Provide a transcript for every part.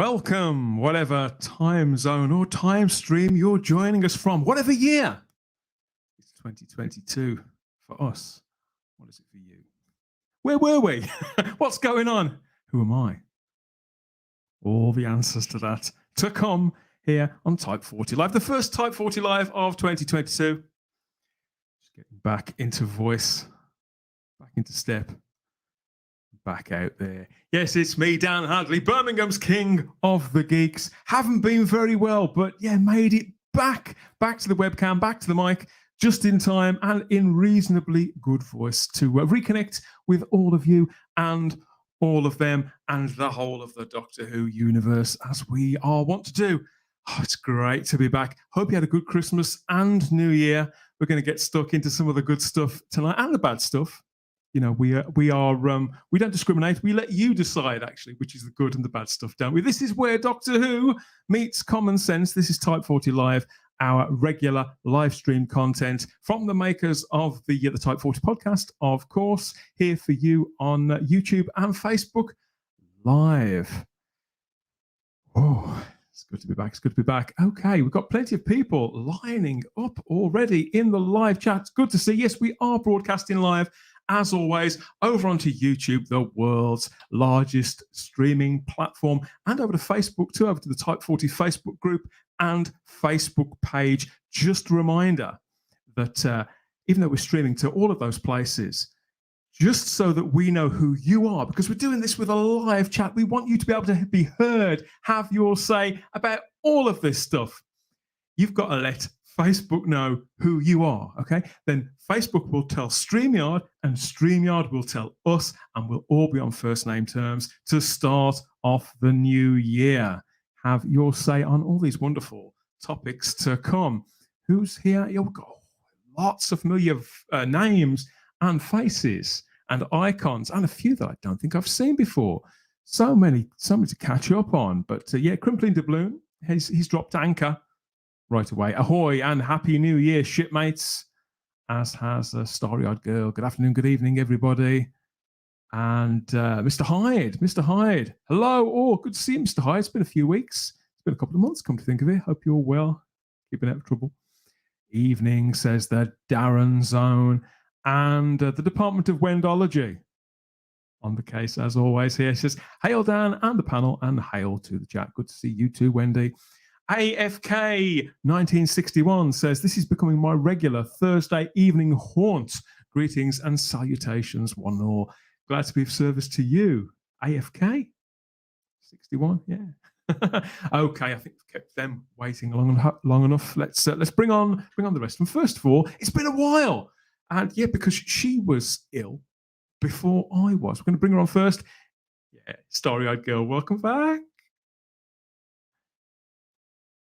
Welcome, whatever time zone or time stream you're joining us from, whatever year. It's 2022 for us. What is it for you? Where were we? What's going on? Who am I? All the answers to that to come here on Type 40 Live, the first Type 40 Live of 2022. Just getting back into voice, back into step. Back out there. Yes, it's me, Dan Hadley, Birmingham's king of the geeks. Haven't been very well, but yeah, made it back to the webcam, back to the mic, just in time and in reasonably good voice to reconnect with all of you and all of them and the whole of the Doctor Who universe, as we are wont to do. Oh, it's great to be back. Hope you had a good Christmas and New Year. We're going to get stuck into some of the good stuff tonight and the bad stuff. You know, we don't discriminate. We let you decide, actually, which is the good and the bad stuff, don't we? This is where Doctor Who meets common sense. This is Type 40 Live, our regular live stream content from the makers of the Type 40 podcast, of course, here for you on YouTube and Facebook Live. Oh, it's good to be back. It's good to be back. Okay, we've got plenty of people lining up already in the live chat. It's good to see. Yes, we are broadcasting live, as always, over onto YouTube, the world's largest streaming platform, and over to Facebook too, over to the Type 40 Facebook group and Facebook page. Just a reminder that even though we're streaming to all of those places, just so that we know who you are, because we're doing this with a live chat, we want you to be able to be heard, have your say about all of this stuff. You've got to let Facebook know who you are, okay? Then Facebook will tell StreamYard, and StreamYard will tell us, and we'll all be on first name terms to start off the new year. Have your say on all these wonderful topics to come. Who's here? You've got lots of familiar names and faces and icons, and a few that I don't think I've seen before. So many to catch up on. But yeah, Crimpling Doubloon, he's dropped anchor right away. Ahoy and Happy New Year, shipmates, as has Starry-Eyed Girl. Good afternoon, good evening, everybody. And Mr. Hyde. Hello. Oh, good to see you, Mr. Hyde. It's been a few weeks. It's been a couple of months, come to think of it. Hope you're well. Keeping out of trouble. Evening, says the Darren Zone. And the Department of Wendology. On the case, as always, here. Says, hail, Dan, and the panel, and hail to the chat. Good to see you too, Wendy. AFK 1961 says, this is becoming my regular Thursday evening haunt. Greetings and salutations, one and all. Glad to be of service to you. AFK 61, yeah. Okay, I think we've kept them waiting long enough. Let's bring on the rest of them. First of all, it's been a while. And yeah, because she was ill before I was. We're going to bring her on first. Yeah, Starry-Eyed Girl, welcome back.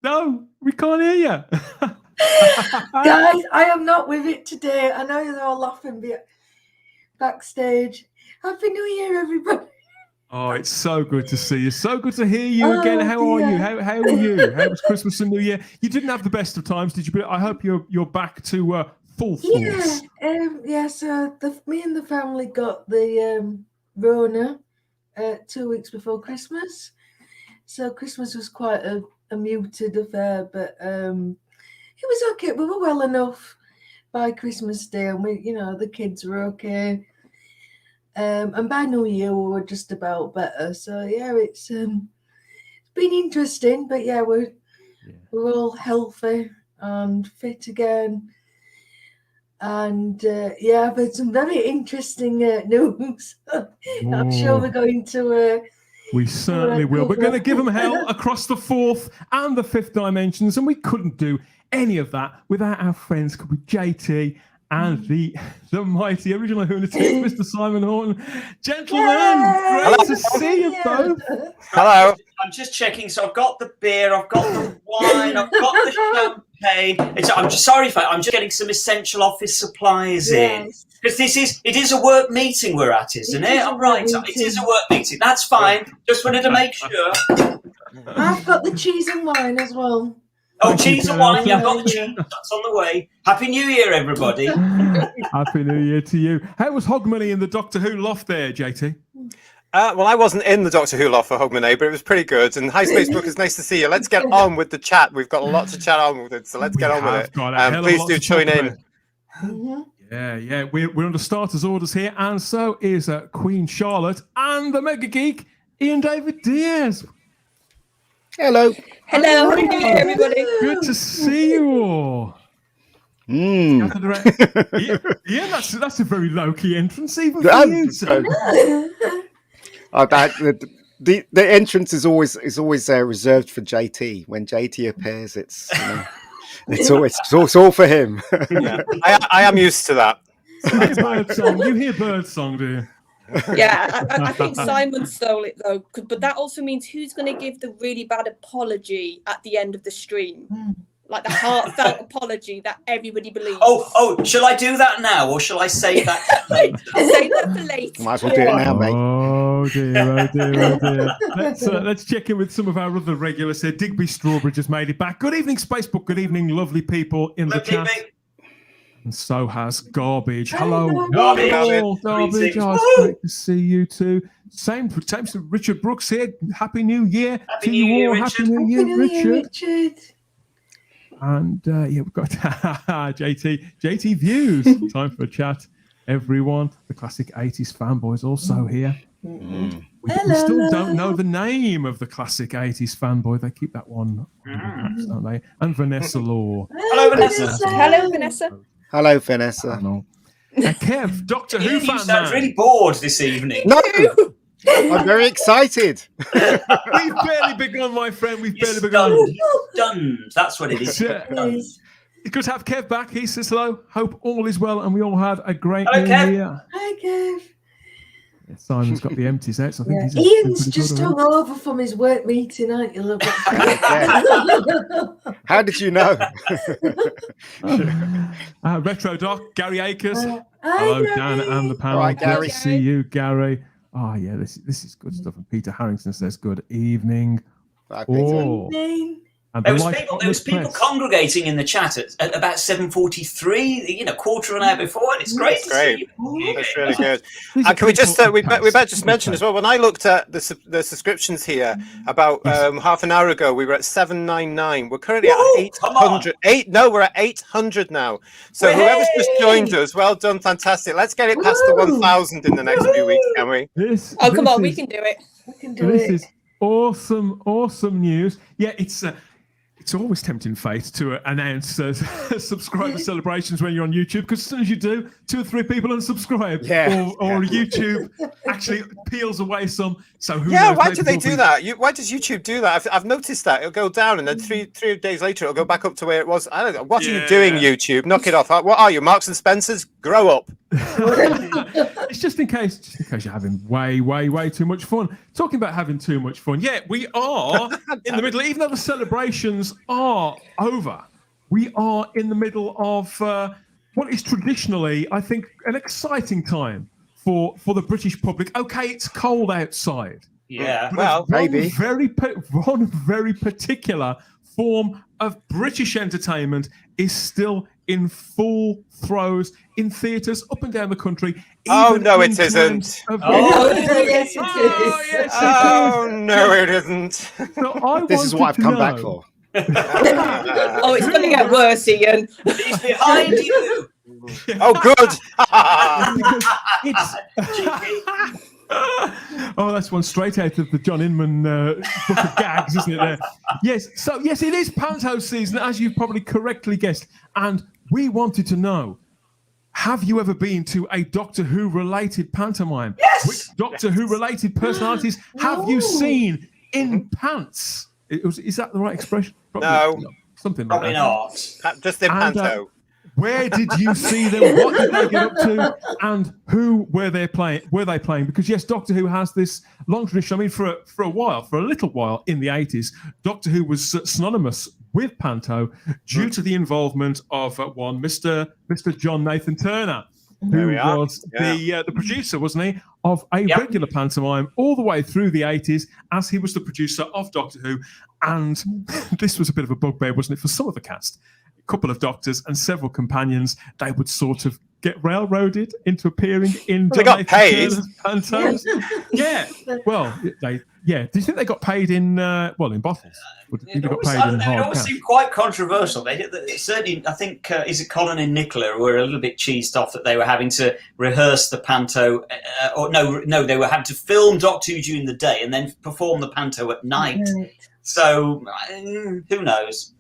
No, we can't hear you. Guys, I am not with it today. I know they're all laughing backstage. Happy New Year, everybody. Oh, it's so good to see you. So good to hear you again. How are you? How are you? How was Christmas and New Year? You didn't have the best of times, did you? But I hope you're back to full force. Yeah. So me and the family got the Rona 2 weeks before Christmas. So Christmas was quite a muted affair, but it was okay. We were well enough by Christmas Day, and the kids were okay. And by New Year we were just about better. So yeah, it's been interesting, but yeah, we're all healthy and fit again. And I've had some very interesting news. I'm sure we're going to. We certainly will. We're going to give them hell across the fourth and the fifth dimensions, and we couldn't do any of that without our friends called JT and the mighty original lunatic, Mr. Simon Horton. Gentlemen, great to see you both. Hello. I'm just checking. So I've got the beer, I've got the wine, I've got the champagne. I'm just sorry, I'm just getting some essential office supplies in. Because it is a work meeting we're at, isn't it? I'm right. It is a work meeting. That's fine. Just wanted to make sure. I've got the cheese and wine as well. Oh, cheese and wine. Yeah, I've got the cheese. That's on the way. Happy New Year, everybody. Happy New Year to you. How was Hogmanay in the Doctor Who loft there, JT? Well, I wasn't in the Doctor Who lot for Hug My Neighbour. It was pretty good. And hi, Spacebook, it's nice to see you. Let's get on with the chat. We've got a lot to chat on with it, so let's get on with it. Please do join in. Yeah. We're under starters orders here, and so is Queen Charlotte and the Mega Geek, Ian David Diaz. Hello. Hello, everybody. Good to see you all. Ian, that's a very low-key entrance, even for you. The entrance is always reserved for JT. When JT appears, it's all for him. Yeah. I am used to that. You hear birdsong, do you? Yeah, I think Simon stole it though, but that also means who's going to give the really bad apology at the end of the stream, like the heartfelt apology that everybody believes. Oh, shall I do that now, or shall I save that for later? Save that for later. Might as well do it now, mate. Oh dear. Let's check in with some of our other regulars here. Digby Strawberry just made it back. Good evening, Spacebook. Good evening, lovely people in the chat. And so has Garbage. Hello, Garbage. Garbage. Oh, it's great to see you too. Same to Richard Brooks here. Happy New Year to you all. Happy New Year, Richard. And we've got JT Views. Time for a chat, everyone. The classic 80s fanboys also here. We still don't know the name of the classic 80s fanboy. They keep that one, don't they? And Vanessa Law. Hello, Vanessa. Hello, Vanessa. Hello, Vanessa. Kev, Doctor Who fan. Sounds really bored this evening. No, I'm very excited. We've barely begun, my friend. We've barely begun. Stunned. That's what it is. It's good to have Kev back. He says hello. Hope all is well, and we all had a great New Year. Hi, Kev. Yeah, Simon's got the empties out, so I think he's Ian's just hung over from his work meeting, aren't you, love? How did you know? Retro Doc, Gary Akers. Hello, Dan and the panel. Right, Gary. Good to see you, Gary. Oh, yeah, this is good stuff. And Peter Harrington says, good evening. And There was people congregating in the chat at about 7:43, quarter of an hour before, and it's great. That's great. That's really good. And can we just we better just mention as well, when I looked at the subscriptions here about half an hour ago, we were at 799. We're currently at 800. We're at 800 now. So whoever's just joined us, well done, fantastic. Let's get it past the 1,000 in the next few weeks, can we? Come on, we can do it. This is awesome news. Yeah, it's always tempting fate to announce subscriber celebrations when you're on YouTube, because as soon as you do, 2 or 3 people unsubscribe, or YouTube actually peels away some. So why do they do that? Why does YouTube do that? I've noticed that it'll go down, and then 3 days later it'll go back up to where it was. I don't know. What are you doing, YouTube? Knock it off. What are you, Marks and Spencers? Grow up. It's just in case you're having way too much fun. Talking about having too much fun, we are in the middle, even though the celebrations are over, we are in the middle of what is traditionally, I think, an exciting time for the British public. Okay, it's cold outside. Yeah, well, maybe. One very particular form of British entertainment is still in full throes in theatres up and down the country. Oh, no, it isn't. Yes, it is. Oh, no, it isn't. So this is what I've come back for. Oh, it's going to get worse, Ian. He's behind you. Oh, good. Oh, that's one straight out of the John Inman book of gags, isn't it? There. Yes. So yes, it is Panto season, as you've probably correctly guessed, and we wanted to know: have you ever been to a Doctor Who related pantomime? Yes. Which Doctor Who related personalities have you seen in pants? Is that the right expression? Probably, no. Something like Probably that. not. Just in panto. Where did you see them? What did they get up to? And who were they playing? Because yes, Doctor Who has this long tradition. I mean, for a little while in the 80s, Doctor Who was synonymous with panto due to the involvement of one Mr. John Nathan Turner, who was the producer, wasn't he, of a regular pantomime all the way through the 80s, as he was the producer of Doctor Who. And this was a bit of a bugbear, wasn't it, for some of the cast? Couple of doctors and several companions, they would sort of get railroaded into appearing in They got paid. pantos? Yeah. Well, do you think they got paid in in bottles? Or do you think they got paid in it hard always cash? seemed quite controversial. Certainly, I think, is it Colin and Nicola who were a little bit cheesed off that they were having to rehearse the panto, they were having to film Doctor Who during the day and then perform the panto at night. So, who knows?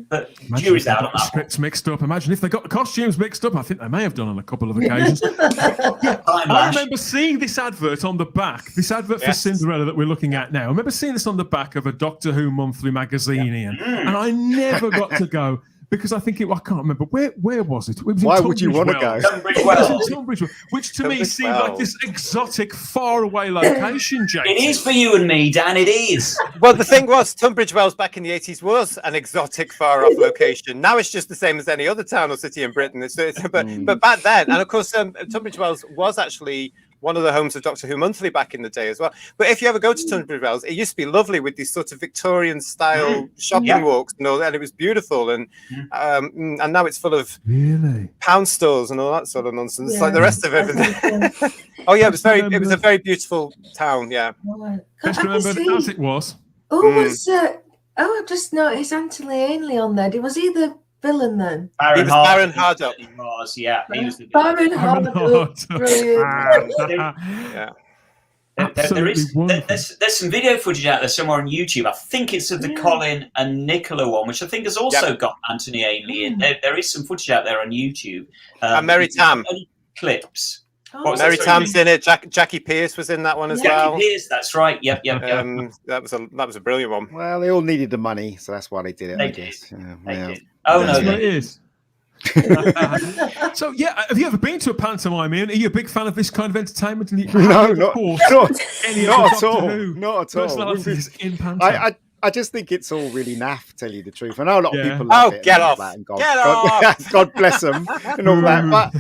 But jury's out on that. Scripts mixed up. Imagine if they got the costumes mixed up. I think they may have done on a couple of occasions. I remember seeing this advert on the back. This advert for Cinderella that we're looking at now. I remember seeing this on the back of a Doctor Who monthly magazine, Ian, and I never got to go. Because I think I can't remember where was it? It was Why would you want to go? Tunbridge Wells. Tunbridge Wells, which to me Tunbridge seemed like this exotic, faraway location, Jake. It is for you and me, Dan. It is. Well, the thing was, Tunbridge Wells back in the 80s was an exotic, far-off location. Now it's just the same as any other town or city in Britain. But back then, and of course, Tunbridge Wells was actually one of the homes of Doctor Who Monthly back in the day as well. But if you ever go to Tunbridge Wells, it used to be lovely with these sort of Victorian style shopping walks and all that, and it was beautiful. And now it's full of pound stores and all that sort of nonsense, like the rest of everything. Oh yeah, it was a very beautiful town. Yeah. Just remember as it was. I just noticed Anthony Ainley on there. Was he the villain then? Baron Hardock. He was, yeah. He was the Baron Hardock. Brilliant. There's some video footage out there somewhere on YouTube. I think it's of the Colin and Nicola one, which I think has also got Anthony Ainley in. There is some footage out there on YouTube. And Mary Tam. Clips. Mary Tam's in it. Jackie Pierce was in that one as well. Jackie Pierce, that's right. Yep. That was a brilliant one. Well, they all needed the money, so that's why they did it. They I did. guess. They did. Oh no, it is. So have you ever been to a pantomime, Ian? Are you a big fan of this kind of entertainment? No, not at all. Not at all. Personalities in pantomime. I just think it's all really naff, to tell you the truth. I know a lot of people Oh, love it. get off. Get off. God bless them and all that. But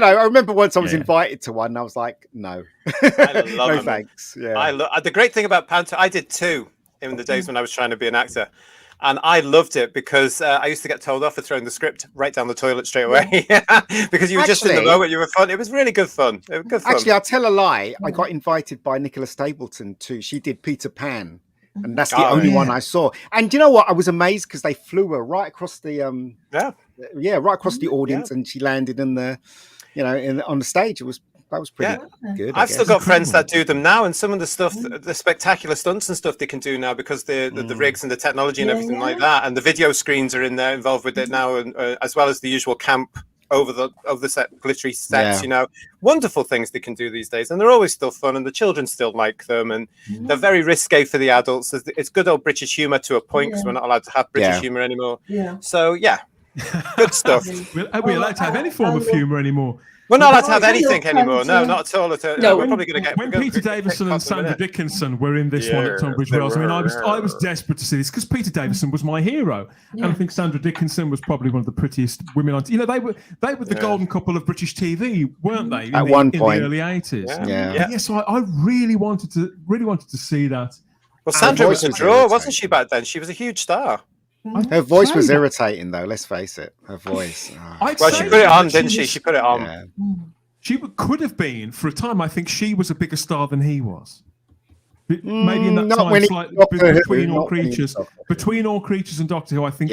I remember once I was invited to one and I was like, no. I love no thanks. Yeah. The great thing about panto, I did two in the days when I was trying to be an actor. And I loved it because I used to get told off for throwing the script right down the toilet straight away. Because you were just in the moment, you were fun. It was really good fun. Actually, I'll tell a lie. I got invited by Nicola Stapleton to, she did Peter Pan. And that's the only one I saw. And you know what? I was amazed because they flew her right across the right across the audience, and she landed in the, on the stage. That was pretty good. I've still got friends that do them now, and some of the stuff, the spectacular stunts and stuff they can do now because the rigs and the technology and everything like that, and the video screens are in there involved with it now, and as well as the usual camp over the set, glittery sets. Wonderful things they can do these days, and they're always still fun, and the children still like them, and they're very risque for the adults. It's good old British humour to a point because we're not allowed to have British humour anymore. So good stuff. Are we allowed to have any form of humour anymore? We're not allowed to have anything anymore. No, not at all. No, we're probably going to get. When Peter Davison and Sandra Dickinson were in this one at Tunbridge Wells, I mean, I was desperate to see this because Peter Davison was my hero, and I think Sandra Dickinson was probably one of the prettiest women on. They were the golden couple of British TV, weren't they? At one point in the early 80s. Yeah. So I really wanted to see that. Well, Sandra was a draw, wasn't she back then? She was a huge star. Her voice was irritating, though. Let's face it, her voice. Well, she put it on, didn't she? She put it on. Yeah. She could have been for a time. I think she was a bigger star than he was. Maybe in that time, between All Creatures and Doctor Who, I think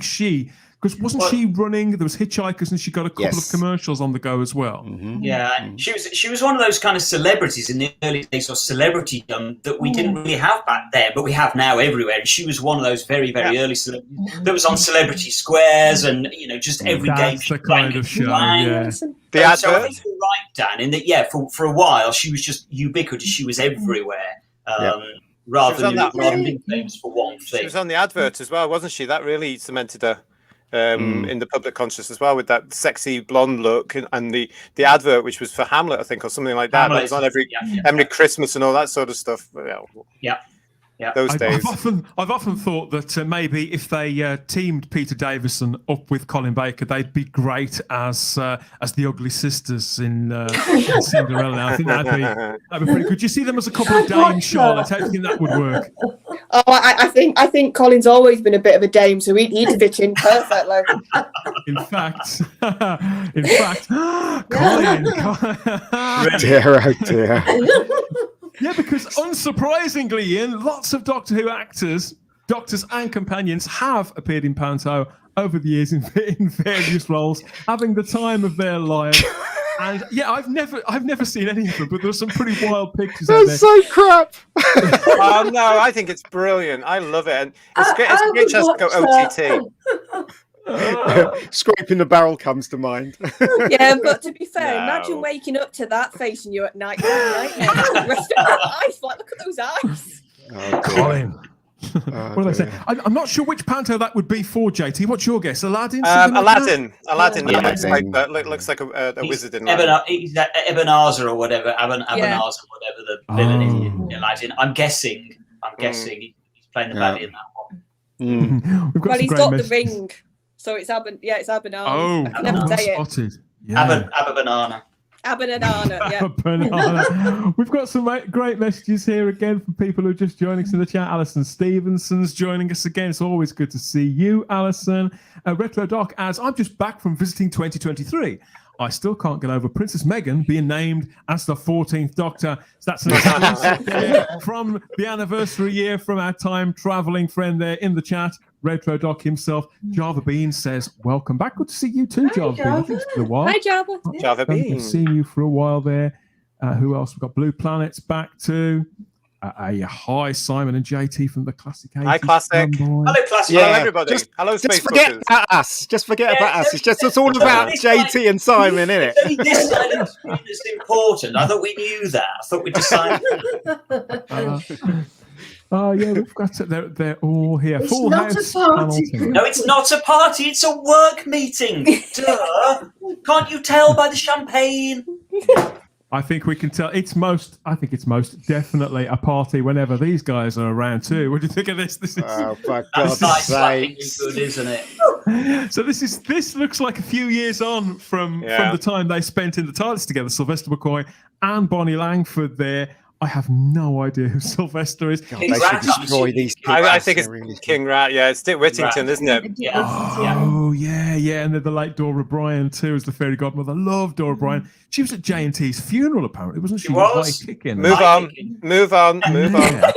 she. Because wasn't she running? There was Hitchhikers, and she got a couple of commercials on the go as well. Mm-hmm. Yeah, she was one of those kind of celebrities in the early days of celebritydom that we didn't really have back there, but we have now everywhere. And she was one of those very, very early celebrities that was on Celebrity Squares, and just every game. That's the kind of show. Yeah. The advert. So I think you're right, Dan, in that for a while she was just ubiquitous. She was everywhere. Rather than being famous for one thing. She was on the advert as well, wasn't she? That really cemented her. In the public conscious as well, with that sexy blonde look, and the advert, which was for Hamlet, I think, or something like that. That was on every Christmas and all that sort of stuff. Those days. I've often thought that maybe if they teamed Peter Davison up with Colin Baker, they'd be great as the Ugly Sisters in Cinderella. I think that'd be pretty good. Do you see them as a couple of dames, Charlotte? How do you think that would work? Oh, I think Colin's always been a bit of a dame, so he'd fit in perfectly. In fact, Colin. Dear, oh dear. Yeah, because unsurprisingly, Ian, lots of Doctor Who actors, doctors and companions have appeared in Panto over the years in various roles, having the time of their lives. And yeah, I've never seen any of them, but there's some pretty wild pictures out there. That's so crap. Oh no, I think it's brilliant. I love it, and it's great chance to go OTT. Scraping the barrel comes to mind. Yeah, but to be fair, No. imagine waking up to that facing you at night. The rest of your eyes, like, look at those eyes. Oh, Colin. Oh, What do I say? dear. I'm not sure which Panto that would be for, JT. What's your guess? Aladdin? Aladdin. Yeah. Looks like a wizard in He's Ebenezer or whatever. Ebenezer, whatever the villain is in Aladdin. I'm guessing he's playing the baddie in that one. We've got Well, some he's great got messages. the ring, so it's it's Abanana. Oh, I can never well say it. spotted. Yeah. Abba banana. Abanana, yeah. Banana. We've got some great messages here again from people who are just joining us in the chat. Alison Stevenson's joining us again. It's always good to see you, Alison. Retro Doc adds, I'm just back from visiting 2023. I still can't get over Princess Meghan being named as the 14th Doctor. So that's an exclusive there from the anniversary year from our time traveling friend there in the chat. Retro Doc himself, Java Bean says, welcome back. Good to see you too, Java Bean. I think it's been a while. Hi, Java. Java I've Bean. seen you for a while there. Who else? We've got Blue Planets back too. Hi, Simon and JT from the Classic 80s. Hi, Classic. Hello, classic. Hello, everybody. Hello, Just Space forget Bookers. about us. Just forget Yeah, about us. It's all so about this JT and Simon, isn't it? It's only this side of the screen that's important. I thought we knew that. I thought we decided. Oh yeah, we've got it. They're all here. It's Full not a house. party. panel. No, it's not a party. It's a work meeting. Duh. Can't you tell by the champagne? I think we can tell. I think it's most definitely a party whenever these guys are around too. What do you think of this? This is Oh, for That's God's nice. sake. Good, isn't it? so. This looks like a few years on from the time they spent in the TARDIS together. Sylvester McCoy and Bonnie Langford there. I have no idea who Sylvester is. God, they should destroy these pictures. I think it's They're really- King Rat. Yeah, it's Dick Whittington, isn't it? Oh yeah, and then the late Dora Bryan too as the fairy godmother. Love Dora Bryan. She was at J&T's funeral apparently, wasn't she? She was. High kicking. Move on. Yeah.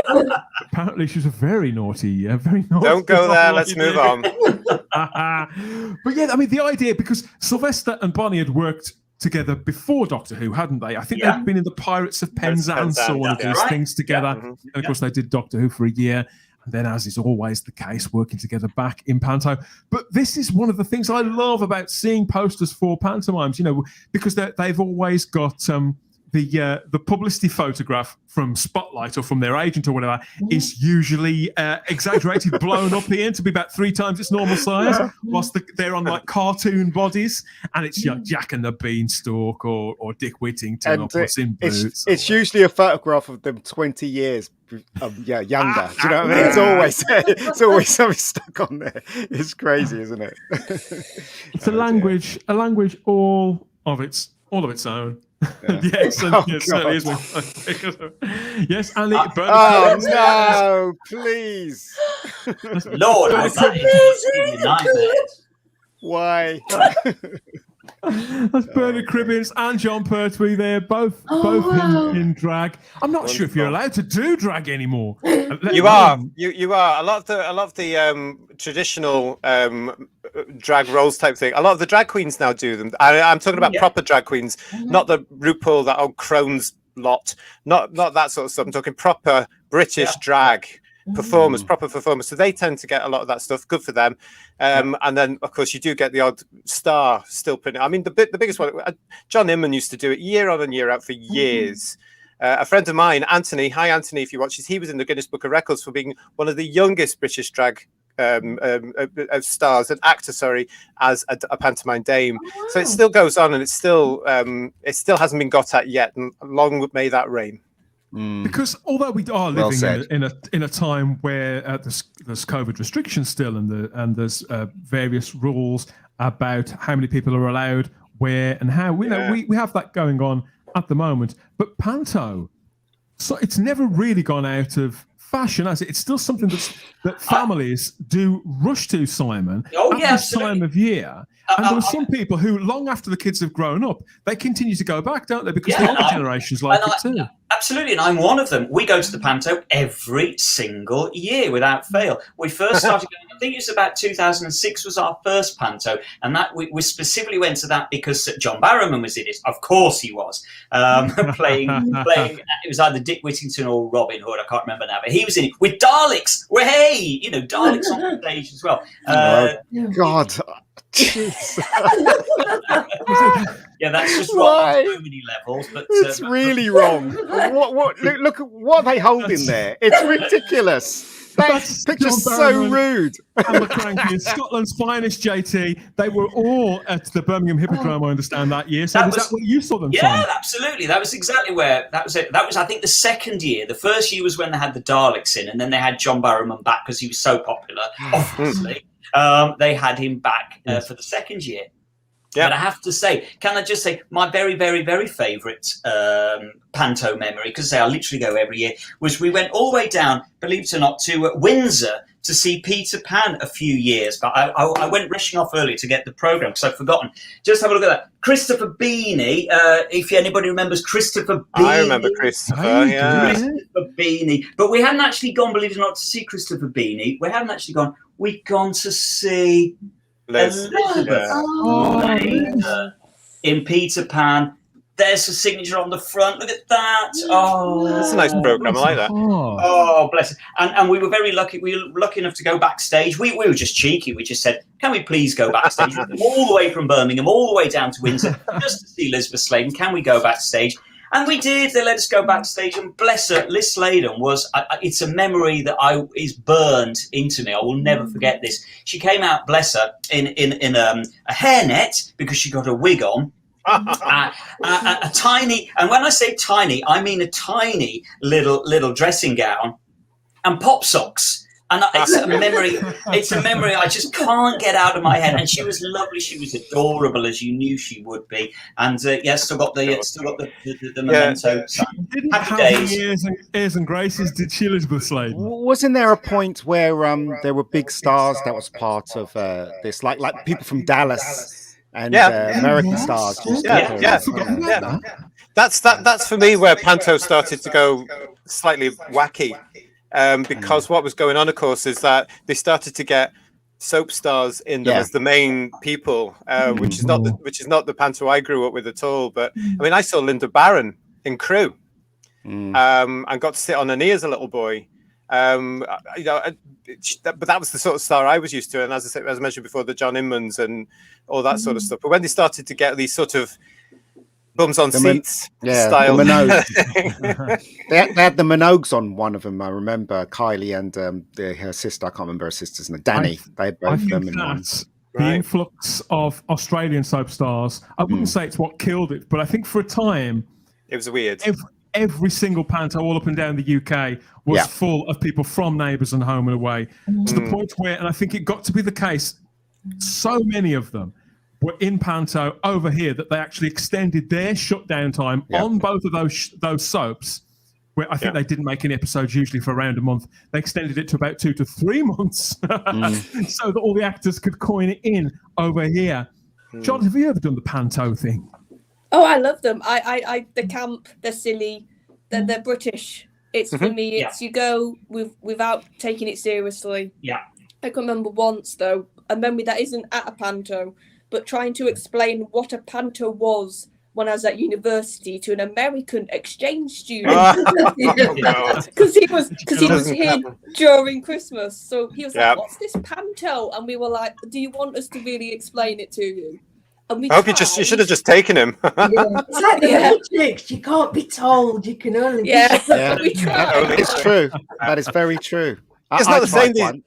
Apparently, she was a very naughty. Don't go there. Let's move on. But yeah, I mean, the idea, because Sylvester and Bonnie had worked together before Doctor Who, hadn't they? I think they'd been in the Pirates of Penzance or one of these things together. Yeah. And of course, they did Doctor Who for a year. And then, as is always the case, working together back in Panto. But this is one of the things I love about seeing posters for pantomimes, because they've always got the publicity photograph from Spotlight or from their agent or whatever is usually exaggerated, blown up here to be about 3 times its normal size, whilst they're on like cartoon bodies, and it's Jack and the Beanstalk or Dick Whittington or Puss in Boots. It's usually a photograph of them 20 years younger. Do you know what I mean? It's always something stuck on there. It's crazy, isn't it? It's a language all of its own. Yes, and it certainly is. Yes, and it Oh no, please. Lord, Why? That's Bernard Cribbins and John Pertwee there, both in drag. I'm not sure if you're allowed to do drag anymore. You are. You are. A lot of the traditional drag roles type thing. A lot of the drag queens now do them. I'm talking about proper drag queens, not the RuPaul, that old crones lot, not that sort of stuff. I'm talking proper British drag performers, proper performers. So they tend to get a lot of that stuff. Good for them. And then, of course, you do get the odd star still putting it. I mean, the biggest one, John Inman used to do it year on and year out for years. A friend of mine, Anthony, hi Anthony, if you watch this, he was in the Guinness Book of Records for being one of the youngest British drag stars, an actor, as a pantomime dame. So it still goes on, and it still hasn't been got at yet, and long may that reign. Because although we are living in a time where there's COVID restrictions still, and there's various rules about how many people are allowed where and how, we have that going on at the moment. But Panto, so it's never really gone out of fashion as it's still something that families do rush to, Simon, at this absolutely. time of year. And there are some people who, long after the kids have grown up, they continue to go back, don't they? Because the older generations like it too. Absolutely, and I'm one of them. We go to the Panto every single year without fail. We first started going, I think it was about 2006 was our first Panto, and that we specifically went to that because John Barrowman was in it. Of course he was, playing. It was either Dick Whittington or Robin Hood. I can't remember now, but he was in it with Daleks. Hey, Daleks on the stage as well. God. Yeah, that's just wrong on so many levels. But it's really wrong. Look at what are they holding there? It's ridiculous. That picture's so rude. And McCranky is Scotland's finest, JT. They were all at the Birmingham Hippodrome, I understand, that year. So was that what you saw them from? Yeah, absolutely. That was exactly where that was it. That was, I think, the second year. The first year was when they had the Daleks in, and then they had John Barrowman back because he was so popular, obviously. They had him back for the second year. Yeah. But I have to say, can I just say, my very, very, very favourite Panto memory, because I literally go every year, was we went all the way down, believe it or not, to Windsor to see Peter Pan a few years. But I went rushing off earlier to get the programme because I'd forgotten. Just have a look at that. Christopher Beanie, if anybody remembers Christopher Beanie. I remember Christopher, Christopher Beanie. But we hadn't actually gone, believe it or not, to see Christopher Beanie. We hadn't actually gone. We'd gone to see Elizabeth in Peter Pan. There's a signature on the front. Look at that. Oh, that's a nice program. I like that. Oh, bless it. And we were very lucky. We were lucky enough to go backstage. We were just cheeky. We just said, can we please go backstage? All the way from Birmingham, all the way down to Windsor, just to see Elizabeth Sladen. Can we go backstage? And we did. They let us go backstage, and bless her, Liz Sladen was. It's a memory that is burned into me. I will never forget this. She came out, bless her, in a hairnet because she got a wig on. A tiny, and when I say tiny, I mean a tiny little dressing gown and pop socks. And it's a memory. It's a memory I just can't get out of my head. And she was lovely. She was adorable, as you knew she would be. And still got the memento. Didn't have airs and graces, did she, Elizabeth Sladen? Wasn't there a point where there were big stars that was part of this, like people from Dallas and American stars? That's for me where Panto started to go slightly wacky. Because what was going on, of course, is that they started to get soap stars in them as the main people, which is not the Panto I grew up with at all. But I mean, I saw Linda Barron in Crew, and got to sit on her knee as a little boy. But that was the sort of star I was used to, and as I mentioned before, the John Inmans and all that sort of stuff. But when they started to get these sort of bums on seats style. The Minogues. they had the Minogues on one of them. I remember Kylie and her sister. I can't remember her sister's name. Danny. They had both of them in one. The influx of Australian soap stars. I wouldn't say it's what killed it, but I think for a time it was weird. Every single Panto all up and down the UK was full of people from Neighbours and Home and Away, to the point where, and I think it got to be the case, so many of them were in Panto over here that they actually extended their shutdown time on both of those soaps, where I think they didn't make any episodes usually for around a month. They extended it to about 2 to 3 months so that all the actors could coin it in over here. John, have you ever done the Panto thing? Oh, I love them. I the camp, they're silly, they're British. It's for me, it's you go without taking it seriously. Yeah. I can remember once, though, a memory that isn't at a Panto, but trying to explain what a Panto was when I was at university to an American exchange student. Because he was here during Christmas. So he was like, what's this Panto? And we were like, do you want us to really explain it to you? And we you should have just taken him. It's like the Matrix. You can't be told. You can only be we tried. It's true. That is very true. It's not the same.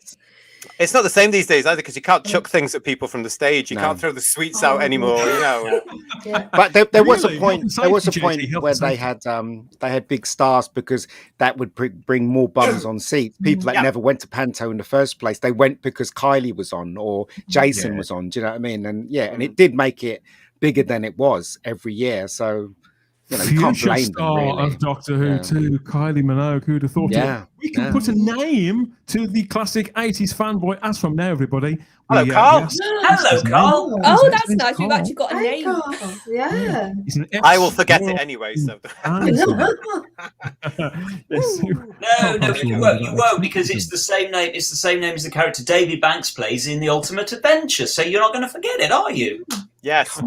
It's not the same these days either, because you can't chuck things at people from the stage. You can't throw the sweets out anymore. But there was a point. There was a point where they had big stars, because that would bring more bums on seats. People that never went to Panto in the first place, they went because Kylie was on or Jason was on. Do you know what I mean? And and it did make it bigger than it was every year. So you know, you can't future blame them, star really. of Doctor Who too, Kylie Minogue. Who'd have thought? Yeah, We can put a name to the classic 80s fanboy. As from now, everybody. Hello, Carl. Hello, Carl. Oh, that's nice. We've actually got a Hey, name. Carl. Yeah. He's an I will forget it anyway. So No, you won't because it's the same name. It's the same name as the character David Banks plays in The Ultimate Adventure. So you're not going to forget it, are you? yes.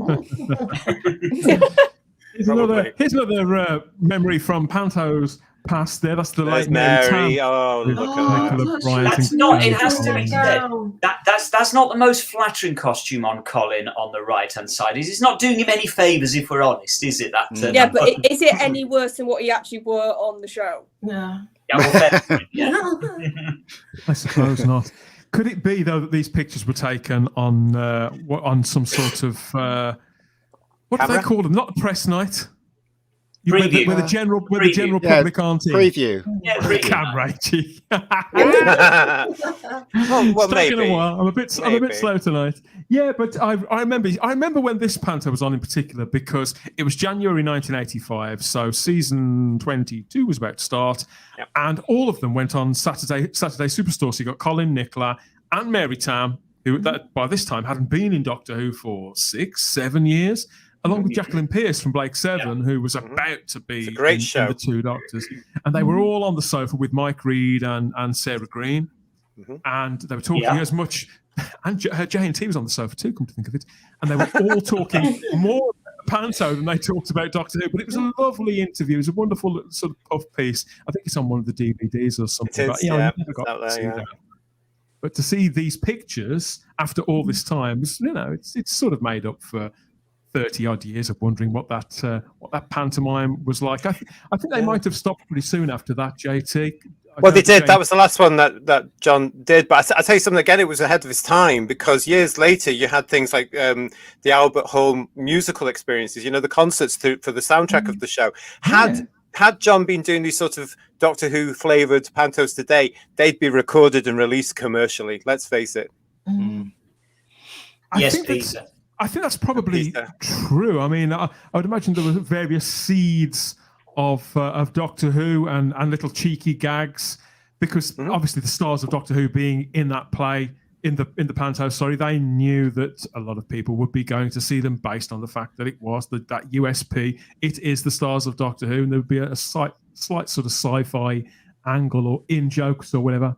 Here's another memory from Panto's past there. That's the There's late Mary Mary. Tam. Oh, look at that. That's not. It has to be said. That's not the most flattering costume on Colin on the right hand side. It's not doing him any favours, if we're honest, is it? Yeah, but is it any worse than what he actually wore on the show? Yeah. I suppose not. Could it be though that these pictures were taken on some sort of what do they call them? Not a press night. Preview. Where the general public aren't in. Preview. Yeah, preview. Camera. Well, maybe. I'm a bit slow tonight. Yeah, but I remember when this Panto was on in particular because it was January 1985, so season 22 was about to start, and all of them went on Saturday Superstore. So you got Colin, Nicola, and Mary Tam, who that by this time hadn't been in Doctor Who for 6-7 years. Along with Jacqueline Pearce from Blake 7, who was about to be in the Two Doctors. And they were all on the sofa with Mike Reed and Sarah Green. And they were talking as much... And J&T was on the sofa too, come to think of it. And they were all talking more about Panto than they talked about Doctor Who. But it was a lovely interview. It was a wonderful sort of puff piece. I think it's on one of the DVDs or something. It is, I never got to see that. But to see these pictures after all this time, it's sort of made up for 30 odd years of wondering what that pantomime was like. I think they might have stopped pretty soon after that, JT. Well, they did. That was the last one that John did. But I'll tell you something again, it was ahead of his time because years later you had things like the Albert Hall musical experiences, the concerts for the soundtrack of the show. Had John been doing these sort of Doctor Who flavoured pantos today, they'd be recorded and released commercially. Let's face it. Yes, Peter. I think that's probably true. I mean, I would imagine there were various seeds of Doctor Who and little cheeky gags because obviously the stars of Doctor Who being in that play in the panto, they knew that a lot of people would be going to see them based on the fact that it was that USP. It is the stars of Doctor Who, and there would be a slight sort of sci-fi angle or in jokes or whatever.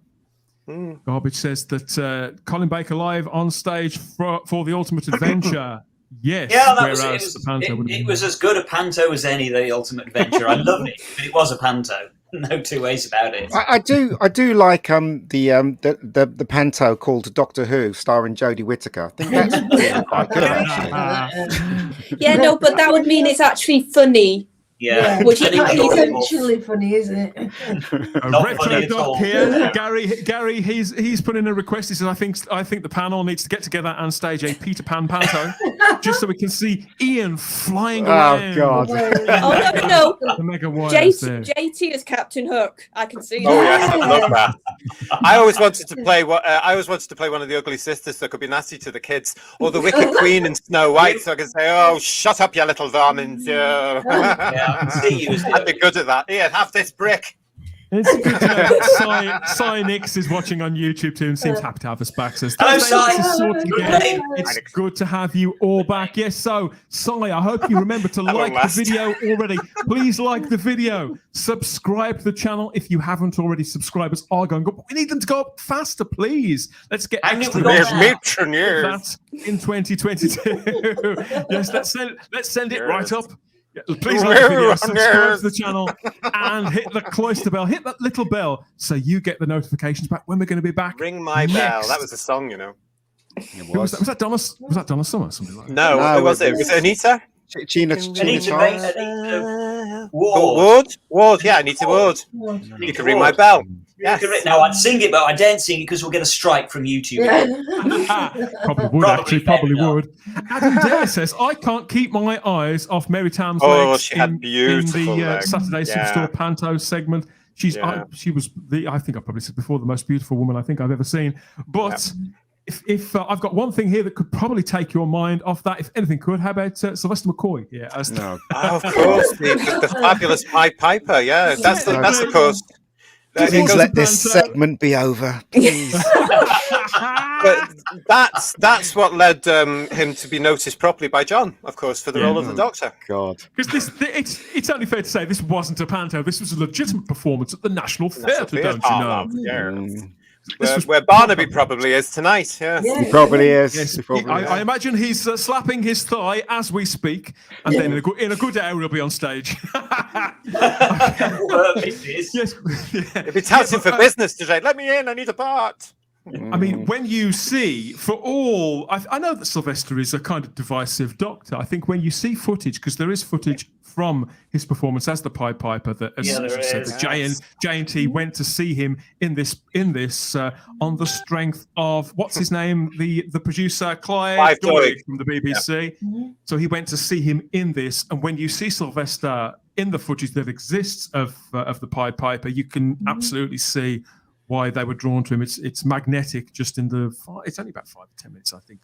Garbage says that Colin Baker live on stage for the Ultimate Adventure. Yes. Yeah, it was as good a panto as any, the Ultimate Adventure. I loved it, but it was a panto. No two ways about it. I do like the panto called Doctor Who, starring Jodie Whittaker. I think that's quite good, actually. Yeah, no, but that would mean it's actually funny. Yeah, which is essentially funny, isn't it? Retro Doc here, Gary, he's put in a request. He says, I think the panel needs to get together and stage a Peter Pan panto, just so we can see Ian flying around. God! No. The mega wires there. JT is Captain Hook. I can see that. Oh yes, I love that. I always wanted to play one of the Ugly Sisters, so I could be nasty to the kids, or the Wicked Queen in Snow White, so I could say, "Oh, shut up, you little vermins!" I'd be good at that. Ian, have this brick. It's good to know that Cy Nix is watching on YouTube too and seems happy to have us back. Says, hello, Cy. It's good to have you all back. Yes, so Cy, I hope you remember to like the video already. Please like the video. Subscribe to the channel if you haven't already. Subscribers are going up. We need them to go up faster, please. Let's get extra that in 2022. Yes, let's send it right up. Please like the video, subscribe to the channel, and hit the cloister bell. Hit that little bell so you get the notifications back when we're going to be back. Ring my bell. That was a song, Was that Donna Summer? Something like that? No, who was it? Was it Anita? Anita Ward. Yeah, Anita Ward. You can ring my bell. Yes. No, I'd sing it, but I daren't sing it because we'll get a strike from YouTube. Probably would. Adam Dare says, I can't keep my eyes off Mary Tam's legs she had beautiful in the legs. Saturday Superstore Panto segment. She was I think I probably said before, the most beautiful woman I think I've ever seen. But if I've got one thing here that could probably take your mind off that, if anything could, how about Sylvester McCoy? Yeah, No. Oh, of course, the fabulous Pied Piper. Yeah, that's of course. Please let this segment be over, please. But that's what led him to be noticed properly by John, of course, for the role of the Doctor. God, because it's only fair to say this wasn't a panto. This was a legitimate performance at the National Theatre, don't you know? Where Barnaby probably is tonight. Yes. He probably is. Yes, Probably I imagine he's slapping his thigh as we speak, and then in a good hour he'll be on stage. Yes, he'll be touting for business today. Let me in. I need a part. I mean, when you see, for all, I know that Sylvester is a kind of divisive Doctor. I think when you see footage, because there is footage from his performance as the Pied Piper, that as you said, the J&T went to see him in this on the strength of what's his name, the producer Clive Doig from the BBC. Yeah. So he went to see him in this, and when you see Sylvester in the footage that exists of the Pied Piper, you can absolutely see why they were drawn to him. It's magnetic. Just in it's only about 5 or 10 minutes, I think.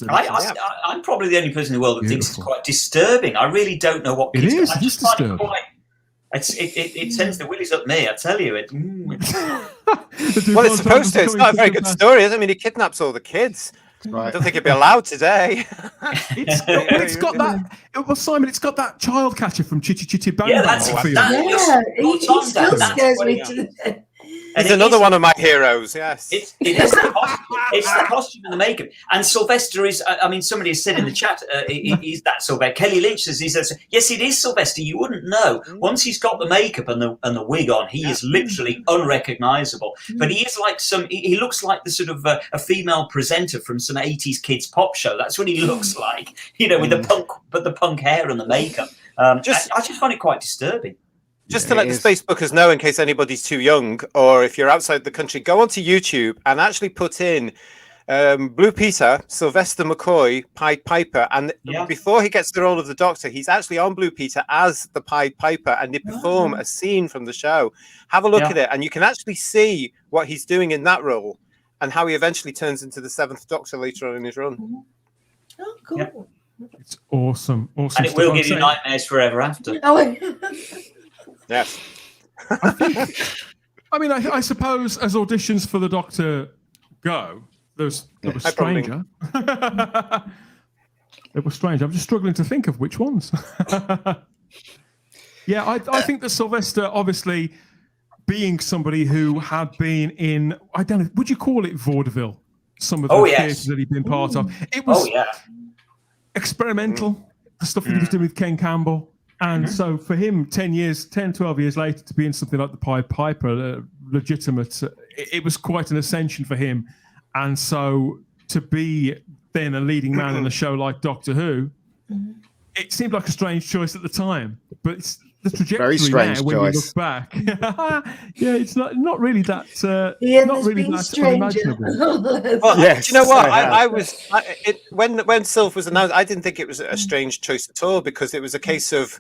I'm probably the only person in the world that thinks it's quite disturbing. I really don't know what it is. It's disturbing. It sends the willies up me. I tell you it. Well, it's supposed to. It's not a very good story, is it? I mean, he kidnaps all the kids. Right. I don't think it'd be allowed today. It's got that. Well, Simon, it's got that child catcher from Chitty Chitty Bang Bang. Yeah, that's he still scares me to death. He's another one of my heroes, yes. It's the costume and the makeup. And Sylvester is, I mean, somebody has said in the chat, he's that Sylvester. Kelly Lynch says, yes, it is Sylvester. You wouldn't know. Once he's got the makeup and the wig on, he is literally unrecognisable. But he is like he looks like the sort of a female presenter from some 80s kids pop show. That's what he looks like, with the punk hair and the makeup. I just find it quite disturbing. Just to let the Facebookers know, in case anybody's too young, or if you're outside the country, go onto YouTube and actually put in Blue Peter, Sylvester McCoy, Pied Piper, and before he gets the role of the Doctor, he's actually on Blue Peter as the Pied Piper, and they perform a scene from the show. Have a look at it, and you can actually see what he's doing in that role, and how he eventually turns into the 7th Doctor later on in his run. Oh, cool. Yeah. It's awesome. And it will give you nightmares forever after. Yes. I suppose as auditions for the Doctor go, there was Stranger. It was strange. I'm just struggling to think of which ones. I think that Sylvester, obviously, being somebody who had been in, I don't know, would you call it vaudeville? Some of the theatres that he'd been part of. It was experimental, the stuff that he was doing with Ken Campbell. And so for him, 10, 12 years later, to be in something like the Pied Piper, legitimate, it was quite an ascension for him. And so to be then a leading man in a show like Doctor Who, it seemed like a strange choice at the time. But it's the trajectory now when we look back. It's not really that not really that unimaginable. Well, do you know what? When Sylph was announced, I didn't think it was a strange choice at all, because it was a case of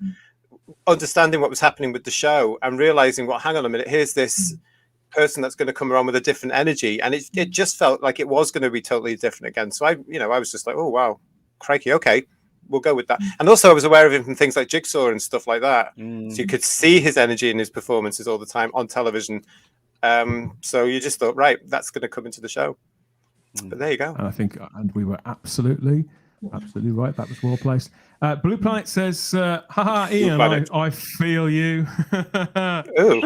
understanding what was happening with the show and realizing, well, hang on a minute, here's this person that's going to come around with a different energy, and it just felt like it was going to be totally different again. So I was just like, oh wow, crikey, okay. We'll go with that. And also I was aware of him from things like Jigsaw and stuff like that. So you could see his energy in his performances all the time on television. So you just thought, right, that's going to come into the show. But there you go. And I think, and we were absolutely right. That was well placed. Blue Planet says, haha, Ian, I feel you. Ooh.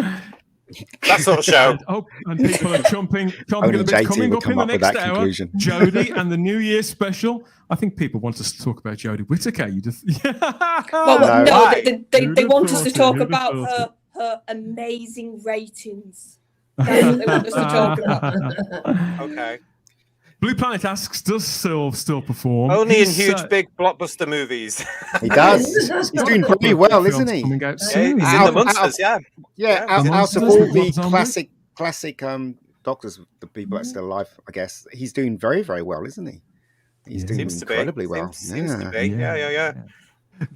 That sort of show. And people are chomping at the bit. Coming up in the next hour, Jodie and the New Year special. I think people want us to talk about Jodie Whittaker. You just they want us to talk about her amazing ratings. That's what they want us to talk about. Okay. Blue Planet asks, does Sylv still perform? Only in huge, big blockbuster movies. He does. He's doing pretty well, isn't he? Coming out soon. He's in the Monsters, out of all the classic Doctors, the people that are still alive, I guess, he's doing very, very well, isn't he? He's doing incredibly well. Seems to be. Yeah.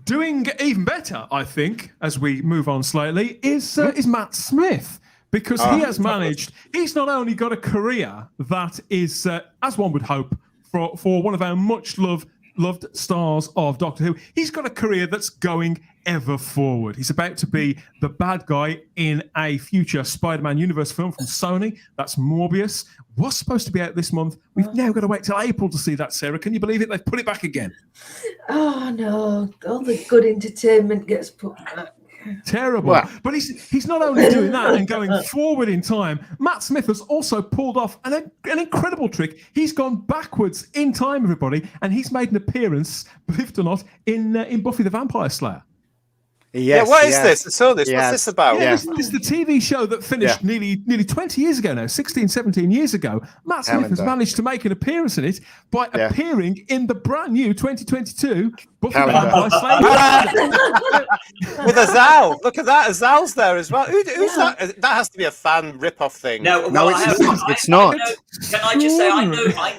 Doing even better, I think, as we move on slightly, is Matt Smith, because he has managed. He's not only got a career that is, as one would hope, for one of our much loved stars of Doctor Who. He's got a career that's going ever forward. He's about to be the bad guy in a future Spider-Man universe film from Sony. That's Morbius. Was supposed to be out this month. We've now got to wait till April to see that, Sarah. Can you believe it? They've put it back again. Oh no, all the good entertainment gets put back. Terrible. Well, but he's not only doing that and going forward in time, Matt Smith has also pulled off an incredible trick. He's gone backwards in time, everybody, and he's made an appearance, believe it or not, in Buffy the Vampire Slayer. Yes, what is this? I saw this. What's this about? This is the TV show that finished nearly 20 years ago now, 16, 17 years ago. Matt Smith has managed to make an appearance in it by appearing in the brand new 2022 Buffy the Vampire Slayer. With Azal. Look at that. Azal's there as well. Who's that? That has to be a fan rip-off thing. No, it's not. Can I just say, I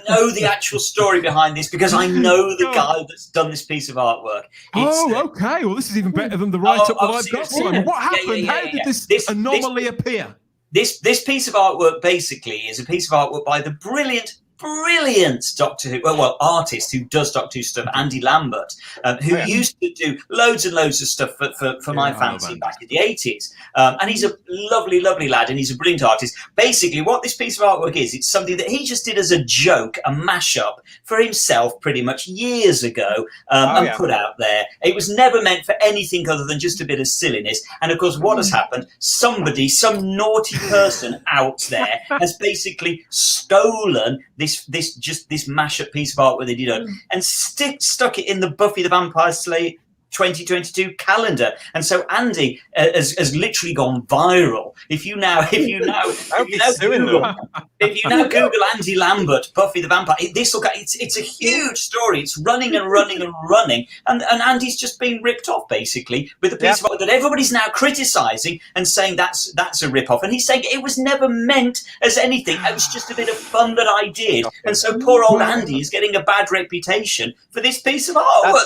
know the actual story behind this because I know the guy that's done this piece of artwork. Okay. Well, this is even better than the write-up that I've got, Simon. What happened? How did this anomaly appear? This piece of artwork basically is a piece of artwork by the brilliant Doctor Who, artist who does Doctor Who stuff, Andy Lambert, who used to do loads and loads of stuff for my fancy back in the 80s. And he's a lovely, lovely lad, and he's a brilliant artist. Basically, what this piece of artwork is, it's something that he just did as a joke, a mashup for himself pretty much years ago, and put out there. It was never meant for anything other than just a bit of silliness. And of course, what has happened? Some naughty person out there has basically stolen this mashup piece of art where they did it and stuck it in the Buffy the Vampire Slayer 2022 calendar, and so Andy has literally gone viral. If you now Google Andy Lambert Buffy the Vampire, it's a huge story. It's running and running and running, and Andy's just being ripped off basically with a piece of art that everybody's now criticising and saying that's a rip off, and he's saying it was never meant as anything. It was just a bit of fun that I did, and so poor old Andy is getting a bad reputation for this piece of art.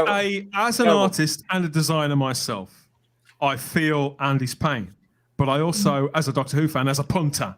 As an artist and a designer myself, I feel Andy's pain. But I also, as a Doctor Who fan, as a punter,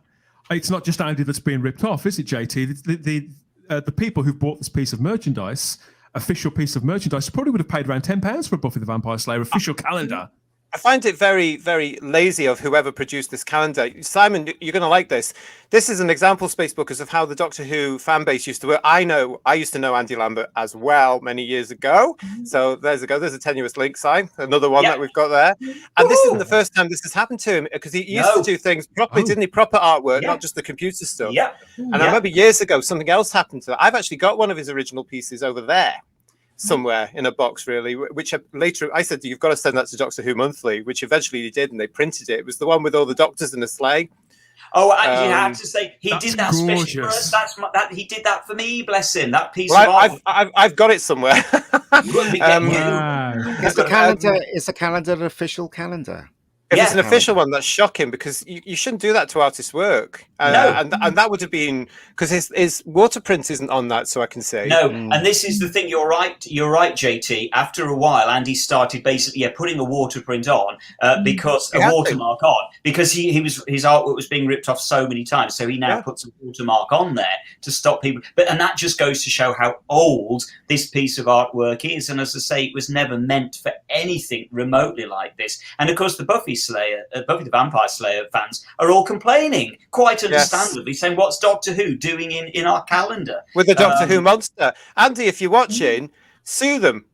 it's not just Andy that's being ripped off, is it, JT? The people who've bought this piece of merchandise, official piece of merchandise, probably would have paid around £10 for a Buffy the Vampire Slayer official calendar. I find it very, very lazy of whoever produced this calendar. Simon, you're going to like this. This is an example, Spacebookers, of how the Doctor Who fan base used to work. I used to know Andy Lambert as well many years ago. So there's a tenuous link, Simon. Another one that we've got there. And this isn't the first time this has happened to him, because he used to do things properly, didn't he? Proper artwork, not just the computer stuff. Yeah. And I remember years ago, something else happened to that. I've actually got one of his original pieces over there, somewhere in a box, really, which later I said, you've got to send that to Doctor Who Monthly, which eventually he did, and they printed it. It was the one with all the doctors in a sleigh. Oh, and you have to say he did that special for us. He did that for me, bless him. That piece of art. I've got it somewhere. Is the calendar an official calendar? If it's an official one, that's shocking, because you shouldn't do that to artist's work. And that would have been, because his waterprint isn't on that, so I can say. No, and this is the thing, you're right, JT. After a while, Andy started basically putting a waterprint on, because a watermark on, because his artwork was being ripped off so many times. So he now puts a watermark on there to stop people. And that just goes to show how old this piece of artwork is. And as I say, it was never meant for anything remotely like this. And of course, the Buffy the Vampire Slayer fans are all complaining, quite understandably, saying, what's Doctor Who doing in our calendar? With the Doctor Who monster. Andy, if you're watching, sue them.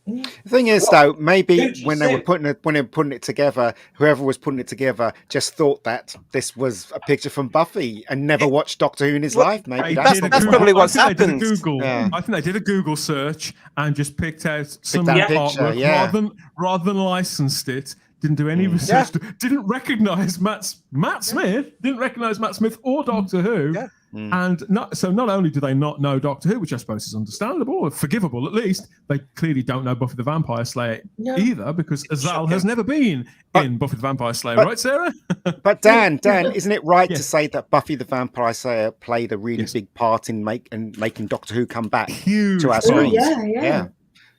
The thing is, though, maybe when they were putting it together, whoever was putting it together just thought that this was a picture from Buffy and never watched Doctor Who in his life. Maybe that's probably what's happened. I think they did a Google search and just picked out some artwork rather than licensed it. Didn't do any research. Didn't recognise Matt Smith. Didn't recognise Matt Smith or Doctor Who. Yeah. And not only do they not know Doctor Who, which I suppose is understandable or forgivable at least, they clearly don't know Buffy the Vampire Slayer either, because Azal has never been in Buffy the Vampire Slayer, right, Sarah? But Dan, isn't it right to say that Buffy the Vampire Slayer played a really big part in making Doctor Who come back to our screens? Yeah.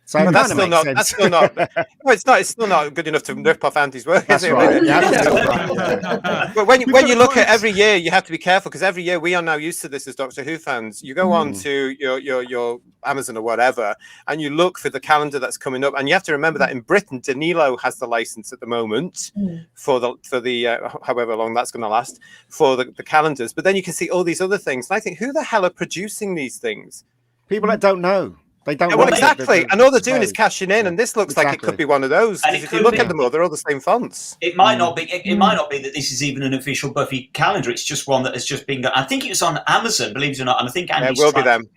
So Well, it that's kind still of not. makes That's sense. still not. No, it's not. It's still not good enough to rip off Andy's work. That's is it, right. really? Yeah, that's right. But when We've you got look quite- at every year, you have to be careful because every year we are now used to this as Doctor Who fans. You go on to your Amazon or whatever, and you look for the calendar that's coming up, and you have to remember that in Britain, Danilo has the license at the moment for the however long that's going to last for the calendars. But then you can see all these other things, and I think, who the hell are producing these things? People that don't know. They don't. Well, know exactly. And all they're doing is cashing in, Yeah, and this looks like it could exactly. be one of those. And Because it if you could look be. at them all, they're all the same fonts. It might not be. It might not be that this is even an official Buffy calendar. It's just one that has just been. I think it was on Amazon, believe it or not. And I think Yeah, it will be them.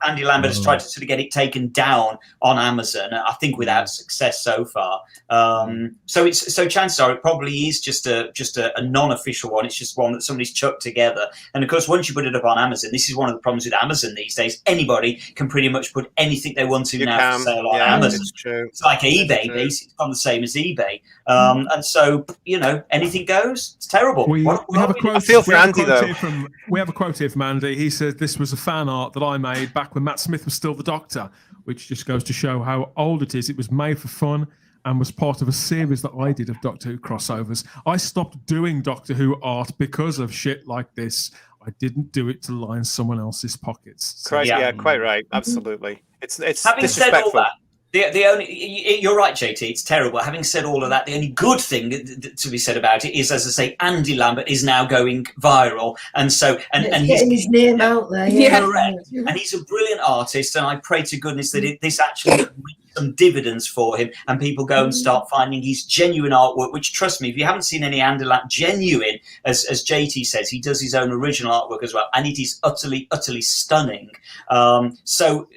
Andy Lambert has tried to sort of get it taken down on Amazon. I think without success so far. So chances are it probably is just a non-official one. It's just one that somebody's chucked together. And of course, once you put it up on Amazon, this is one of the problems with Amazon these days. Anybody can pretty much put anything they want to for sale on Amazon. It's true. It's like eBay, basically. It's not the same as eBay. And so, anything goes. It's terrible. We have a quote. I feel for Andy, though. We have a quote here from Andy. He said, "This was a fan art that I made back when Matt Smith was still the Doctor," which just goes to show how old it is. It was made for fun and was part of a series that I did of Doctor Who crossovers. I stopped doing Doctor Who art because of shit like this. I didn't do it to line someone else's pockets. So, Yeah, quite right. Absolutely. It's having said all disrespectful. that, the only you're right, JT. It's terrible. Having said all of that, the only good thing to be said about it is, as I say, Andy Lambert is now going viral, and so and he's getting his name out there. Yeah. correct. And he's a brilliant artist, and I pray to goodness that this actually reaps some dividends for him, and people go and start finding his genuine artwork. Which, trust me, if you haven't seen any Andy Lambert genuine, as JT says, he does his own original artwork as well, and it is utterly stunning. So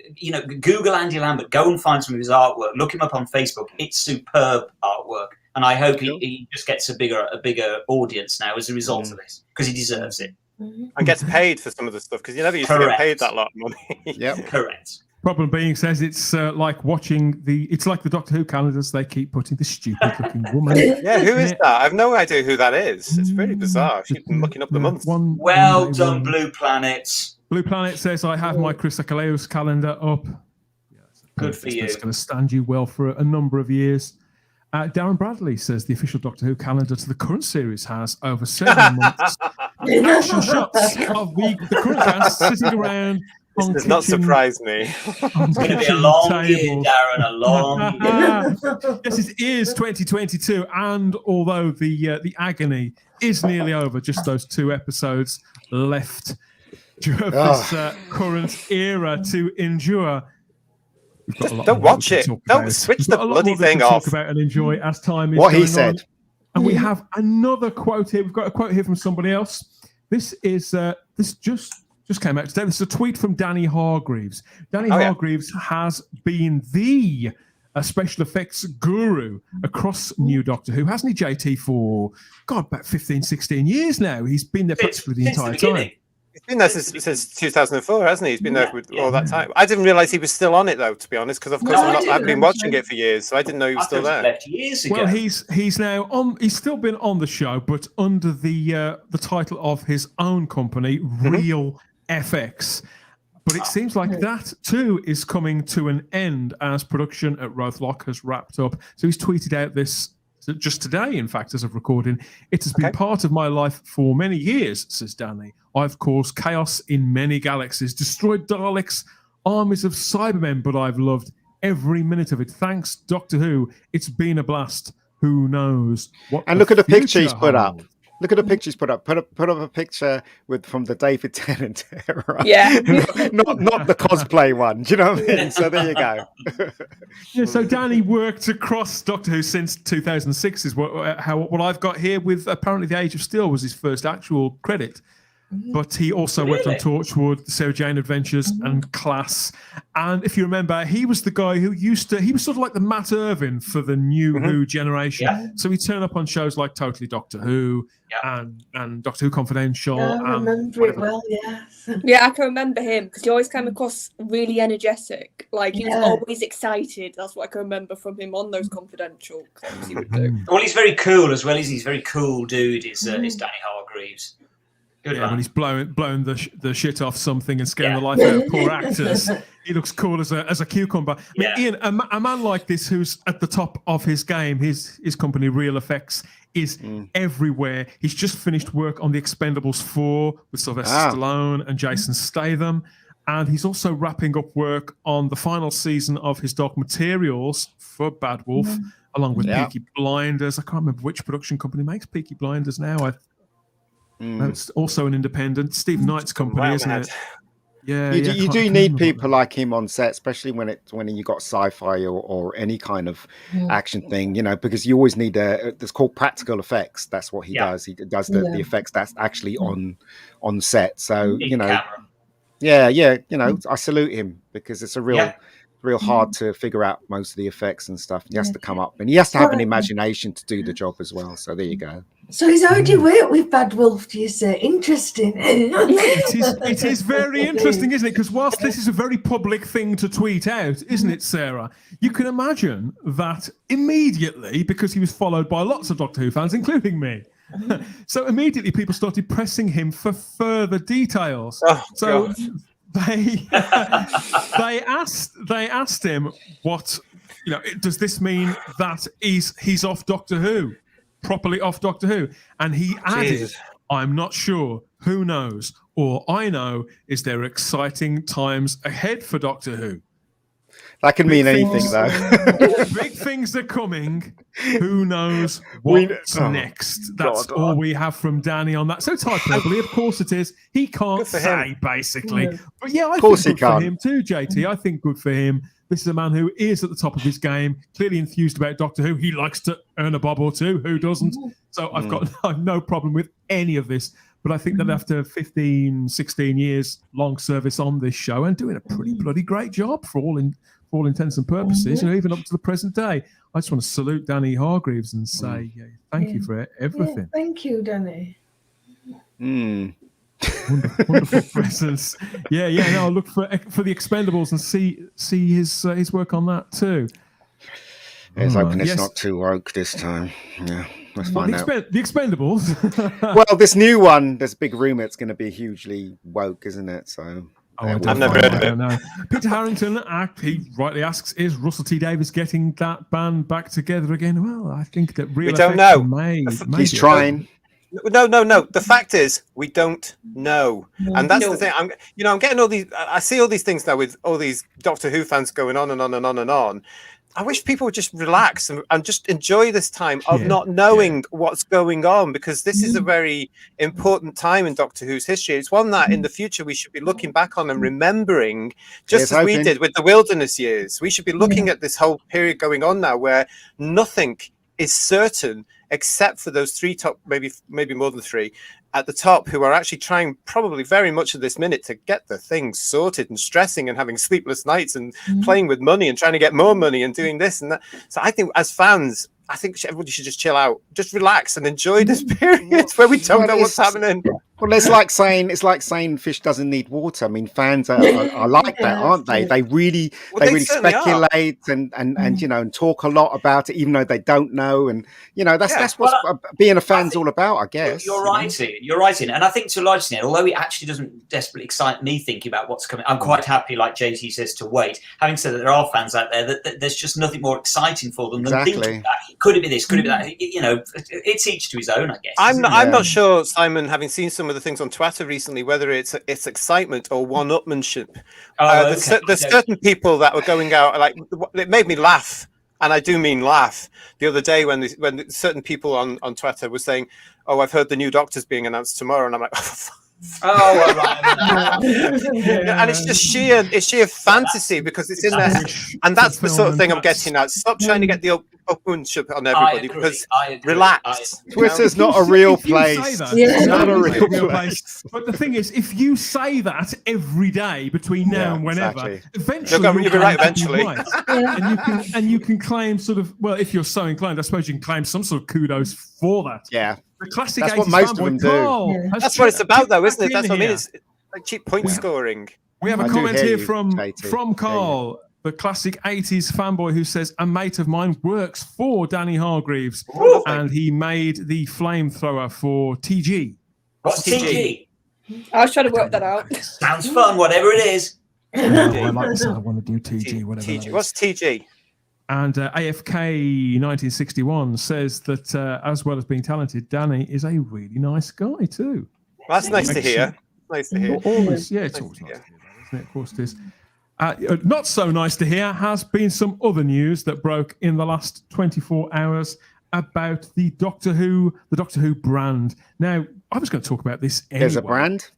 Google Andy Lambert, go and find some of his artwork. Look him up on Facebook. It's superb artwork, and I hope he just gets a bigger audience now as a result of this, because he deserves it. And gets paid for some of the stuff because you never used to get paid that lot of money. Yep. Correct. Problem being says it's like watching it's like the Doctor Who calendars. They keep putting the stupid looking woman. Yeah, who is that? I have no idea who that is. It's very bizarre. She's been looking up the months. Well done, Blue Planet. Blue Planet says, I have my Chris Akaleos calendar up. Good for you. It's going to stand you well for a number of years. Darren Bradley says the official Doctor Who calendar to the current series has over 7 months action shots of the current cast sitting around. This does not surprise me. It's going to be a long year, Darren, a long year. Yes, it is 2022, and although the agony is nearly over, just those 2 episodes left of this current era to endure. Don't watch it. Don't switch the bloody thing off. Talk about and enjoy as time is What he going said. on. And we have another quote here. We've got a quote here from somebody else. This is this just came out today. This is a tweet from Danny Hargreaves. Danny Hargreaves has been the special effects guru across New Doctor Who, hasn't he, JT, for about 15, 16 years now. He's been there practically the entire time. He's been there since 2004, hasn't he? He's been there with all that time. I didn't realise he was still on it, though, to be honest, because of course I've been watching it for years, so I didn't know he was still there. Left years ago. Well, he's now on. He's still been on the show, but under the title of his own company, Real FX. But it seems like that too is coming to an end as production at Rothlock has wrapped up. So he's tweeted out this just today, in fact, as of recording. It has been part of my life for many years, says Danny. I've caused chaos in many galaxies, destroyed Daleks, armies of Cybermen, but I've loved every minute of it. Thanks, Doctor Who. It's been a blast. Who knows what? And look at the picture he's put up. holds. Look at the picture he's put up. Put up a picture from the David Tennant era. Yeah. not the cosplay one. Do you know what I mean? So there you go. Yeah, so Danny worked across Doctor Who since 2006 is what I've got here, with apparently The Age of Steel was his first actual credit. But he also worked on Torchwood, the Sarah Jane Adventures, and Class. And if you remember, he was the guy who he was sort of like the Matt Irvin for the new Who generation. Yeah. So he'd turn up on shows like Totally Doctor Who and Doctor Who Confidential. Yeah, I remember it well, yes. Yeah, I can remember him because he always came across really energetic. Like, he was always excited. That's what I can remember from him on those Confidential. He would do. Well, he's very cool as well. He's a very cool dude, is Danny Hargreaves. Good when he's blowing the shit off something and scaring the life out of poor actors. He looks cool as a cucumber. I mean, Ian, a man like this who's at the top of his game, his company Real Effects is everywhere. He's just finished work on The Expendables 4 with Sylvester Stallone and Jason Statham. And he's also wrapping up work on the final season of his Dark Materials for Bad Wolf, along with Peaky Blinders. I can't remember which production company makes Peaky Blinders now. It's also an independent. Steve Knight's company, isn't it? Yeah, you do need people like him on set, especially when you got sci-fi or any kind of action thing, because you always need it's called practical effects. That's what he does. He does the effects that's actually on set. So I salute him because it's a real hard to figure out most of the effects and stuff. He has to come up and he has to have an imagination to do the job as well. So there you go. So he's already worked with Bad Wolf, do you say? Interesting. It is very interesting, isn't it? Because whilst this is a very public thing to tweet out, isn't it, Sarah? You can imagine that immediately, because he was followed by lots of Doctor Who fans, including me. So immediately people started pressing him for further details. God. They asked him what, does this mean that he's off Doctor Who? Properly off Doctor Who, and he added, I'm not sure, who knows, all I know is there are exciting times ahead for Doctor Who. That can mean anything though. Big things are coming, who knows what's next. That's all we have from Danny on that. So it's hyperbole, of course it is. He can't say basically, but I think good for him too, JT. I think good for him. This is a man who is at the top of his game, clearly enthused about Doctor Who. He likes to earn a bob or two. Who doesn't? So I've no problem with any of this. But I think that after 15, 16 years long service on this show and doing a pretty bloody great job for all intents and purposes, even up to the present day, I just want to salute Danny Hargreaves and say thank you for everything. Yeah, thank you, Danny. Wonderful presence. No, I'll look for The Expendables and see his work on that too. Let's hoping it's not too woke this time. Yeah, let's find out. The Expendables. Well, this new one, there's a big rumor it's going to be hugely woke, isn't it? So I've never heard of it. Peter Harrington, he rightly asks, is Russell T Davies getting that band back together again? Well, I think that we don't know. He's trying. No. The fact is, we don't know, and that's the thing. I'm getting all these. I see all these things now with all these Doctor Who fans going on and on and on and on. I wish people would just relax and just enjoy this time of not knowing what's going on, because this is a very important time in Doctor Who's history. It's one that in the future we should be looking back on and remembering, just as we did with the Wilderness Years. We should be looking at this whole period going on now where nothing is certain except for those three top, maybe more than three at the top, who are actually trying probably very much at this minute to get the things sorted and stressing and having sleepless nights and playing with money and trying to get more money and doing this and that. So I think as fans, everybody should just chill out, just relax and enjoy this period where we don't know what's happening. Well, it's like saying fish doesn't need water. I mean, fans are like that, aren't they? They really speculate and talk a lot about it, even though they don't know. And that's what being a fan's all about, I guess. You're right, Ian. You're right, Ian. And I think to a large extent, although it actually doesn't desperately excite me thinking about what's coming, I'm quite happy, like JT says, to wait. Having said that, there are fans out there that there's just nothing more exciting for them than thinking that. Could it be this? Could it be that? It's each to his own, I guess. I'm not sure, Simon, having seen some of the things on Twitter recently, whether it's excitement or one-upmanship. There's certain people that were going out, like, it made me laugh, and I do mean laugh, the other day when certain people on Twitter were saying, "Oh, I've heard the new Doctor's being announced tomorrow," and I'm like, oh, right. And it's just sheer fantasy, because it's in there, and that's the sort of thing I'm getting at. Stop trying to get the upmanship on everybody, because relax. Twitter's not a real place. It's not a real place. But the thing is, if you say that every day between now and whenever, eventually you'll be right. Eventually, and you can claim sort of, well, if you're so inclined, I suppose you can claim some sort of kudos for that. Yeah. The classic. That's what most of them do. That's what it's about, though, isn't it? That's what I mean. It's like cheap point scoring. We have a comment here from Carl, the classic 80s fanboy, who says, a mate of mine works for Danny Hargreaves, and he made the flamethrower for TG. What's TG? I was trying to work that out. Sounds fun, whatever it is. I like this. I want to do TG, whatever. TG. What's TG? And AFK 1961 says that as well as being talented, Danny is a really nice guy too. Well, that's nice to hear. Nice to hear. Always, yeah, it's always nice to hear that, isn't it? Of course it is. Not so nice to hear has been some other news that broke in the last 24 hours about the Doctor Who brand. Now, I was going to talk about this anyway. There's a brand?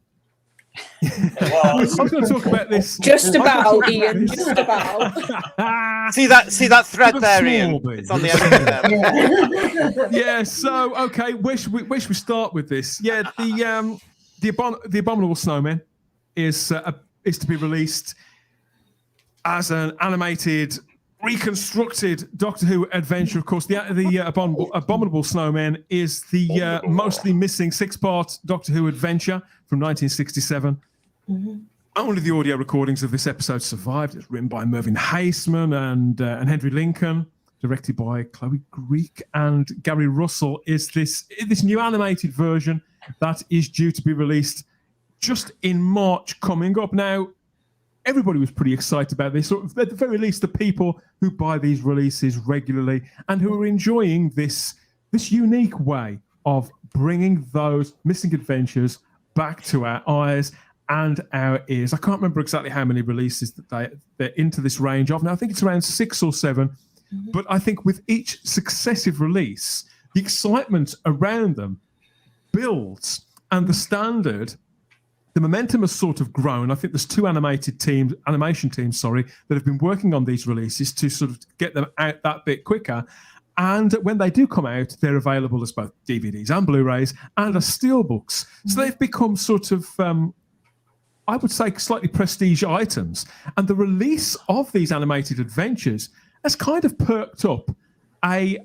I was going to talk about this. Just about, Ian. Just about. See that thread there, Ian? It's on the end there. Yeah. So okay, wish we start with this. Yeah. The Abominable Snowman is to be released as an animated, reconstructed Doctor Who adventure. Of course, the Abominable Snowman is the mostly missing 6-part Doctor Who adventure from 1967. Mm-hmm. Only the audio recordings of this episode survived. It's written by Mervyn Haseman and Henry Lincoln, directed by Chloe Greek and Gary Russell. Is this new animated version that is due to be released just in March coming up? Now, everybody was pretty excited about this, or at the very least, the people who buy these releases regularly and who are enjoying this unique way of bringing those missing adventures back to our eyes and our ears. I can't remember exactly how many releases that they're into this range of. Now, I think it's around 6 or 7, but I think with each successive release, the excitement around them builds, and the momentum has sort of grown. I think there's 2 animation teams, that have been working on these releases to sort of get them out that bit quicker. And when they do come out, they're available as both DVDs and Blu-rays and as steelbooks. So they've become sort of, I would say, slightly prestige items. And the release of these animated adventures has kind of perked up a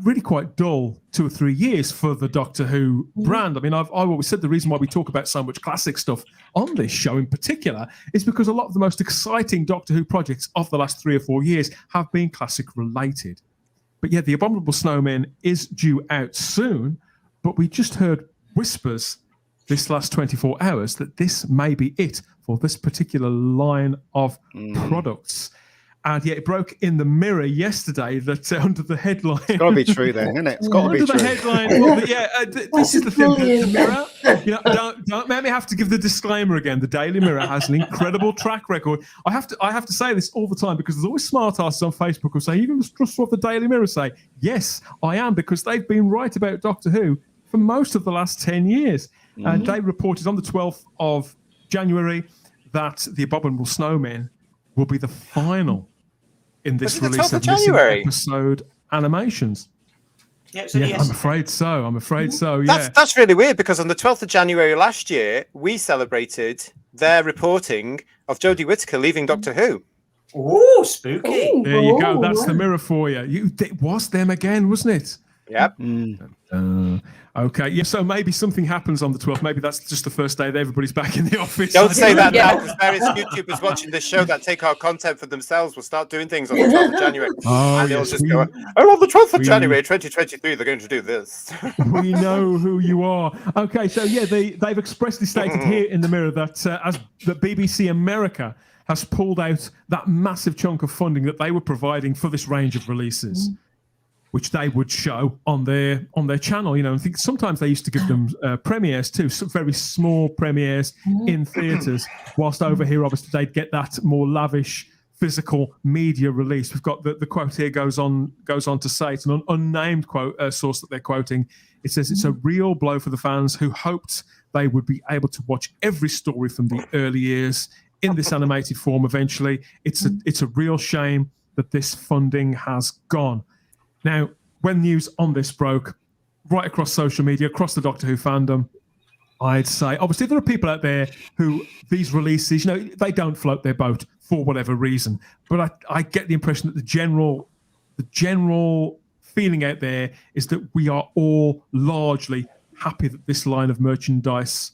really quite dull 2 or 3 years for the Doctor Who brand. I mean, I've always said the reason why we talk about so much classic stuff on this show in particular is because a lot of the most exciting Doctor Who projects of the last 3 or 4 years have been classic related. But yeah, the Abominable Snowman is due out soon, but we just heard whispers this last 24 hours that this may be it for this particular line of products. And yeah, it broke in the Mirror yesterday that under the headline... It's got to be true then, isn't it? It's got to be true. Under the headline, well, this is the thing. The Mirror, don't make me have to give the disclaimer again. The Daily Mirror has an incredible track record. I have to say this all the time because there's always smart asses on Facebook who say, "You're going to trust what the Daily Mirror say?" Yes, I am, because they've been right about Doctor Who for most of the last 10 years. And they reported on the 12th of January that the Abominable Snowman will be the final in this release of January episode animations. Yeah, I'm afraid so. Yeah, that's really weird because on the 12th of January last year, we celebrated their reporting of Jodie Whittaker leaving Doctor Who. Oh, spooky! There you go. That's the Mirror for you. It was them again, wasn't it? Yep. Okay. Yeah. So maybe something happens on the 12th. Maybe that's just the first day that everybody's back in the office. Don't say that now, because various YouTubers watching this show that take our content for themselves will start doing things on the 12th of January. And they'll just go, on the 12th of January 2023, they're going to do this. We know who you are. Okay. So yeah, they've expressly stated here in the Mirror that as the BBC America has pulled out that massive chunk of funding that they were providing for this range of releases, which they would show on their channel. You know, I think sometimes they used to give them premieres too, some very small premieres in theatres, whilst over here, obviously, they'd get that more lavish physical media release. We've got the quote here goes on to say, it's an unnamed quote source that they're quoting. It says, "It's a real blow for the fans who hoped they would be able to watch every story from the early years in this animated form eventually. It's a real shame that this funding has gone." Now, when news on this broke, right across social media, across the Doctor Who fandom, I'd say, obviously, there are people out there who these releases, you know, they don't float their boat for whatever reason. But I get the impression that the general feeling out there is that we are all largely happy that this line of merchandise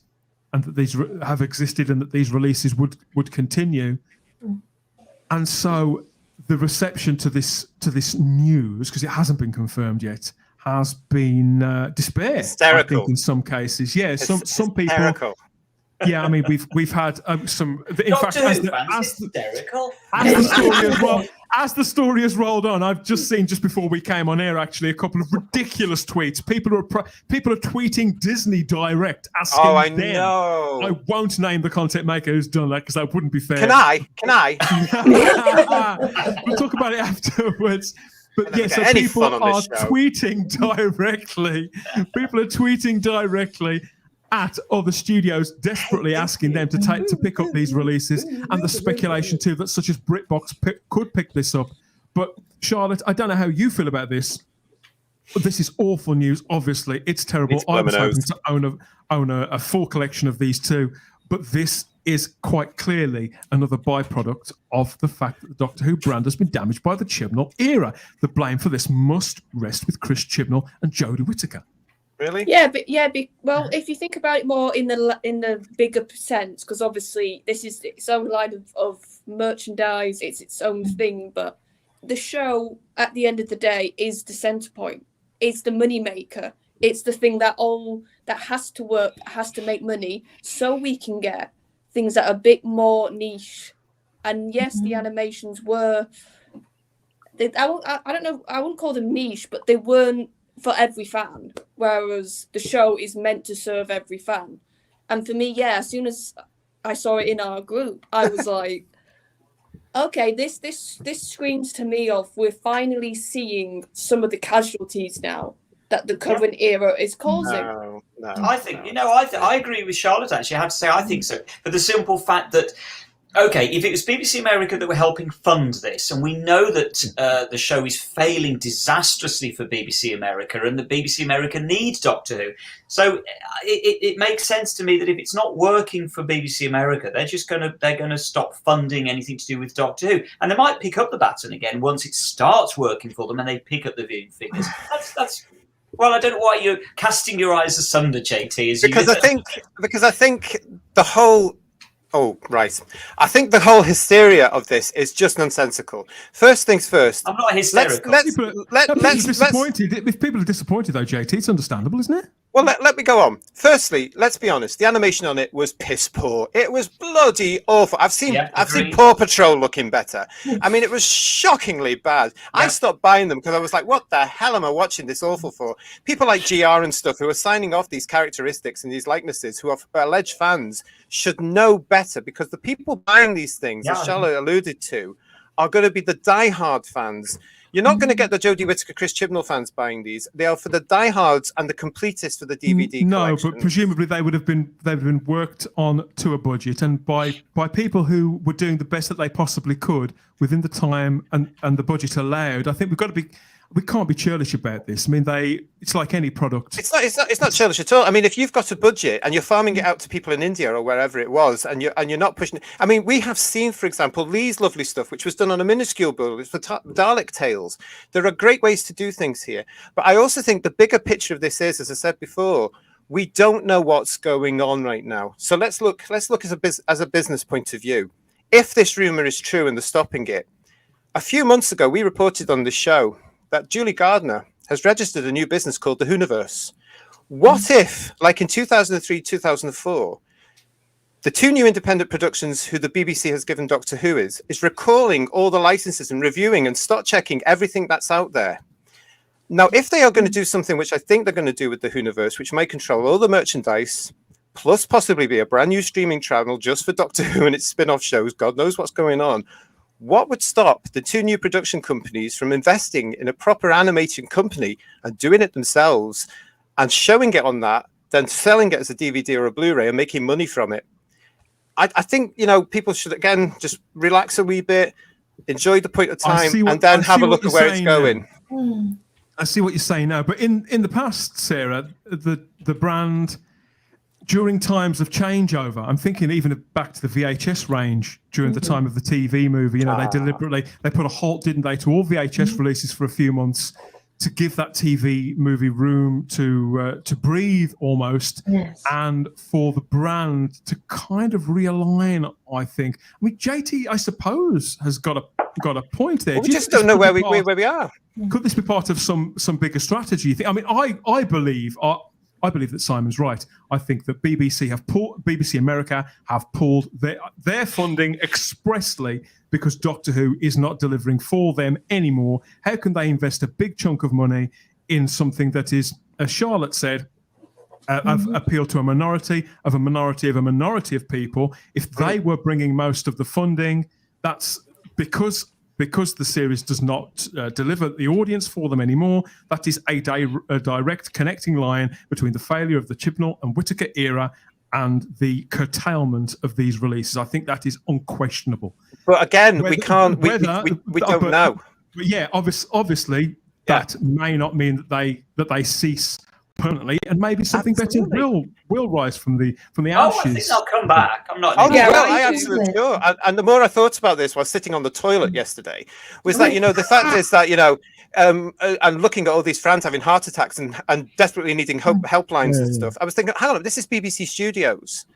and that these have existed and that these releases would continue. And so the reception to this news, because it hasn't been confirmed yet, has been despair. Hysterical. I think in some cases. Yeah, some people Yeah, I mean we've had some. In Doctor fact, Who as fans, hysterical. As the story has rolled on, I've just seen just before we came on air actually a couple of ridiculous tweets. People are tweeting Disney direct asking Oh, I them. know. I won't name the content maker who's done that because that wouldn't be fair. Can I? We'll talk about it afterwards. But yeah, so any people fun on are this show. tweeting directly. People are tweeting directly at other studios, desperately asking them to pick up these releases, and the speculation too that such as BritBox could pick this up. But Charlotte, I don't know how you feel about this. But this is awful news. Obviously, it's terrible. I was hoping to own a full collection of these too, but this is quite clearly another byproduct of the fact that the Doctor Who brand has been damaged by the Chibnall era. The blame for this must rest with Chris Chibnall and Jodie Whittaker. Really? Well, if you think about it more in the bigger sense, because obviously this is its own line of merchandise, it's its own thing, but the show at the end of the day is the center point. It's the money maker. It's the thing that has to work, has to make money, so we can get things that are a bit more niche. And yes, the animations were. I don't know. I wouldn't call them niche, but they weren't for every fan, whereas the show is meant to serve every fan. And for me, as soon as I saw it in our group, I was like, okay, this screams to me of we're finally seeing some of the casualties now that the current era is causing. No. I think, I agree with Charlotte, actually. I have to say, I think so. For the simple fact that, okay, if it was BBC America that were helping fund this, and we know that the show is failing disastrously for BBC America, and the BBC America needs Doctor Who, so it makes sense to me that if it's not working for BBC America, they're gonna stop funding anything to do with Doctor Who, and they might pick up the baton again once it starts working for them, and they pick up the viewing figures. That's. Well, I don't know why you're casting your eyes asunder, JT. Because I think the whole. Oh, right. I think the whole hysteria of this is just nonsensical. First things first. I'm not hysterical. Let's disappointed. If people are disappointed, though, JT, it's understandable, isn't it? Well, let me go on. Firstly, let's be honest. The animation on it was piss poor. It was bloody awful. I've seen Paw Patrol looking better. I mean, it was shockingly bad. I stopped buying them because I was like, what the hell am I watching this awful for? People like GR and stuff who are signing off these characteristics and these likenesses who are alleged fans should know better, because the people buying these things, as Charlotte alluded to, are going to be the diehard fans. You're not going to get the Jodie Whittaker, Chris Chibnall fans buying these. They are for the diehards and the completists for the DVD collection. But presumably they've been worked on to a budget and by people who were doing the best that they possibly could within the time and the budget allowed. I think we can't be churlish about this. I mean, it's like any product. It's not churlish at all. I mean, if you've got a budget and you're farming it out to people in India or wherever it was, and you're not pushing it. I mean, we have seen, for example, Lee's lovely stuff, which was done on a minuscule build. It's for Dalek Tales. There are great ways to do things here. But I also think the bigger picture of this is, as I said before, we don't know what's going on right now. So let's look as a business point of view. If this rumor is true and they're stopping it, a few months ago we reported on the show that Julie Gardner has registered a new business called the Whoniverse. What if, like in 2003, 2004, the two new independent productions who the BBC has given Doctor Who is recalling all the licenses and reviewing and start checking everything that's out there. Now, if they are going to do something, which I think they're going to do with the Whoniverse, which may control all the merchandise, plus possibly be a brand new streaming channel just for Doctor Who and its spin-off shows, God knows what's going on, what would stop the two new production companies from investing in a proper animating company and doing it themselves and showing it on that, then selling it as a DVD or a Blu-ray and making money from it? I think, people should, again, just relax a wee bit, enjoy the point of time, and then have a look at where it's going. I see what you're saying now. But in the past, Sarah, the brand, during times of changeover, I'm thinking even back to the VHS range during the time of the TV movie, they put a halt, didn't they, to all VHS releases for a few months to give that TV movie room to breathe almost, and for the brand to kind of realign, I think. I mean, JT, I suppose, has got a point there. We just don't know where we are. Could this be part of some bigger strategy? I mean, I believe I believe that Simon's right. I think that BBC America have pulled their funding expressly because Doctor Who is not delivering for them anymore. How can they invest a big chunk of money in something that is, as Charlotte said, appeal to a minority of a minority of a minority of people? If they were bringing most of the funding, that's because the series does not deliver the audience for them anymore. That is a direct connecting line between the failure of the Chibnall and Whittaker era and the curtailment of these releases. I think that is unquestionable. But again, we don't know. But yeah, obviously that may not mean that they cease permanently, and maybe something better will rise from the ashes. Oh, I think they'll come back. I'm not. I absolutely sure. And the more I thought about this while sitting on the toilet yesterday, was that the fact is that I'm looking at all these fans having heart attacks and desperately needing helplines and stuff. I was thinking, hang on, this is BBC Studios,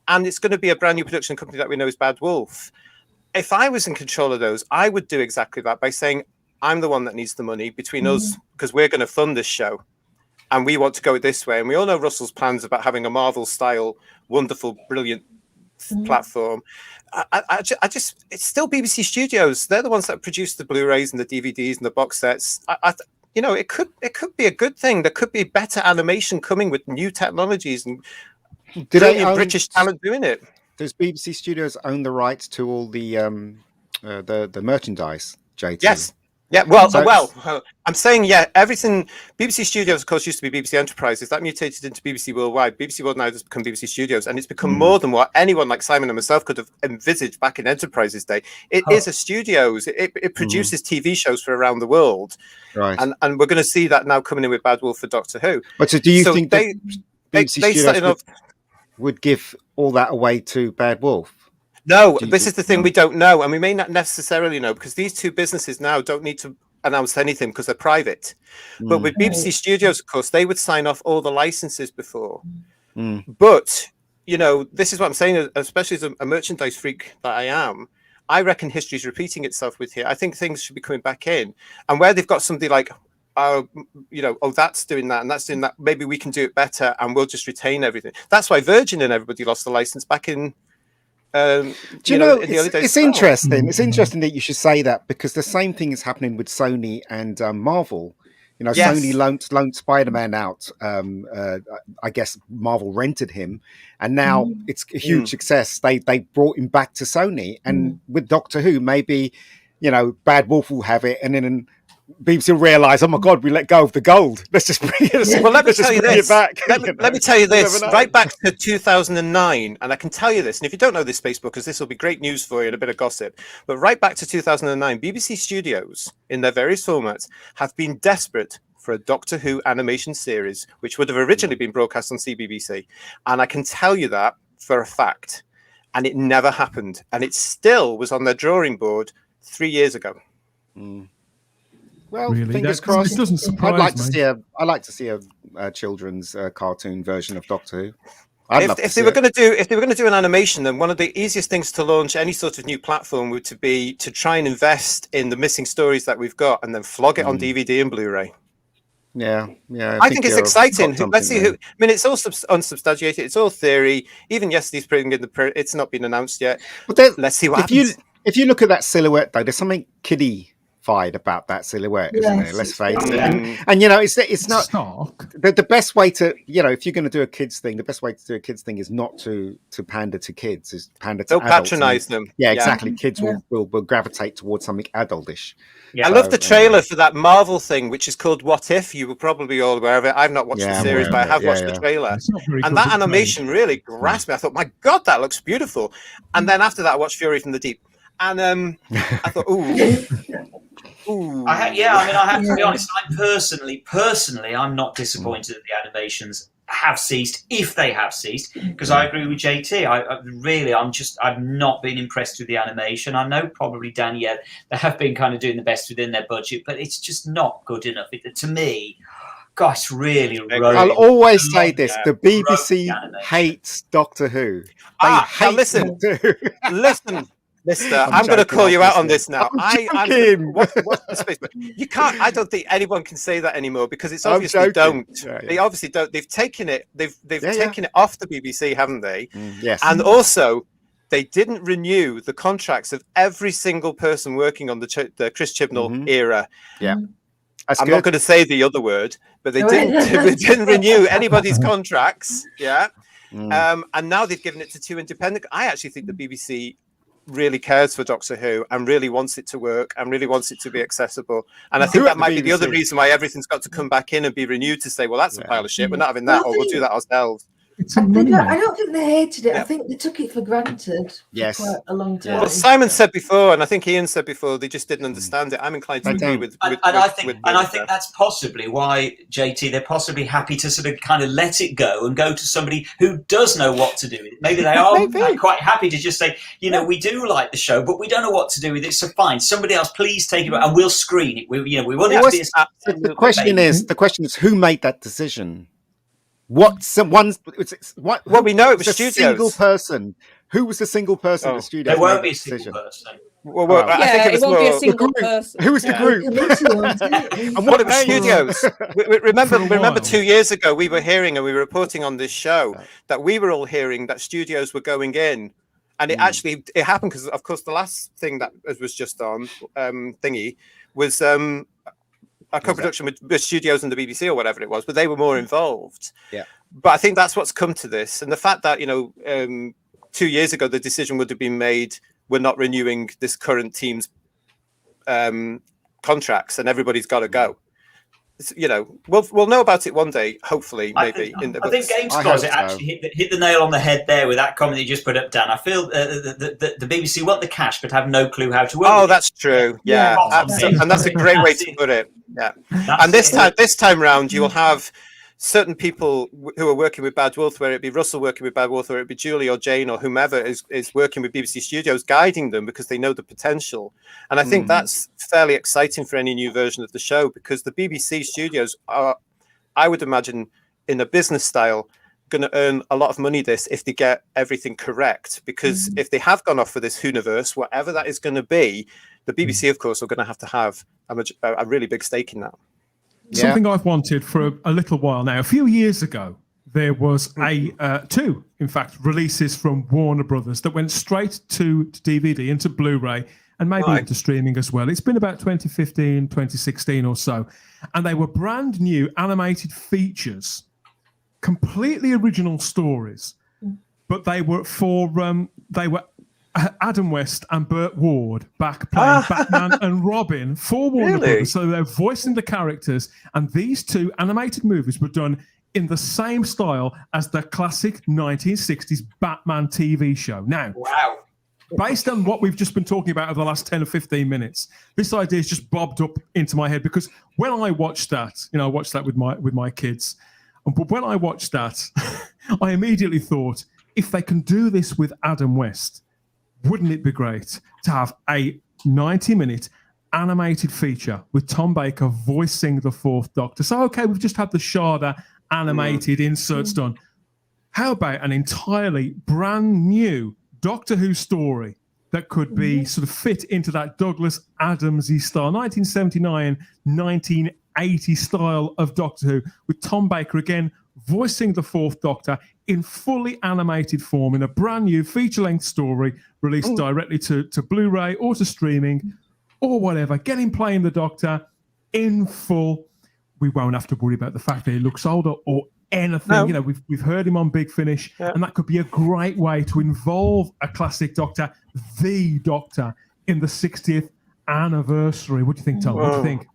and it's going to be a brand new production company that we know is Bad Wolf. If I was in control of those, I would do exactly that by saying, I'm the one that needs the money between us because we're going to fund this show. And we want to go this way. And we all know Russell's plans about having a Marvel-style, wonderful, brilliant platform. It's still BBC Studios. They're the ones that produce the Blu-rays and the DVDs and the box sets. It could be a good thing. There could be better animation coming with new technologies and British talent doing it. Does BBC Studios own the rights to all the merchandise, JT? Yes. Yeah, well, I'm saying, everything. BBC Studios, of course, used to be BBC Enterprises. That mutated into BBC Worldwide. BBC World now has become BBC Studios, and it's become more than what anyone like Simon and myself could have envisaged back in Enterprises' day. It is a studios. It produces TV shows for around the world, right? And we're going to see that now coming in with Bad Wolf for Doctor Who. But so do you think BBC Studios would give all that away to Bad Wolf? No, this is the thing we don't know, and we may not necessarily know because these two businesses now don't need to announce anything because they're private. But with BBC Studios, of course, they would sign off all the licenses before. But, this is what I'm saying, especially as a merchandise freak that I am, I reckon history's repeating itself with here. I think things should be coming back in. And where they've got somebody like, that's doing that and that's doing that, maybe we can do it better and we'll just retain everything. That's why Virgin and everybody lost the license back in it's interesting. It's interesting that you should say that because the same thing is happening with Sony and Marvel. Sony loaned Spider-Man out. I guess Marvel rented him, and now it's a huge success. They brought him back to Sony, and with Doctor Who, maybe Bad Wolf will have it, and then BBC will realise, oh my God, we let go of the gold. Let's just bring it. Well, let me tell you this. Let me tell you this. Right back to 2009, and I can tell you this. And if you don't know this, Facebookers, this will be great news for you and a bit of gossip. But right back to 2009, BBC Studios, in their various formats, have been desperate for a Doctor Who animation series, which would have originally been broadcast on CBBC. And I can tell you that for a fact. And it never happened. And it still was on their drawing board 3 years ago. Well, really? Fingers crossed. It doesn't surprise me. I'd like to see a children's cartoon version of Doctor Who. If they were going to do an animation, then one of the easiest things to launch any sort of new platform would be to try and invest in the missing stories that we've got and then flog it on DVD and Blu-ray. Yeah. I think it's exciting. Let's see who. I mean, it's all unsubstantiated. It's all theory. Even yesterday's putting in it's not been announced yet. But let's see what happens. If you look at that silhouette, though, there's something kiddy-fied about that silhouette, isn't it? Let's face it. And it's not the best way to, if you're going to do a kids thing, the best way to do a kids thing is not to pander to kids, is pander to adults. They'll patronize them. Yeah, exactly. Kids will gravitate towards something adultish. Yeah. I love the trailer for that Marvel thing, which is called What If. You were probably all aware of it. I've not watched the series, but I have watched the trailer. And that animation really grasped me. I thought, my God, that looks beautiful. And then after that, I watched Fury from the Deep. And I thought, I have to be honest. I personally, I'm not disappointed that the animations have ceased, if they have ceased, because I agree with JT. I've not been impressed with the animation. I know probably Danielle, they have been kind of doing the best within their budget, but it's just not good enough. To me, gosh, really. I'll always say this: the BBC hates Doctor Who. They hate listen, Doctor Who. Listen. Mister, I'm going to call you out on this now. I'm joking. What's the space? You can't. I don't think anyone can say that anymore because it's obviously don't. Yeah. They obviously don't. They've taken it. They've taken it off the BBC, haven't they? Yes. And also, they didn't renew the contracts of every single person working on the Chris Chibnall era. Yeah. I'm not going to say the other word, but they didn't renew anybody's contracts. Yeah. And now they've given it to two independent. I actually think the BBC really cares for Doctor Who and really wants it to work and really wants it to be accessible. And I think that might be the other reason why everything's got to come back in and be renewed to say, well, that's a pile of shit. We're not having that, or we'll do that ourselves. I don't think they hated it. I think they took it for granted for quite a long time. Well, Simon said before, and I think Ian said before, they just didn't understand it. I'm inclined to agree with I think that's possibly why, JT, they're possibly happy to sort of kind of let it go and go to somebody who does know what to do with it. Maybe they are quite happy to just say, you know, we do like the show, but we don't know what to do with it. So fine, somebody else, please take it, and we'll screen it. We want it to be the question is, who made that decision? Well, we know it was studios. Single person. Who was the single person at the studio? There won't be a single person. Well, I think it won't be a single person. Who was the group? And what it was studios. Remember 2 years ago, we were hearing and we were reporting on this show that we were all hearing that studios were going in. And it actually happened because, of course, the last thing that was just on thingy was a co-production with studios and the BBC or whatever it was, but they were more involved. Yeah. But I think that's what's come to this. And the fact that, 2 years ago, the decision would have been made, we're not renewing this current team's contracts and everybody's got to go. We'll know about it one day, hopefully, maybe. I think Games Closet actually hit the nail on the head there with that comment that you just put up, Dan. I feel the BBC want the cash but have no clue how to work. Oh, that's true. Yeah, and that's a great way to put it. Yeah, and this time round, you will have certain people who are working with Bad Wolf, whether it be Russell working with Bad Wolf, or it be Julie or Jane or whomever is working with BBC Studios, guiding them because they know the potential. And I think that's fairly exciting for any new version of the show, because the BBC Studios are, I would imagine, in a business style, going to earn a lot of money if they get everything correct. Because if they have gone off for this Whoniverse, whatever that is going to be, the BBC, of course, are going to have a really big stake in that. Something I've wanted for a little while now. A few years ago, there was two, in fact, releases from Warner Brothers that went straight to DVD, into Blu-ray, and maybe into streaming as well. It's been about 2015, 2016 or so. And they were brand new animated features, completely original stories, but they were Adam West and Burt Ward back playing Batman and Robin for Warner Brothers. So they're voicing the characters, and these two animated movies were done in the same style as the classic 1960s Batman TV show. Now, based on what we've just been talking about over the last 10 or 15 minutes, this idea has just bobbed up into my head, because when I watched that, I watched that with my kids, but when I watched that, I immediately thought, if they can do this with Adam West, wouldn't it be great to have a 90-minute animated feature with Tom Baker voicing the Fourth Doctor? So, okay, we've just had the Sharda animated inserts done. How about an entirely brand new Doctor Who story that could be sort of fit into that Douglas Adamsy style, 1979, 1980 style of Doctor Who, with Tom Baker again voicing the Fourth Doctor in fully animated form in a brand new feature-length story released directly to Blu-ray or to streaming or whatever. Get him playing the Doctor in full. We won't have to worry about the fact that he looks older or anything. No. We've heard him on Big Finish, and that could be a great way to involve a classic Doctor, the Doctor, in the 60th anniversary. What do you think, Tom? What do you think?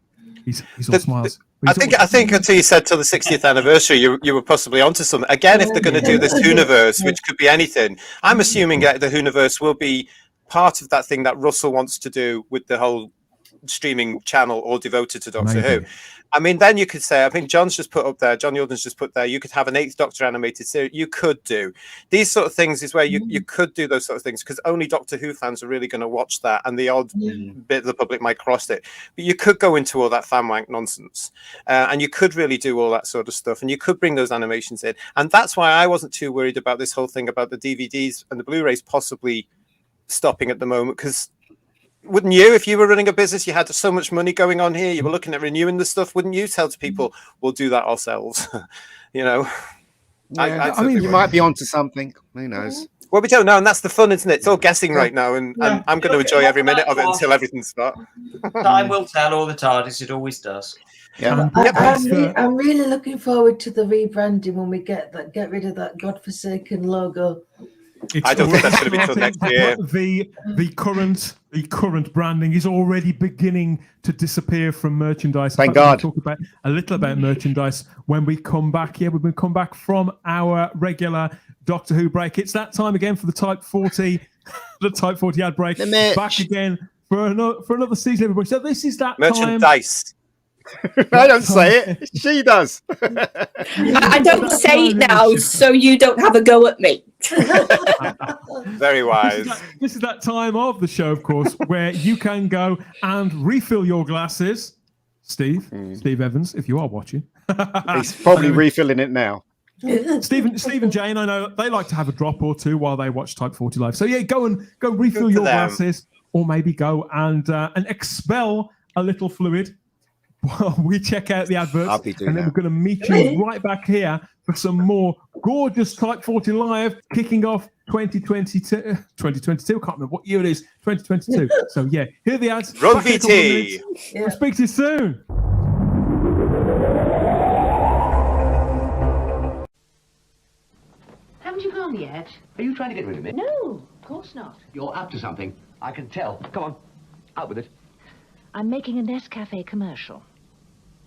He's all smiles. I think until you said till the 60th anniversary, you were possibly onto something. Again, if they're going to do this Whoniverse, which could be anything, I'm assuming that the Whoniverse will be part of that thing that Russell wants to do with the whole streaming channel all devoted to Doctor Who. I mean, then you could say, I think John Yordan's just put there, you could have an 8th Doctor animated series. You could do these sort of things, is where you could do those sort of things, because only Doctor Who fans are really going to watch that, and the odd bit of the public might cross it. But you could go into all that fan wank nonsense, and you could really do all that sort of stuff, and you could bring those animations in. And that's why I wasn't too worried about this whole thing about the DVDs and the Blu-rays possibly stopping at the moment, because wouldn't you, if you were running a business, you had so much money going on here, you were looking at renewing the stuff, wouldn't you tell to people, we'll do that ourselves? You know, yeah, I mean, you might be onto something. Who knows? Well, we don't know, and that's the fun, isn't it? It's all guessing right now, and I'm going to enjoy every minute of it until everything starts. Time will tell, all the TARDIS, it always does. Yeah, I'm really looking forward to the rebranding when we get rid of that godforsaken logo. I don't think that's going to be till next year. The current branding is already beginning to disappear from merchandise. Thank God. We'll talk a little about merchandise when we come back. Yeah, we're going to come back from our regular Doctor Who break. It's that time again for the Type 40, the Type 40 ad break. Back again for another season, everybody. So this is that merchandise. time. I don't say it. She does. I don't say it now, so you don't have a go at me. Very wise. This is that time of the show, of course, where you can go and refill your glasses. Steve Evans, if you are watching. He's probably refilling it now. Steve and Jane, I know they like to have a drop or two while they watch Type 40 Live. So yeah, go refill your glasses, or maybe go and expel a little fluid while we check out the adverts, and then we're going to meet you right back here for some more gorgeous Type 40 Live, kicking off 2022. I can't remember what year it is. 2022. So yeah, here are the ads. Run VT. We'll speak to you soon. Haven't you gone yet? Are you trying to get rid of me? No, of course not. You're up to something. I can tell. Come on, out with it. I'm making a Nescafe commercial.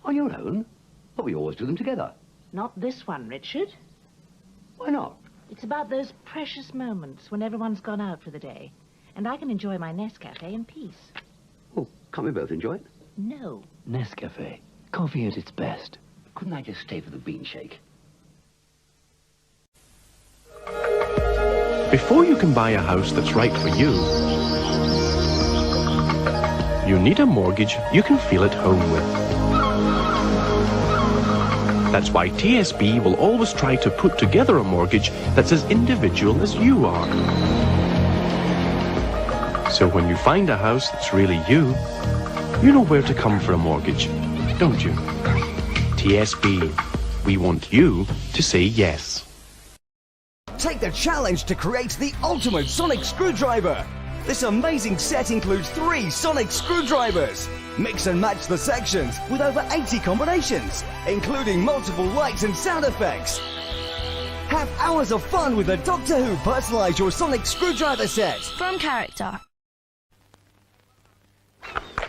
On your own? But we always do them together. Not this one, Richard. Why not? It's about those precious moments when everyone's gone out for the day, and I can enjoy my Nescafe in peace. Oh, can't we both enjoy it? No. Nescafe. Coffee at its best. Couldn't I just stay for the bean shake? Before you can buy a house that's right for you, you need a mortgage you can feel at home with. That's why TSB will always try to put together a mortgage that's as individual as you are. So when you find a house that's really you know where to come for a mortgage, don't you? TSB, we want you to say yes. Take the challenge to create the ultimate sonic screwdriver. This amazing set includes 3 sonic screwdrivers. Mix and match the sections with over 80 combinations, including multiple lights and sound effects. Have hours of fun with the Doctor Who personalised your sonic screwdriver set. From character.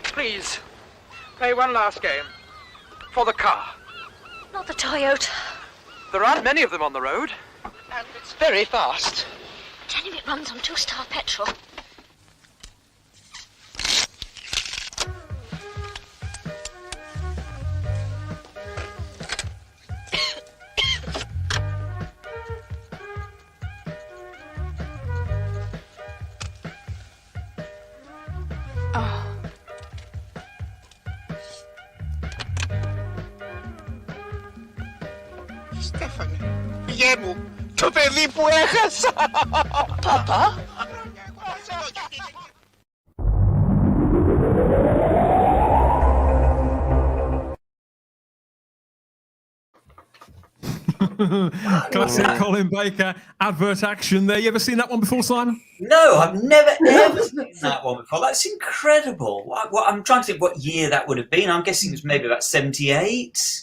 Please, play one last game. For the car. Not the Toyota. There aren't many of them on the road. And it's very fast. Tell him it runs on 2-star petrol. Στέφανε, πηγέ μου, το παιδί που έχασα. Παπά. Classic Colin Baker advert action there. You ever seen that one before, Simon? No, I've never ever seen that one before. That's incredible. What, I'm trying to think what year that would have been. I'm guessing it was maybe about 78.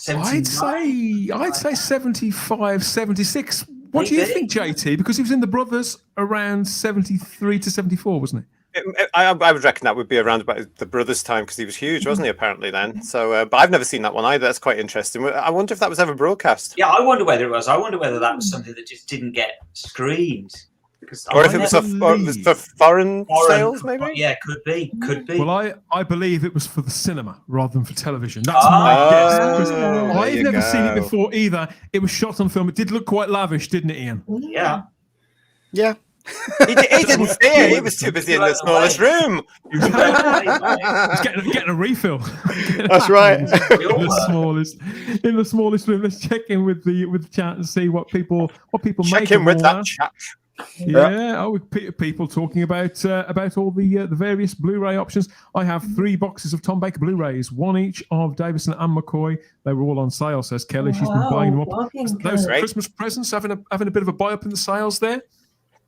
I'd say 75, 76. What do you think, JT? Because he was in The Brothers around 73 to 74, wasn't he? I would reckon that would be around about the Brothers' time, because he was huge, wasn't he, apparently then? So, but I've never seen that one either. That's quite interesting. I wonder if that was ever broadcast. Yeah, I wonder whether it was. I wonder whether that was something that just didn't get screened. Or if it was for foreign sales, maybe? Yeah, could be. Well, I believe it was for the cinema rather than for television. That's my guess. I've never seen it before either. It was shot on film. It did look quite lavish, didn't it, Ian? Yeah. Yeah. He didn't see it. He was too busy in the smallest room. He's getting a refill. That's right. In the smallest room. Let's check in with the chat and see what people check make. in with that chat. Yeah, people talking about all the various Blu-ray options. I have 3 boxes of Tom Baker Blu-rays, 1 each of Davison and McCoy. They were all on sale, says Kelly. She's been buying them up. Those Christmas presents, having a bit of a buy up in the sales there.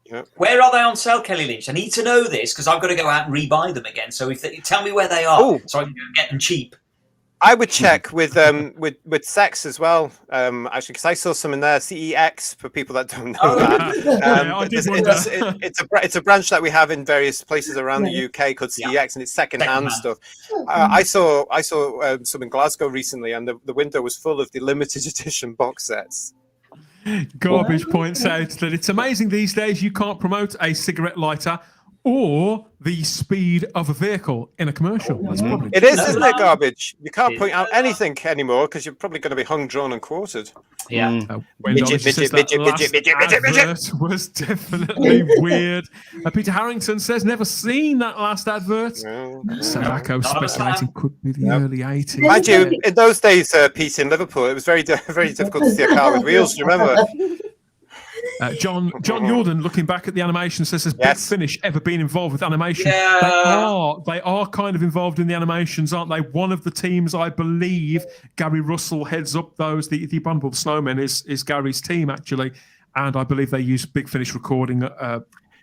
Yeah. Where are they on sale, Kelly Lynch? I need to know this because I've got to go out and rebuy them again. So tell me where they are, so I can go and get them cheap. I would check with sex as well, actually, because I saw some in there. CEX for people that don't know that. It's a branch that we have in various places around the UK called CEX, and it's second-hand stuff. I saw some in Glasgow recently, and the window was full of the limited edition box sets. Garbage points out that it's amazing these days you can't promote a cigarette lighter or the speed of a vehicle in a commercial. That's probably it is, isn't it, Garbage? You can't point out anything anymore because you're probably going to be hung, drawn, and quartered. Yeah. Midget was definitely weird. Peter Harrington says, never seen that last advert. Sadako speculating could be the early 80s. Mind you, in those days, Pete, in Liverpool, it was very difficult to see a car with wheels, do you remember? John Jordan, looking back at the animation, says, has Big Finish ever been involved with animation? Yeah. They are kind of involved in the animations, aren't they? One of the teams, I believe, Gary Russell heads up those. The Abominable Snowmen is Gary's team, actually. And I believe they use Big Finish recording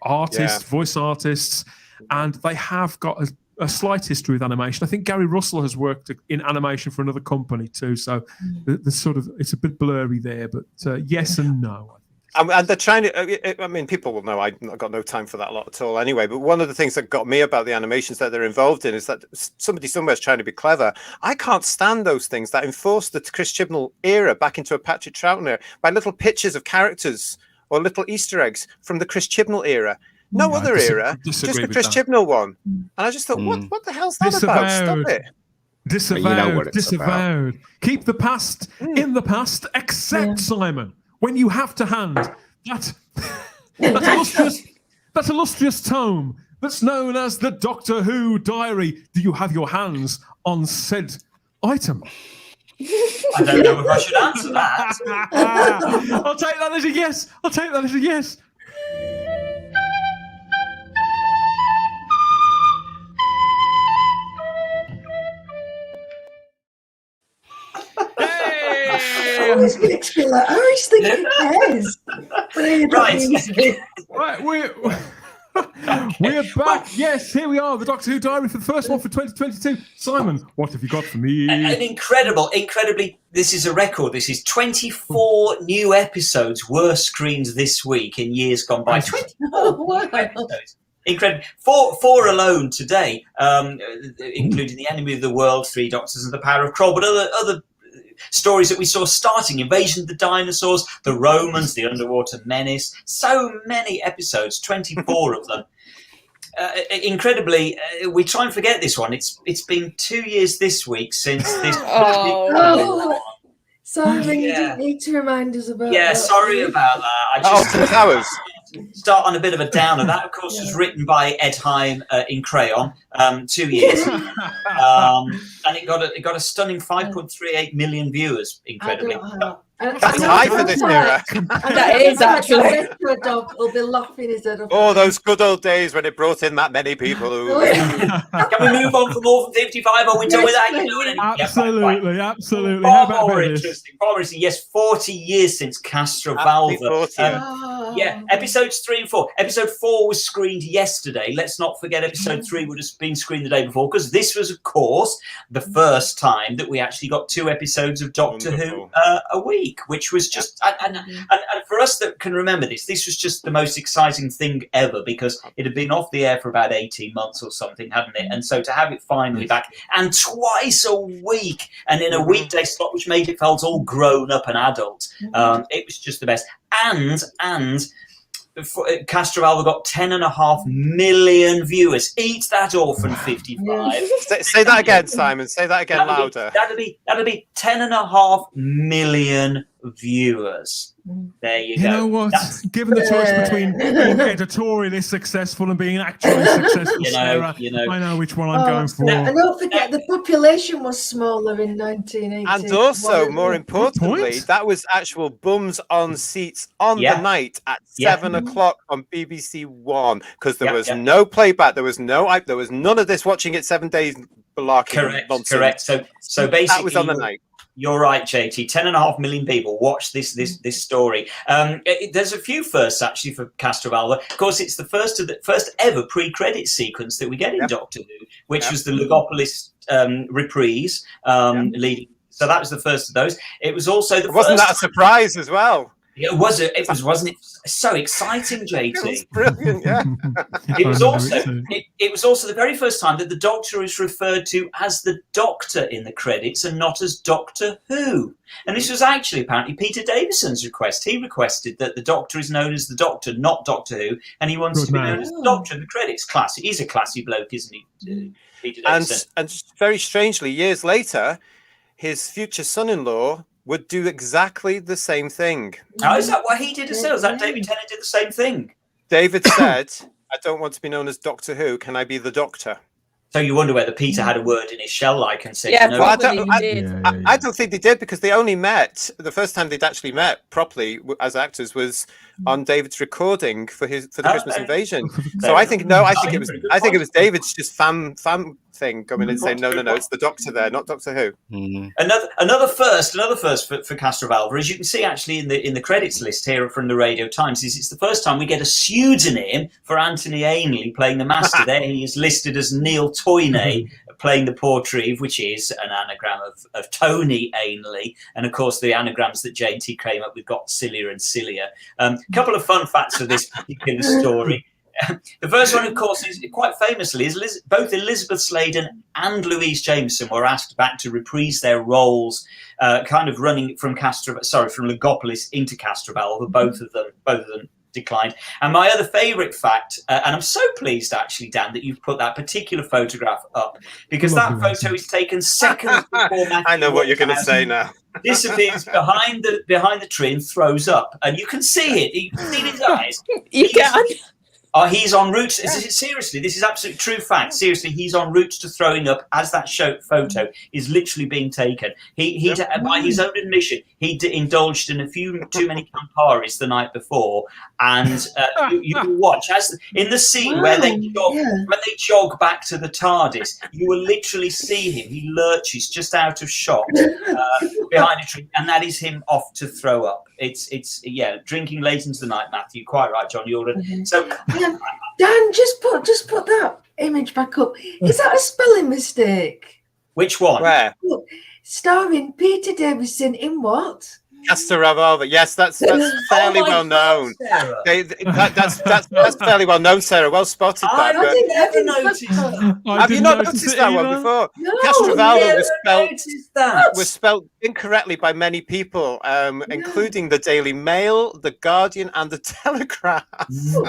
artists, voice artists, and they have got a slight history with animation. I think Gary Russell has worked in animation for another company too, so it's a bit blurry there, but yes and no. And they're trying to, I mean, people will know I've got no time for that a lot at all anyway, but one of the things that got me about the animations that they're involved in is that somebody somewhere is trying to be clever. I can't stand those things that enforce the Chris Chibnall era back into a Patrick Troughton era by little pictures of characters or little Easter eggs from the Chris Chibnall era. No other era, just the Chris Chibnall one. And I just thought, what the hell's that about? Stop it. Disavowed. Keep the past in the past, except Simon. When you have to hand that illustrious tome that's known as the Doctor Who Diary, do you have your hands on said item? I don't know if I should answer that. I'll take that as a yes. It's going to be like, I think it is. Right, we're back. Yes, here we are. The Doctor Who Diary for the first one for 2022. Simon, what have you got for me? An incredibly, this is a record. This is 24 new episodes were screened this week in years gone by. 24 episodes. Incredible. Four alone today, including The Enemy of the World, Three Doctors, and The Power of Kroll, but other stories that we saw starting: Invasion of the Dinosaurs, The Romans, The Underwater Menace. So many episodes, 24 of them. Incredibly, we try and forget this one. It's been 2 years this week since this. Simon, you didn't need to remind us about that. Yeah, sorry about that. Austin Powers. Start on a bit of a downer. That, of course, was written by Ed Heim in crayon. 2 years, and it got a stunning 5.38 million viewers. Incredibly, that's high for this era. That is actually. A dog will be laughing his head off. Oh, those good old days when it brought in that many people. Can we move on for more than 55? Or we done with that? Absolutely. Far more interesting. Yes, 40 years since Castrovalva. Episodes 3 and 4. Episode 4 was screened yesterday. Let's not forget episode 3 would have been screened the day before, because this was, of course, the first time that we actually got 2 episodes of Doctor Who a week, which was just and for us that can remember this was just the most exciting thing ever, because it had been off the air for about 18 months or something, hadn't it? And so to have it finally back, and twice a week, and in a weekday slot, which made it felt all grown up and adult, it was just the best. And Castrovalva got 10.5 million viewers. Eat that, Orphan 55. Say that again, Simon. Say that again louder. That'd be 10.5 million viewers. There you go. You know what? Given the choice between being editorially successful and being actually successful, Sarah, I know which one I'm going for. And don't forget, the population was smaller in 1980. And also, more importantly, that was actual bums on seats on the night at 7 o'clock on BBC One, because there was no playback, there was none of this watching it 7 days malarkey nonsense. Correct. So basically, that was on the night. You're right, JT. 10.5 million people watched this story. There's a few firsts actually for Castrovalva. Of course, it's the first ever pre-credit sequence that we get in Doctor Who, which was the Logopolis reprise leading. So that was the first of those. It was also the Wasn't that a surprise as well? It wasn't it so exciting, JT? It was brilliant, yeah. It was also the very first time that the Doctor is referred to as the Doctor in the credits and not as Doctor Who. And this was actually apparently Peter Davison's request. He requested that the Doctor is known as the Doctor, not Doctor Who, and he wants to be known as the Doctor in the credits. Classy. He's a classy bloke, isn't he? Peter Davison. And very strangely, years later, his future son-in-law would do exactly the same thing. Oh, is that what he did as well? Is that David Tennant did the same thing? David said, I don't want to be known as Doctor Who. Can I be the Doctor? So you wonder whether Peter had a word in his shell-like and said, Yeah, no. well, I don't think they did, because they only met, the first time they'd actually met properly as actors was on David's recording for the Christmas Invasion. So I think it was David's just fan thing coming and saying, no, it's the Doctor there, not Doctor Who. Another first for Castrovalva, as you can see actually in the credits list here from the Radio Times, is it's the first time we get a pseudonym for Anthony Ainley playing the Master. There he is listed as Neil Toynay playing the Portreeve, which is an anagram of Tony Ainley, and of course the anagrams that JT came up with got sillier and sillier. A couple of fun facts for this particular story. The first one, of course, is quite famously is both Elizabeth Sladen and Louise Jameson were asked back to reprise their roles, kind of running from Logopolis into Castrovalva. Both of them declined. And my other favourite fact, and I'm so pleased actually, Dan, that you've put that particular photograph up, because that photo is taken seconds before Matthew I know what you're going to say now. Disappears behind the tree and throws up, and you can see it. You can see his eyes. You can. He's en route. Seriously, this is absolute true fact. Seriously, he's en route to throwing up as that photo is literally being taken. He by his own admission, he indulged in a few too many Camparis the night before, and you can watch as in the scene where they jog back to the TARDIS. You will literally see him. He lurches just out of shot behind a tree, and that is him off to throw up. It's drinking late into the night, Matthew. Quite right, John Jordan. So. Dan, just put that image back up. Is that a spelling mistake? Which one? Where? Look, starring Peter Davison in what? Castrovalva. Yes, that's fairly well known. That's fairly well known, Sarah. Well spotted. I never noticed that. Have you not noticed that one before? No, Castrovalva was spelled incorrectly by many people, including the Daily Mail, the Guardian, and the Telegraph. No.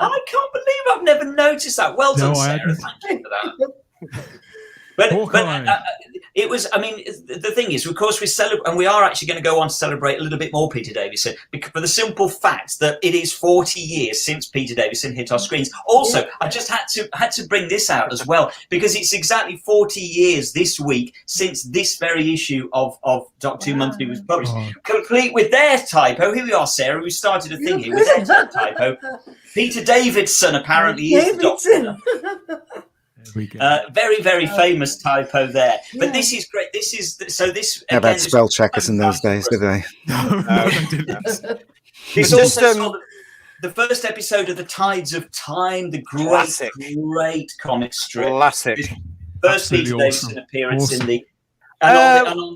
I can't believe I've never noticed that. Well done, Sarah. Thank you for that. But it was, I mean, the thing is, of course, we are actually going to go on to celebrate a little bit more Peter Davison, for the simple fact that it is 40 years since Peter Davison hit our screens. Also, I just had to bring this out as well, because it's exactly 40 years this week since this very issue of Doctor Who Monthly was published, complete with their typo. Here we are, Sarah. We started a thing here with their typo. Peter Davidson apparently is the Doctor. Very, very famous typo there. But this is great. How about spell checkers in those days, did they? No, they didn't. It's also the first episode of The Tides of Time, the great comic strip. Classic. First Peter Davison appearance in the.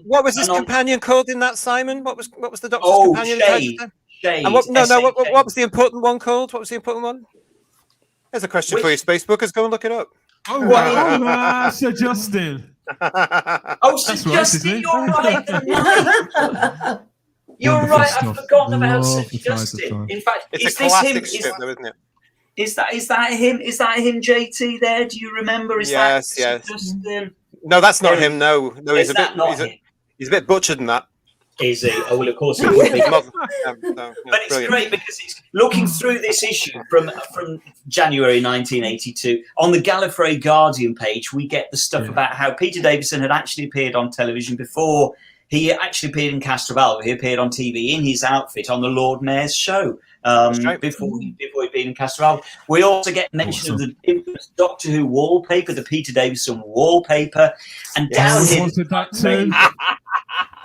What was his companion called in that, Simon? What was the Doctor's companion? Shade. And what was the important one called? What was the important one? There's a question for you, Facebookers. Go and look it up. Sir Justin. Sir Justin, you're right. You're right. I've forgotten about Sir Justin. In fact, it's a classic strip, though, isn't it? Is that him? Is that him, JT? There, do you remember? Yes. Justin? No, that's not him. No, he's a bit butchered than that. Is he? Oh, well, of course he would be. But But it's great because it's looking through this issue from January 1982. On the Gallifrey Guardian page, we get the stuff about how Peter Davison had actually appeared on television before he actually appeared in Castrovalva. He appeared on TV in his outfit on the Lord Mayor's show before he'd been in Castrovalva. We also get mention of the infamous Doctor Who wallpaper, the Peter Davison wallpaper, and down here.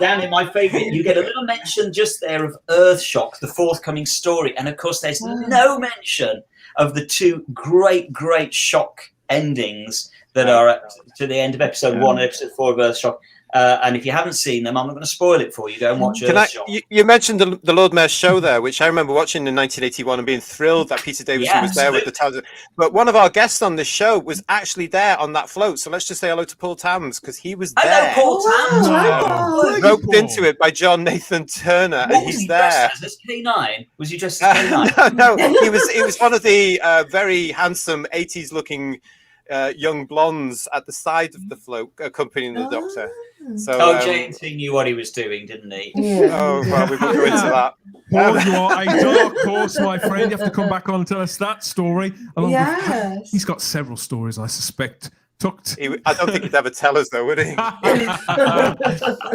Down in my favourite, you get a little mention just there of Earthshock, the forthcoming story. And, of course, there's no mention of the two great shock endings that are to the end of episode 1 and episode 4 of Earthshock. And if you haven't seen them, I'm not going to spoil it for you. Go and watch Earthshock. You mentioned the Lord Mayor's show there, which I remember watching in 1981 and being thrilled that Peter Davison was there with the TARDIS. But one of our guests on this show was actually there on that float. So let's just say hello to Paul Tams, because he was there. I know Paul Tams. Roped into it by John Nathan Turner, and he's there. Was he dressed as K9? Was he dressed as K9? No, he was one of the very handsome 80s-looking young blondes at the side of the float accompanying the Doctor. So, JNT knew what he was doing, didn't he? Oh, well, we won't go into that. Paul, you are a dark horse, my friend. You have to come back on and tell us that story. He's got several stories, I suspect. I don't think he'd ever tell us, though, would he?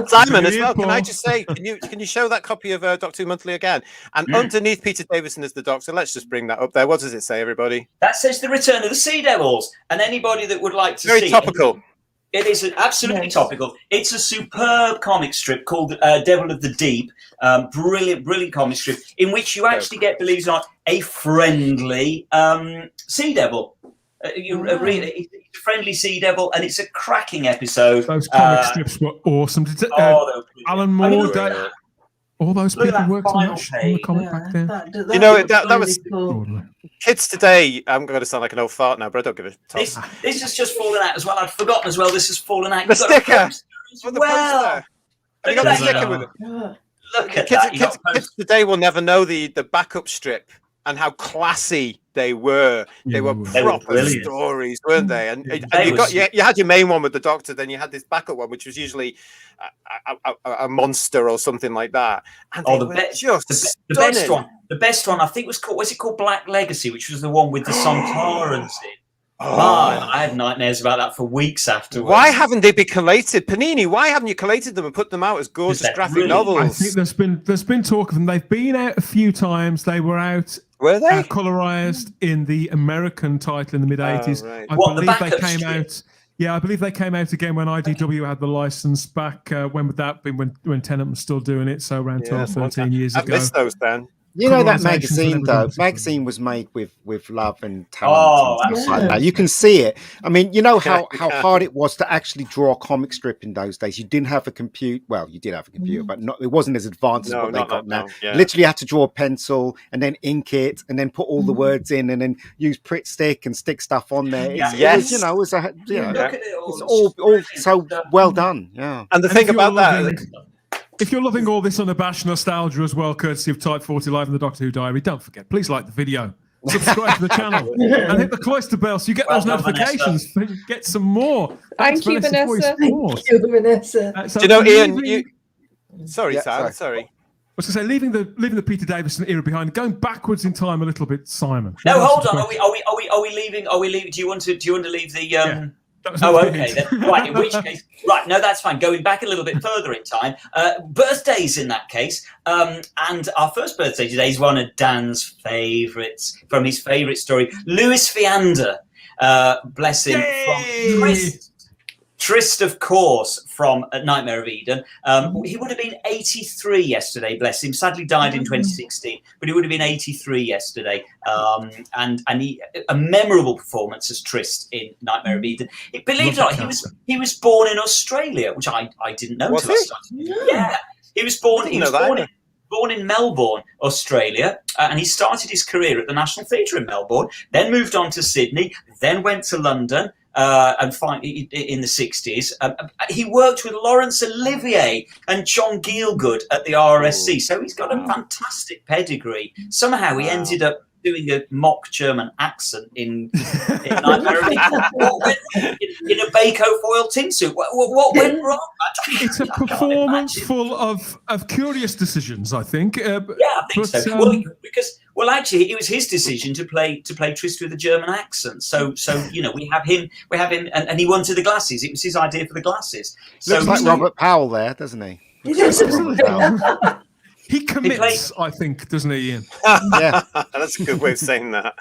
Simon, as well, can I just say, can you show that copy of Doctor Who Monthly again? And underneath Peter Davison as the Doctor, let's just bring that up there. What does it say, everybody? That says The Return of the Sea Devils. And anybody that would like to see Very topical. It is absolutely topical. It's a superb comic strip called Devil of the Deep. Brilliant comic strip in which you actually get, believe it or not, a friendly sea devil. You read it. It's a friendly sea devil, and it's a cracking episode. Those comic strips were awesome. Alan Moore, all those people worked on the comic back then. That was cool. Kids today. I'm going to sound like an old fart now, but I don't give a toss. This has just fallen out as well. I'd forgotten as well. This has fallen out. The sticker. Well, have you got the sticker with it? Look at that. Kids today will never know the backup strip and how classy they were. They were proper stories, weren't they? And you had your main one with the Doctor, then you had this backup one, which was usually a monster or something like that. And the best one, I think was called Black Legacy, which was the one with the Sontarans in. I had nightmares about that for weeks afterwards. Why haven't they been collated, Panini? Why haven't you collated them and put them out as gorgeous graphic novels? I think there's been talk of them. They've been out a few times. They were out. Were they colorized in the American title in the mid '80s? Right. I believe they came out. Yeah, I believe they came out again when IDW had the license back. When would that be? When Tennant was still doing it, so around 12, 13 years ago. I missed those then. You know that magazine, though. Magazine was made with love and talent and stuff like that. You can see it. I mean, you know how hard it was to actually draw a comic strip in those days. You didn't have a computer. Well, you did have a computer, but it wasn't as advanced as what they got now. Literally, you had to draw a pencil and then ink it and then put all the words in and then use Pritt stick and stick stuff on there. It's all so well done. Yeah. And the thing about that. If you're loving all this unabashed nostalgia as well, courtesy of Type 40 Live and the Doctor Who Diary, don't forget, please like the video, subscribe to the channel, and hit the cloister bell so you get those notifications. Get some more. Thank you, Vanessa. Thank you, Vanessa. Do you know, Ian? Sorry, Sam. Sorry. I was going to say, leaving the Peter Davison era behind, going backwards in time a little bit, Simon. No, hold on. Are we leaving? Do you want to leave the? Okay then. Right, in which case, no, that's fine. Going back a little bit further in time, birthdays in that case, and our first birthday today is one of Dan's favourites from his favourite story, Louis Viander, bless him, from Trist, of course, from Nightmare of Eden. He would have been 83 yesterday, bless him. Sadly died in 2016, but he would have been 83 yesterday. And a memorable performance as Trist in Nightmare of Eden. Believe it or not, he was born in Australia, which I didn't know. Yeah, he was born. Born in Melbourne, Australia, and he started his career at the National Theatre in Melbourne. Then moved on to Sydney. Then went to London. And finally, in the 60s, he worked with Laurence Olivier and John Gielgud at the RSC. So he's got a fantastic pedigree. Somehow he ended up doing a mock German accent in Nightmare of Eve. What went wrong? In a Bako foil tin suit? What went wrong? It's a performance full of curious decisions, I think. I think so. Well, actually, it was his decision to play Trist with a German accent. So we have him, and he wanted the glasses. It was his idea for the glasses. Looks like Robert Powell there, doesn't he? He commits, I think, doesn't he, Ian? Yeah, that's a good way of saying that.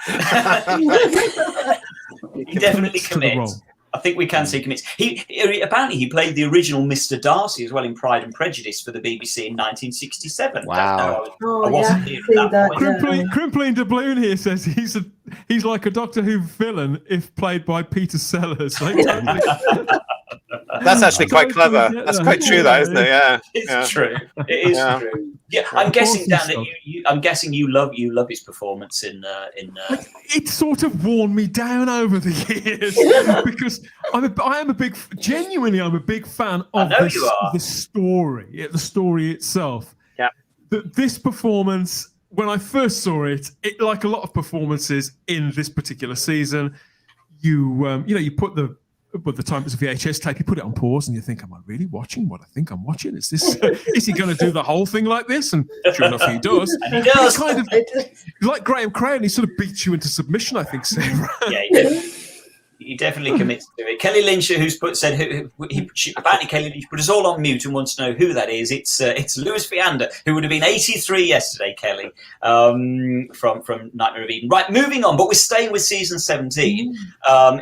He definitely commits. I think we can say commits. He apparently he played the original Mr. Darcy as well in Pride and Prejudice for the BBC in 1967. Wow! I wasn't here at that point. Crimpling Doubloon here says he's like a Doctor Who villain if played by Peter Sellers. That's actually quite clever. That's quite true, that, isn't it? Yeah, it's true. It is true. Yeah, I'm guessing, Dan, that I'm guessing you love his performance in. It sort of worn me down over the years because I'm a big fan of the story, the story itself. Yeah. This performance, when I first saw it, like a lot of performances in this particular season, you put the time it's a VHS tape, you put it on pause and you think, am I really watching what I think I'm watching? Is this is he going to do the whole thing like this? And sure enough, he does. And he does. Kind of like Graham Crane, he sort of beats you into submission, I think, Sarah. Yeah, he definitely commits to it. Kelly Lynch, apparently Kelly Lynch put us all on mute and wants to know who that is. It's Louis Viander, who would have been 83 yesterday, Kelly, from Nightmare of Eden. Right, moving on, but we're staying with season 17,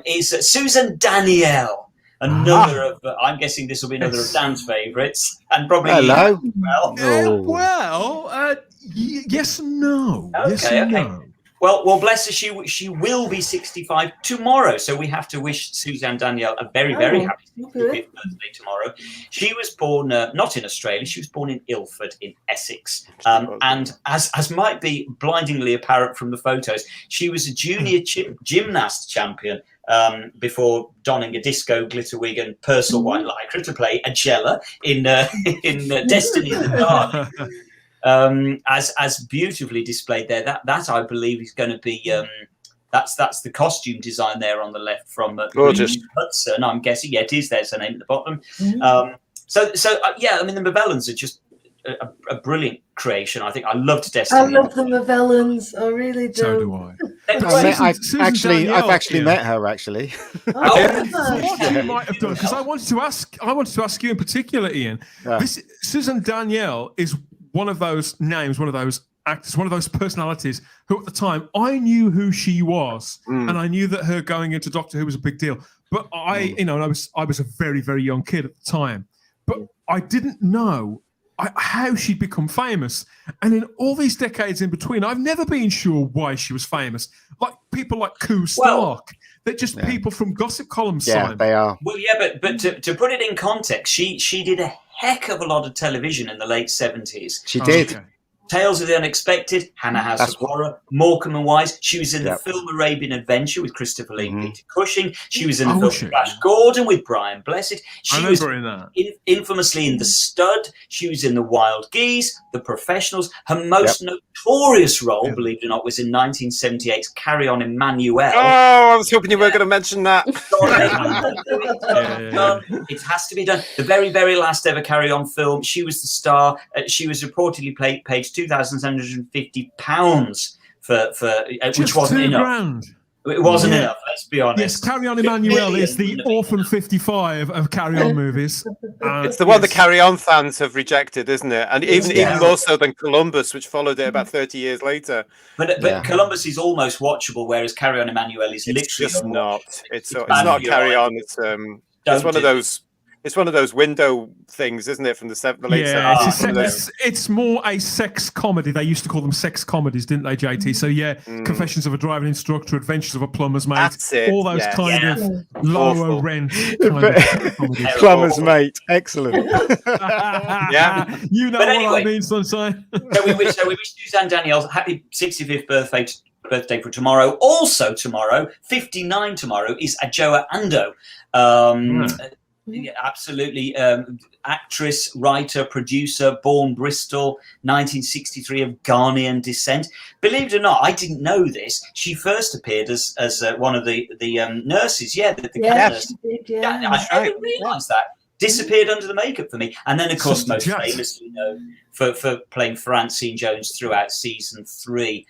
is Susan Danielle. Another of, I'm guessing this will be another of Dan's favourites, and probably hello. Yes and no. Okay, yes and okay. No. Well, bless her. She will be 65 tomorrow, so we have to wish Suzanne Danielle a very, very happy 65th birthday tomorrow. She was born not in Australia; she was born in Ilford in Essex, and as might be blindingly apparent from the photos, she was a junior gymnast champion before donning a disco glitter wig and Purcell white lycra to play Agella in Destiny in the Dark. As beautifully displayed there, that I believe is going to be that's the costume design there on the left from gorgeous Hudson. I'm guessing, it is. There's her name at the bottom. So I mean, the Mavellans are just a brilliant creation. I think I loved Destiny. I love the Mavellans. I really do. So do I. I've actually met her. Actually, you might have done, because I wanted to ask you in particular, Ian. This Susan Danielle is one of those names, one of those actors, one of those personalities who at the time I knew who she was, and I knew that her going into Doctor Who was a big deal. But I was a very, very young kid at the time, but I didn't know how she'd become famous. And in all these decades in between, I've never been sure why she was famous. Like people like Koo Stark. They're just people from gossip columns. Yeah, Simon. they are. Well, yeah, but to put it in context, she did a heck of a lot of television in the late 70s. She did. Okay. Tales of the Unexpected, Hannah House of Horror, Morecambe and Wise. She was in the film Arabian Adventure with Christopher Lee and Peter Cushing. She was in the film Flash Gordon with Brian Blessed. She was infamously in The Stud. She was in The Wild Geese, The Professionals. Her most notorious role, believe it or not, was in 1978's Carry On Emmanuel. Oh, I was hoping you were going to mention that. It has to be done. The very, very last ever Carry On film. She was the star. She was reportedly paid £2,750 for which wasn't enough. £2,000. It wasn't enough, let's be honest. Yes, Carry On Emmanuel is the Orphan 55 of Carry On movies. It's the one the Carry On fans have rejected, isn't it? And even more so than Columbus, which followed it about 30 years later. But Columbus is almost watchable, whereas Carry On Emmanuel is literally just not. It's not Carry On. It's one of those. It's one of those window things, isn't it, from the late 70s? It's more a sex comedy. They used to call them sex comedies, didn't they, JT? So, Confessions of a Driving Instructor, Adventures of a Plumber's Mate. That's it. All those kind of lower rent kind of comedies. Plumber's Mate. Excellent. You know what I mean, sunshine. So we wish Suzanne Danielle happy 65th birthday for tomorrow. Also tomorrow, 59 tomorrow, is Ajoa Ando. Yeah, absolutely. Actress, writer, producer, born Bristol, 1963, of Ghanaian descent. Believe it or not, I didn't know this. She first appeared as one of the nurses. Yeah, the nurse. I didn't realise that. Disappeared under the makeup for me. And then, of course, most famously known for playing Francine Jones throughout season 3.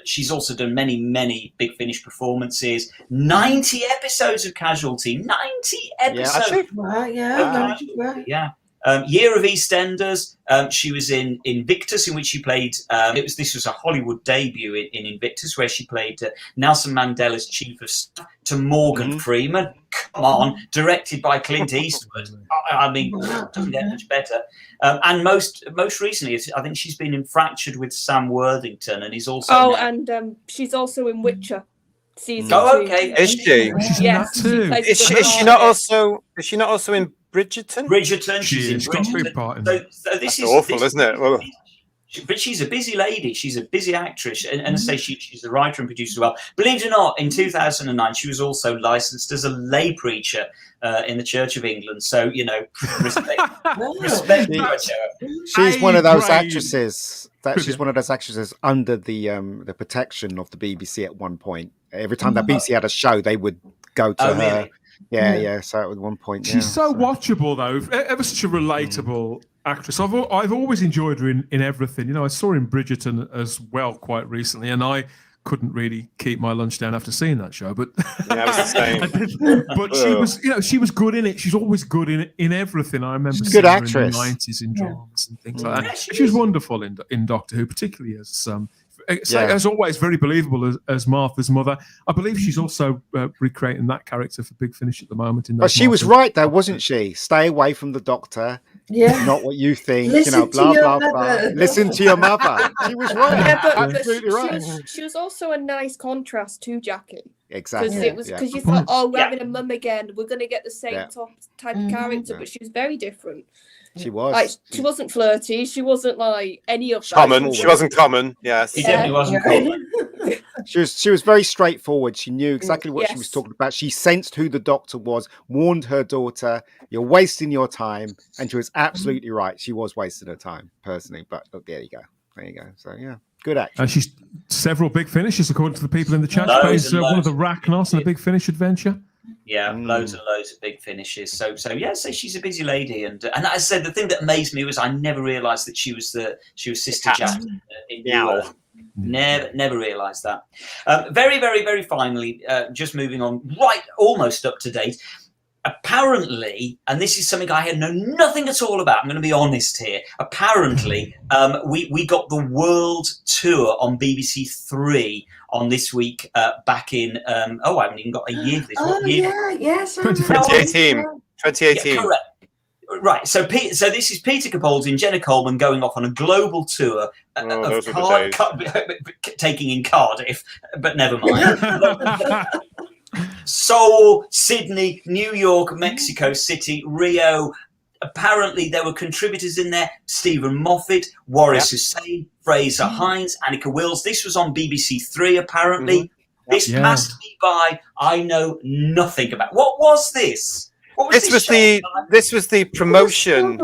She's also done many, many Big Finish performances. 90 episodes of Casualty. 90 episodes. Yeah. Year of EastEnders. She was in Invictus, in which she played. This was a Hollywood debut in Invictus, where she played Nelson Mandela's chief of staff to Morgan Freeman. Come on, directed by Clint Eastwood. I mean, doesn't get much better. And most recently, I think she's been in Fractured with Sam Worthington, and he's also and she's also in Witcher season 2. Okay, is she? Yes, Is she not also? Is she not also in Bridgerton? Bridgerton, she's in Bridgerton. So this is awful, isn't it? Well, but she's a busy lady. She's a busy actress, and I say she's a writer and producer as well. Believe it or not, in 2009, she was also licensed as a lay preacher in the Church of England. So respect. She's one of those actresses. She's one of those actresses under the protection of the BBC at one point. Every time that BBC had a show, they would go to her. Really? Yeah. So at one point, she's so watchable though. Ever such a relatable actress. I've always enjoyed her in everything. I saw her in Bridgerton as well quite recently, and I couldn't really keep my lunch down after seeing that show. But yeah, it was the same. But she was good in it. She's always good in everything. I remember she's a seeing good her actress in the 90s in dramas and things like that. She was wonderful in Doctor Who, particularly as always, very believable as Martha's mother. I believe she's also recreating that character for Big Finish at the moment. But she was right though, wasn't she? Stay away from the Doctor. Yeah. Not what you think. Listen blah, to blah, your blah. mother. Listen to your mother. She was right. Yeah, but absolutely right. She was also a nice contrast to Jackie. Exactly. Because you thought, we're having a mum again. We're going to get the same type of character, but she was very different. She was. She wasn't flirty. She wasn't like any of that. Common. She wasn't common. Yes. She definitely wasn't common. She was very straightforward. She knew exactly what she was talking about. She sensed who the Doctor was, warned her daughter, "You're wasting your time," and she was absolutely right. She was wasting her time, personally. But look, there you go. So yeah, good actress. And she's several Big Finishes, according to the people in the chat. She's one of the Rachnos in a Big Finish adventure. Yeah, loads and loads of Big Finishes. So she's a busy lady, and as I said, the thing that amazed me was I never realised that she was Sister Jack in New York. Never realised that. Very, very, very finally, just moving on, right, almost up to date. Apparently, and this is something I had known nothing at all about, I'm going to be honest here. Apparently, we got the world tour on BBC 3 on this week back in, I haven't even got a year for this. What year? Yes. 2018. 2018. Yeah, correct. Right, so this is Peter Capaldi and Jenna Coleman going off on a global tour taking in Cardiff, but never mind. Seoul, Sydney, New York, Mexico City, Rio. Apparently, there were contributors in there: Stephen Moffat, Waris Hussein, Fraser Hines, Annika Wills. This was on BBC 3, apparently. This passed me by. I know nothing about. What was this? This was the promotion.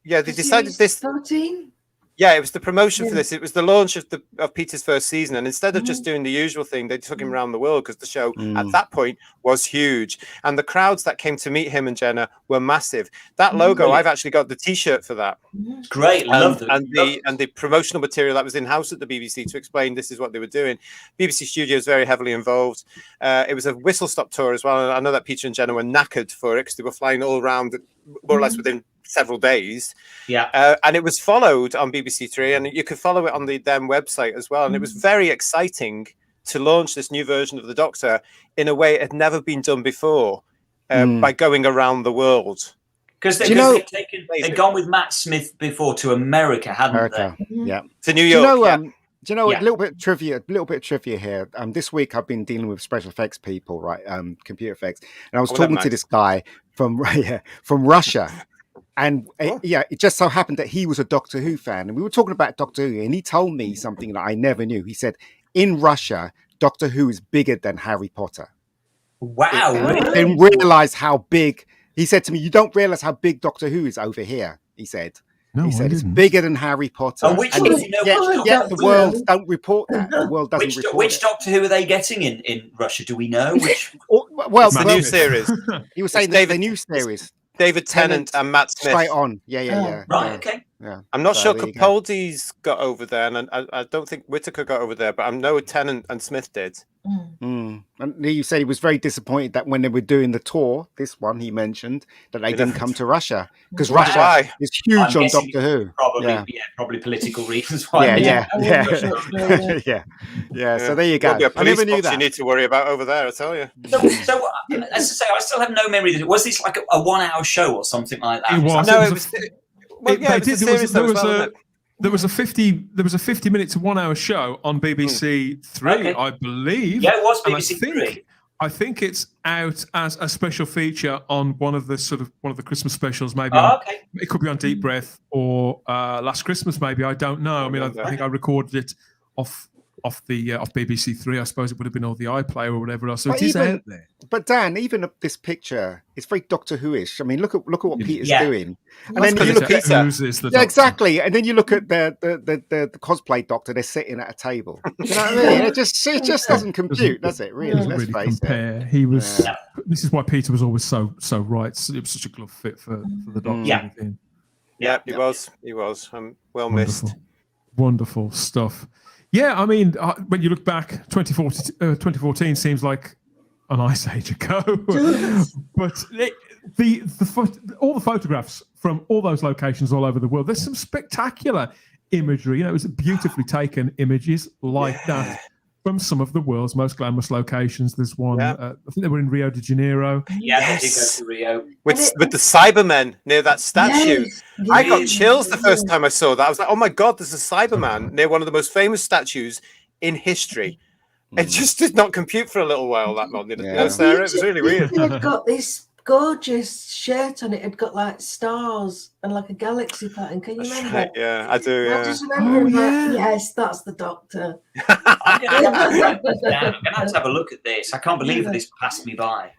They decided this. 14? Yeah, it was the promotion for this. It was the launch of Peter's first season, and instead of just doing the usual thing, they took him around the world because the show at that point was huge, and the crowds that came to meet him and Jenna were massive. That logo, I've actually got the T-shirt for that. Great, love it. And the promotional material that was in house at the BBC to explain this is what they were doing. BBC Studios very heavily involved. It was a whistle-stop tour as well, and I know that Peter and Jenna were knackered for it because they were flying all around more or less within several days. And it was followed on BBC 3, and you could follow it on the them website as well. And it was very exciting to launch this new version of the Doctor in a way it had never been done before, by going around the world. Because they'd gone with Matt Smith before to America, hadn't they? Yeah, to New York. Do you know a little bit of trivia here? This week I've been dealing with special effects people, right? Computer effects, and I was talking to this guy from Russia. And it just so happened that he was a Doctor Who fan. And we were talking about Doctor Who, and he told me something that I never knew. He said, in Russia, Doctor Who is bigger than Harry Potter. Wow, really? I didn't realise how big. He said to me, "You don't realise how big Doctor Who is over here." He said. No, he said it's bigger than Harry Potter. And which, and do you know, the world don't report that. The world doesn't report which it. Doctor Who are they getting in Russia? Do we know? Which? Well, the new series. He was saying the new series. David Tennant and Matt Smith. Straight on. Yeah. Right, okay. Yeah. I'm not So sure there you go. Capaldi's got over there, and I don't think Whittaker got over there, but I know Tennant and Smith did. And you said he was very disappointed that when they were doing the tour, this one he mentioned, that they didn't come to Russia because Russia is huge on Doctor Who. Probably political reasons why. Yeah. So there you go. There'll be a I never police knew box that. you need to worry about over there, I tell you. So, as I say, I still have no memory. Was this like a 1 hour show or something like that? It was. No, it it was. was. Well, yeah, it was a series that was well, there was a 50 minute to 1 hour show on BBC Three, I believe. Yeah, it was And BBC Three. I think it's out as a special feature on one of the Christmas specials. Maybe it could be on Deep Breath or Last Christmas. Maybe I don't know. I mean, I think I recorded it off BBC Three. I suppose it would have been all the iPlayer or whatever else. So it is out there. But Dan, even up this picture, it's very Doctor Who-ish. I mean, look at what Peter's doing, and That's then you look at Peter. exactly, and then you look at the cosplay Doctor. They're sitting at a table. You know what I mean? It just doesn't compute, does it? Really? Let's face it. He was. This is why Peter was always so right. It was such a glove fit for the Doctor. Yeah, he was. He was. Well missed. Wonderful stuff. Yeah, I mean, when you look back, 2014 seems like an ice age ago. But all the photographs from all those locations all over the world, there's some spectacular imagery. It was beautifully taken images like that from some of the world's most glamorous locations. There's one, I think they were in Rio de Janeiro. Yeah, they did go to Rio. With the Cybermen near that statue. I got chills the first time I saw that. I was like, oh my God, there's a Cyberman near one of the most famous statues in history. It just did not compute for a little while, that one. It was really weird. It got this gorgeous shirt on it. It had got stars and like a galaxy pattern. Can you remember? Yeah, I do. Yeah. I just remember yes, that's the Doctor. I'm gonna have to have a look at this. I can't believe that this passed me by.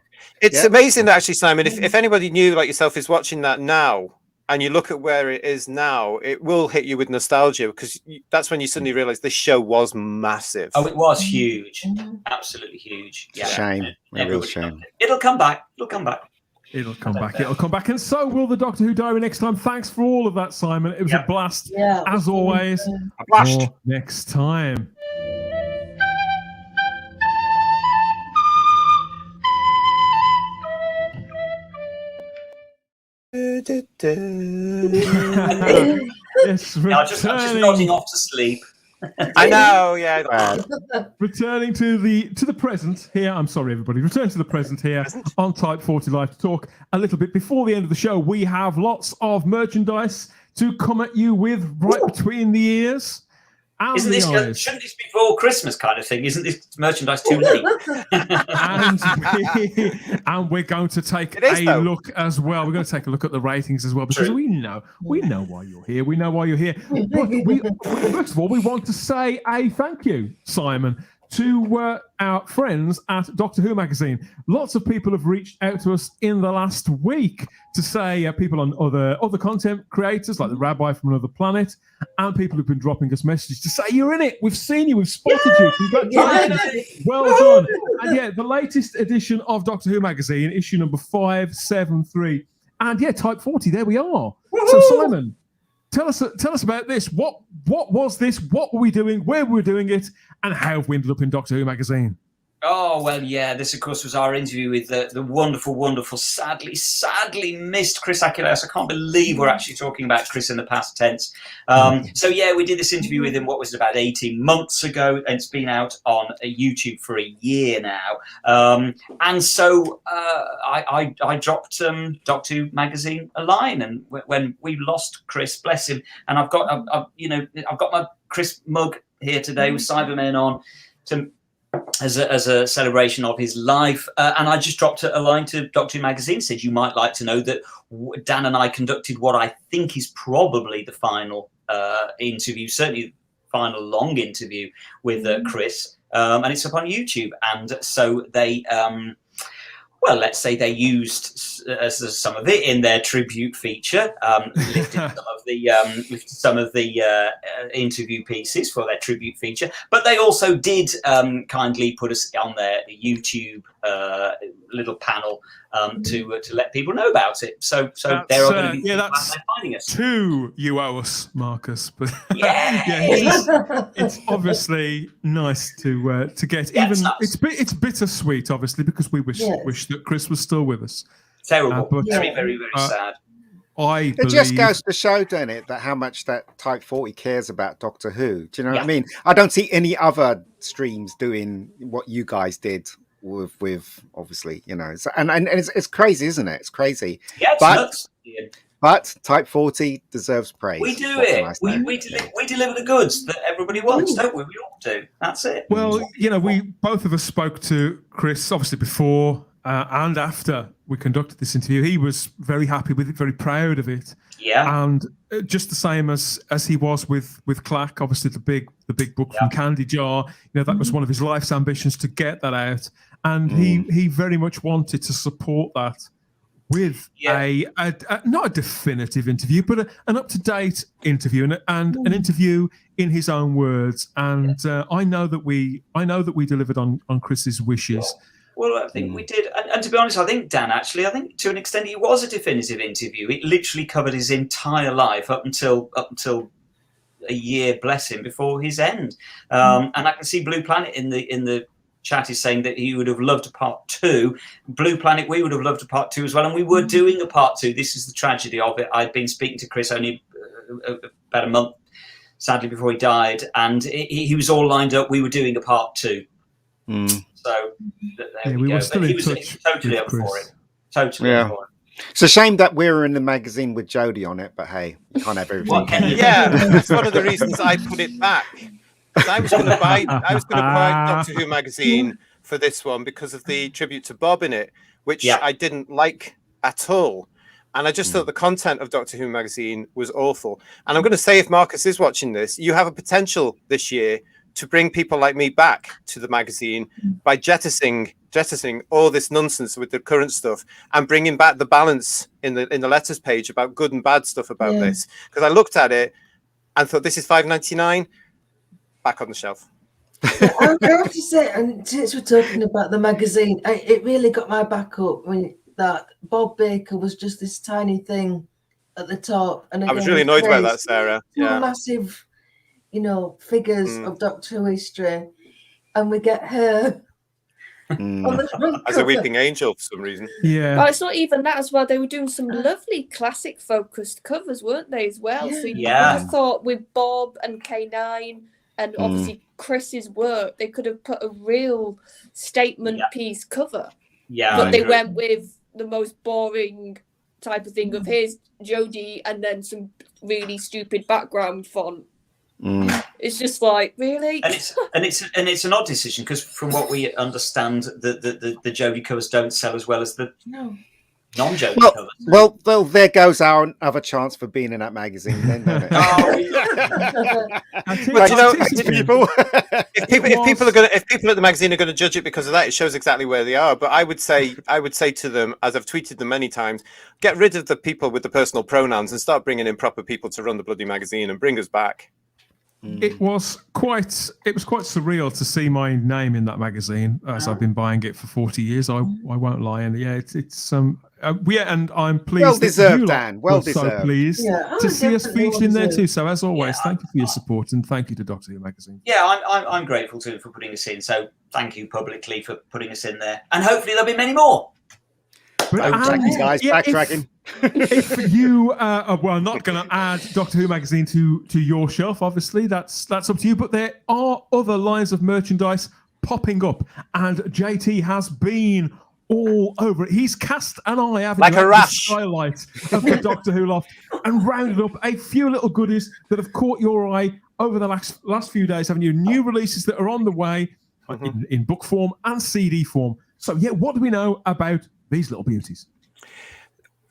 It's amazing, actually, Simon. If anybody new like yourself is watching that now, and you look at where it is now, it will hit you with nostalgia because that's when you suddenly realise this show was massive. Oh, it was huge, absolutely huge. Yeah, shame, a real shame. It'll come back. It'll come back. It'll come back. It'll come back, and so will the Doctor Who Diary next time. Thanks for all of that, Simon. It was a blast, as always. A blast. For next time. Yes, I'm just nodding off to sleep. I know, yeah. Returning to the present here. I'm sorry, everybody. Returning to the present here on Type 40 Live to talk a little bit before the end of the show. We have lots of merchandise to come at you with right between the ears. Shouldn't this be for Christmas kind of thing? Isn't this merchandise too late? and we're going to take a look as well. We're going to take a look at the ratings as well because we know why you're here. We know why you're here. But first of all, we want to say a thank you, Simon, to our friends at Doctor Who magazine. Lots of people have reached out to us in the last week to say people on other content creators like the Rabbi from Another Planet, and people who've been dropping us messages to say you're in it. We've seen you. We've spotted you. Congratulations. Well done. And the latest edition of Doctor Who magazine, issue number 573, and Type 40. There we are. So Simon, tell us about this. What was this? What were we doing? Where were we doing it? And how have we ended up in Doctor Who magazine? Oh, well, yeah. This, of course, was our interview with the wonderful, sadly missed Chris Achilles. I can't believe we're actually talking about Chris in the past tense. We did this interview with him, what was it, about 18 months ago, and it's been out on YouTube for a year now. I dropped Doctor Who magazine a line, and when we lost Chris, bless him, and I've got my Chris mug here today with Cybermen on as a celebration of his life, and I just dropped a line to Doctor Who magazine, said you might like to know that Dan and I conducted what I think is probably the final interview, certainly final long interview with Chris, and it's up on YouTube. And so well, let's say they used some of it in their tribute feature, lifted some of the interview pieces for their tribute feature, but they also did kindly put us on their YouTube little panel to let people know about it. So there are going to be people out there finding us. 2 you owe us, Marcus. But yeah, it's obviously nice to get. Yeah, even it's bittersweet, obviously, because we wish that Chris was still with us. Terrible, but, very, very, very sad. It just goes to show, doesn't it, that how much that Type 40 cares about Doctor Who. Do you know what I mean? I don't see any other streams doing what you guys did with obviously, you know. So, and it's crazy, isn't it? It's crazy. Yeah, it's nuts. But Type 40 deserves praise. We do it. We deliver the goods that everybody wants, don't we? We all do. That's it. Well, you know, we both of us spoke to Chris, obviously, before and after we conducted this interview. He was very happy with it, very proud of it. Yeah. And just the same as he was with Clack, obviously the big book from Candy Jar. You know, that was one of his life's ambitions to get that out, and he very much wanted to support that with a not a definitive interview, but an up-to-date interview and an interview in his own words. And I know that we delivered on Chris's wishes. Well, I think we did. And to be honest, I think, Dan, actually, I think to an extent it was a definitive interview. It literally covered his entire life up until a year, bless him, before his end. And I can see Blue Planet in the chat is saying that he would have loved a part 2. Blue Planet, we would have loved a part 2 as well. And we were doing a part 2. This is the tragedy of it. I'd been speaking to Chris only about a month, sadly, before he died. And he was all lined up. We were doing a part 2. So there we go. Were still but in he was touch totally up Chris. for it. Totally up for it. It's a shame that we're in the magazine with Jodie on it, but hey, you can't have everything. That's one of the reasons I put it back. I was going to buy Doctor Who magazine for this one because of the tribute to Bob in it, which I didn't like at all. And I just thought the content of Doctor Who magazine was awful. And I'm going to say, if Marcus is watching this, you have a potential this year to bring people like me back to the magazine by jettisoning all this nonsense with the current stuff and bringing back the balance in the letters page about good and bad stuff about this. Because I looked at it and thought, this is $5.99, back on the shelf. I have to say, and since we're talking about the magazine, it really got my back up when that Bob Baker was just this tiny thing at the top. And again, I was really annoyed about that, Sarah. Massive, you know, figures of Doctor Who history, and we get her on the front as a weeping angel for some reason. Yeah. Well, it's not even that as well. They were doing some lovely classic focused covers, weren't they, as well? So you would have thought with Bob and K9 and obviously Chris's work, they could have put a real statement piece cover. Yeah. But they went with the most boring type of thing of here's Jodie and then some really stupid background font. It's just like, really, and it's an odd decision because from what we understand, the Jodie covers don't sell as well as the non-Jodie covers. Well, there goes our other chance for being in that magazine. Then, don't it? But you know, if people at the magazine are going to judge it because of that, it shows exactly where they are. But I would say to them, as I've tweeted them many times, get rid of the people with the personal pronouns and start bringing in proper people to run the bloody magazine and bring us back. It was quite surreal to see my name in that magazine, as I've been buying it for 40 years. I won't lie, and it's and I'm pleased. Well deserved, Dan. Well deserved. So pleased to see us featured in there too. So as always, thank you for your support and thank you to Doctor Who magazine. Yeah, I'm grateful to for putting us in. So thank you publicly for putting us in there, and hopefully there'll be many more. Guys, backtracking. If you are not going to add Doctor Who magazine to your shelf, obviously that's up to you. But there are other lines of merchandise popping up, and JT has been all over it. He's cast an eye, like a rash, skylight of the Doctor Who loft, and rounded up a few little goodies that have caught your eye over the last few days. Haven't you? New releases that are on the way in book form and CD form. So yeah, what do we know about these little beauties?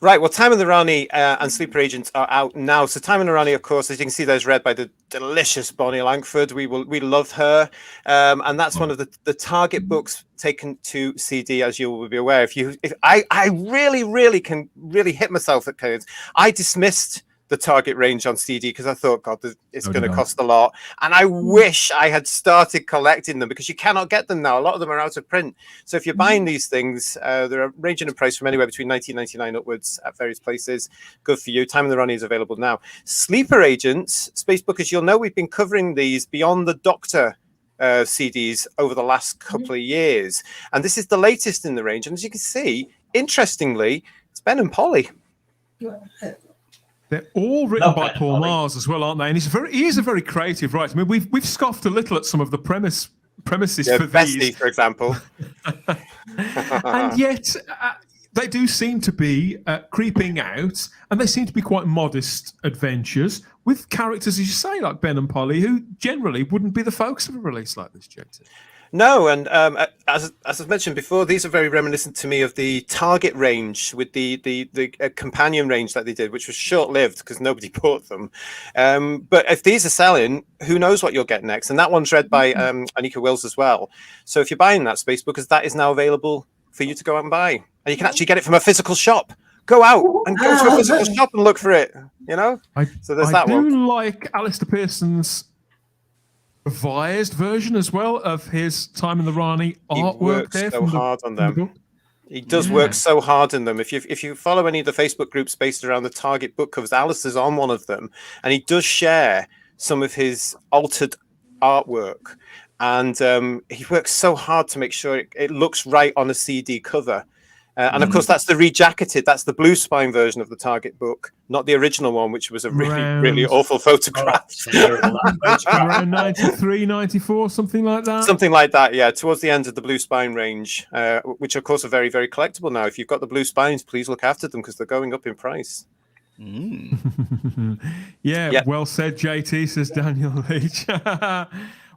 Right, well, Time and the Rani and Sleeper Agents are out now. So Time and the Rani, of course, as you can see, there's read by the delicious Bonnie Langford. We love her, and that's one of the Target books taken to CD, as you will be aware. If I really can hit myself at codes. I dismissed the Target range on CD because I thought, God, it's going to cost a lot, and I wish I had started collecting them because you cannot get them now. A lot of them are out of print. So if you're buying these things, they're ranging in price from anywhere between $19.99 upwards at various places. Good for you. Time and the Rani is available now. Sleeper Agents, Space Bookers, you'll know we've been covering these Beyond the Doctor CDs over the last couple of years, and this is the latest in the range. And as you can see, interestingly, it's Ben and Polly. They're all written by Paul Mars as well, aren't they? And he is a very creative writer. I mean, we've scoffed a little at some of the premises for Bestie, these, for example. And yet they do seem to be creeping out, and they seem to be quite modest adventures with characters, as you say, like Ben and Polly, who generally wouldn't be the focus of a release like this, JT. No, and as I've mentioned before, these are very reminiscent to me of the Target range with the companion range that they did, which was short-lived because nobody bought them. But if these are selling, who knows what you'll get next? And that one's read by Anika Wills as well. So if you're buying that space, because that is now available for you to go out and buy, and you can actually get it from a physical shop. Go out and go to a physical shop and look for it. You know. So there's that one. I do like Alistair Pearson's revised version as well of his Time in the Rani artwork. Works there so hard on them. He does work so hard in them. If you follow any of the Facebook groups based around the Target book covers, Alistair's on one of them, and he does share some of his altered artwork, and he works so hard to make sure it looks right on a CD cover. And of course, that's the rejacketed, that's the blue spine version of the Target book, not the original one, which was a really awful photograph. Around 93, 94, something like that? Something like that, yeah, towards the end of the blue spine range, which of course are very, very collectible now. If you've got the blue spines, please look after them because they're going up in price. Yeah, well said, JT, says Daniel Leach.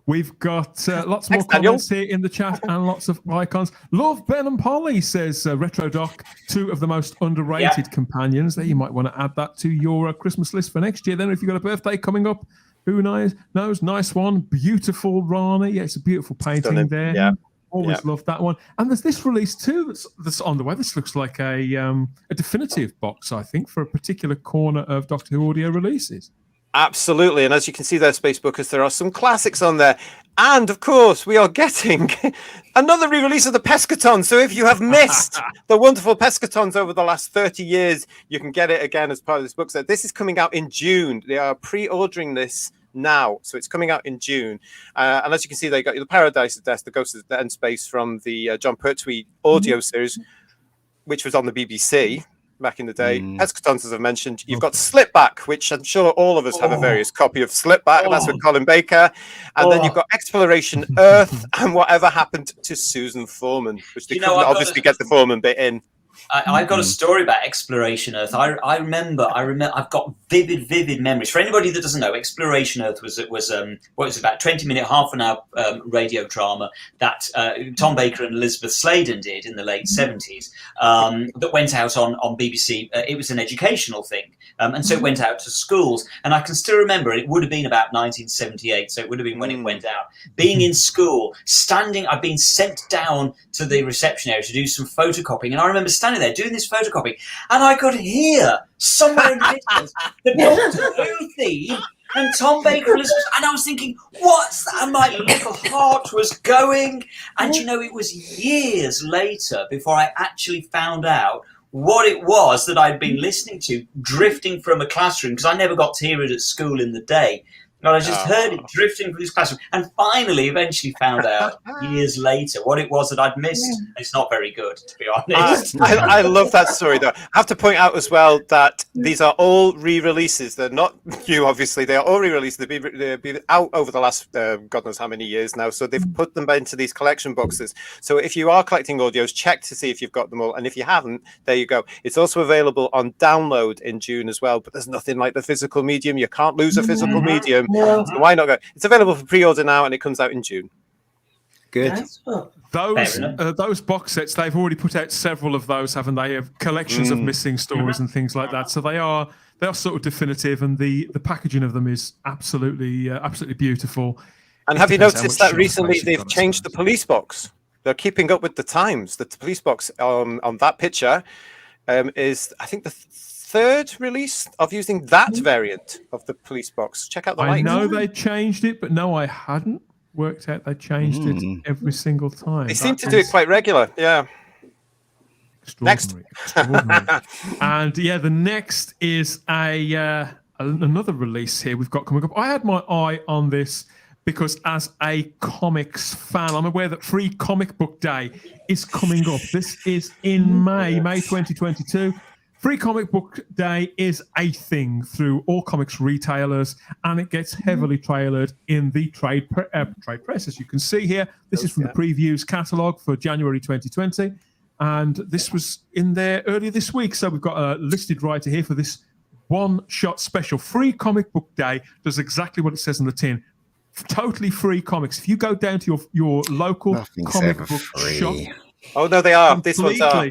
We've got lots more comments here in the chat and lots of icons. Love Ben and Polly, says Retro Doc, two of the most underrated companions. There, you might want to add that to your Christmas list for next year. Then, if you've got a birthday coming up, who knows? Nice one. Beautiful Rani. Yeah, it's a beautiful painting there. Yeah. Always loved that one. And there's this release too that's on the way. This looks like a definitive box, I think, for a particular corner of Doctor Who audio releases. Absolutely, and as you can see there, Space Bookers, there are some classics on there. And, of course, we are getting another re-release of the Pescaton. So if you have missed the wonderful Pescatons over the last 30 years, you can get it again as part of this book set. This is coming out in June. They are pre-ordering this now, so it's coming out in June. And as you can see, they got the Paradise of Death, the Ghost of the End Space from the John Pertwee audio series, which was on the BBC back in the day. Pescatons, as I've mentioned. You've got Slipback, which I'm sure all of us have a various copy of Slipback. That's with Colin Baker. And then you've got Exploration Earth and Whatever Happened to Susan Foreman, which they couldn't obviously get the Foreman bit in. I've got a story about Exploration Earth. I remember. I've got vivid memories. For anybody that doesn't know, Exploration Earth was about 20-minute, half an hour radio drama that Tom Baker and Elizabeth Sladen did in the late 70s. That went out on BBC. It was an educational thing, and so it went out to schools. And I can still remember it would have been about 1978, so it would have been when it went out. Being in school, I'd been sent down to the reception area to do some photocopying, and I remember standing there doing this photocopy, and I could hear somewhere in the distance the Doctor Who theme and Tom Baker and Elizabeth, and I was thinking, what's that? And my little heart was going. And it was years later before I actually found out what it was that I'd been listening to, drifting from a classroom, because I never got to hear it at school in the day. And I just heard it drifting from this classroom, and finally, eventually found out years later what it was that I'd missed. It's not very good, to be honest. I love that story, though. I have to point out as well that these are all re-releases. They're not new, obviously. They are all re-releases. They've been out over the last God knows how many years now. So they've put them into these collection boxes. So if you are collecting audios, check to see if you've got them all. And if you haven't, there you go. It's also available on download in June as well. But there's nothing like the physical medium. You can't lose a physical medium. So why not go? It's available for pre-order now, and it comes out in June. Good. Those box sets, they've already put out several of those, haven't they? Of collections of missing stories and things like that. So they are sort of definitive, and the packaging of them is absolutely beautiful. And have you noticed that recently they've changed the police box? They're keeping up with the times. The police box on that picture is, I think, the third release of using that variant of the police box. Check out the lights. I know they changed it, but no, I hadn't worked out they changed it every single time. They seem to do it quite regular. Yeah. Next. And yeah, the next is another release here we've got coming up. I had my eye on this because as a comics fan, I'm aware that Free Comic Book Day is coming up. This is in May 2022. Free Comic Book Day is a thing through all comics retailers, and it gets heavily trailered in the trade press. As you can see here, this is from the previews catalogue for January 2020, and this was in there earlier this week. So we've got a listed writer here for this one-shot special. Free Comic Book Day does exactly what it says on the tin. Totally free comics. If you go down to your local comic book shop... Oh, no, they are. These ones are.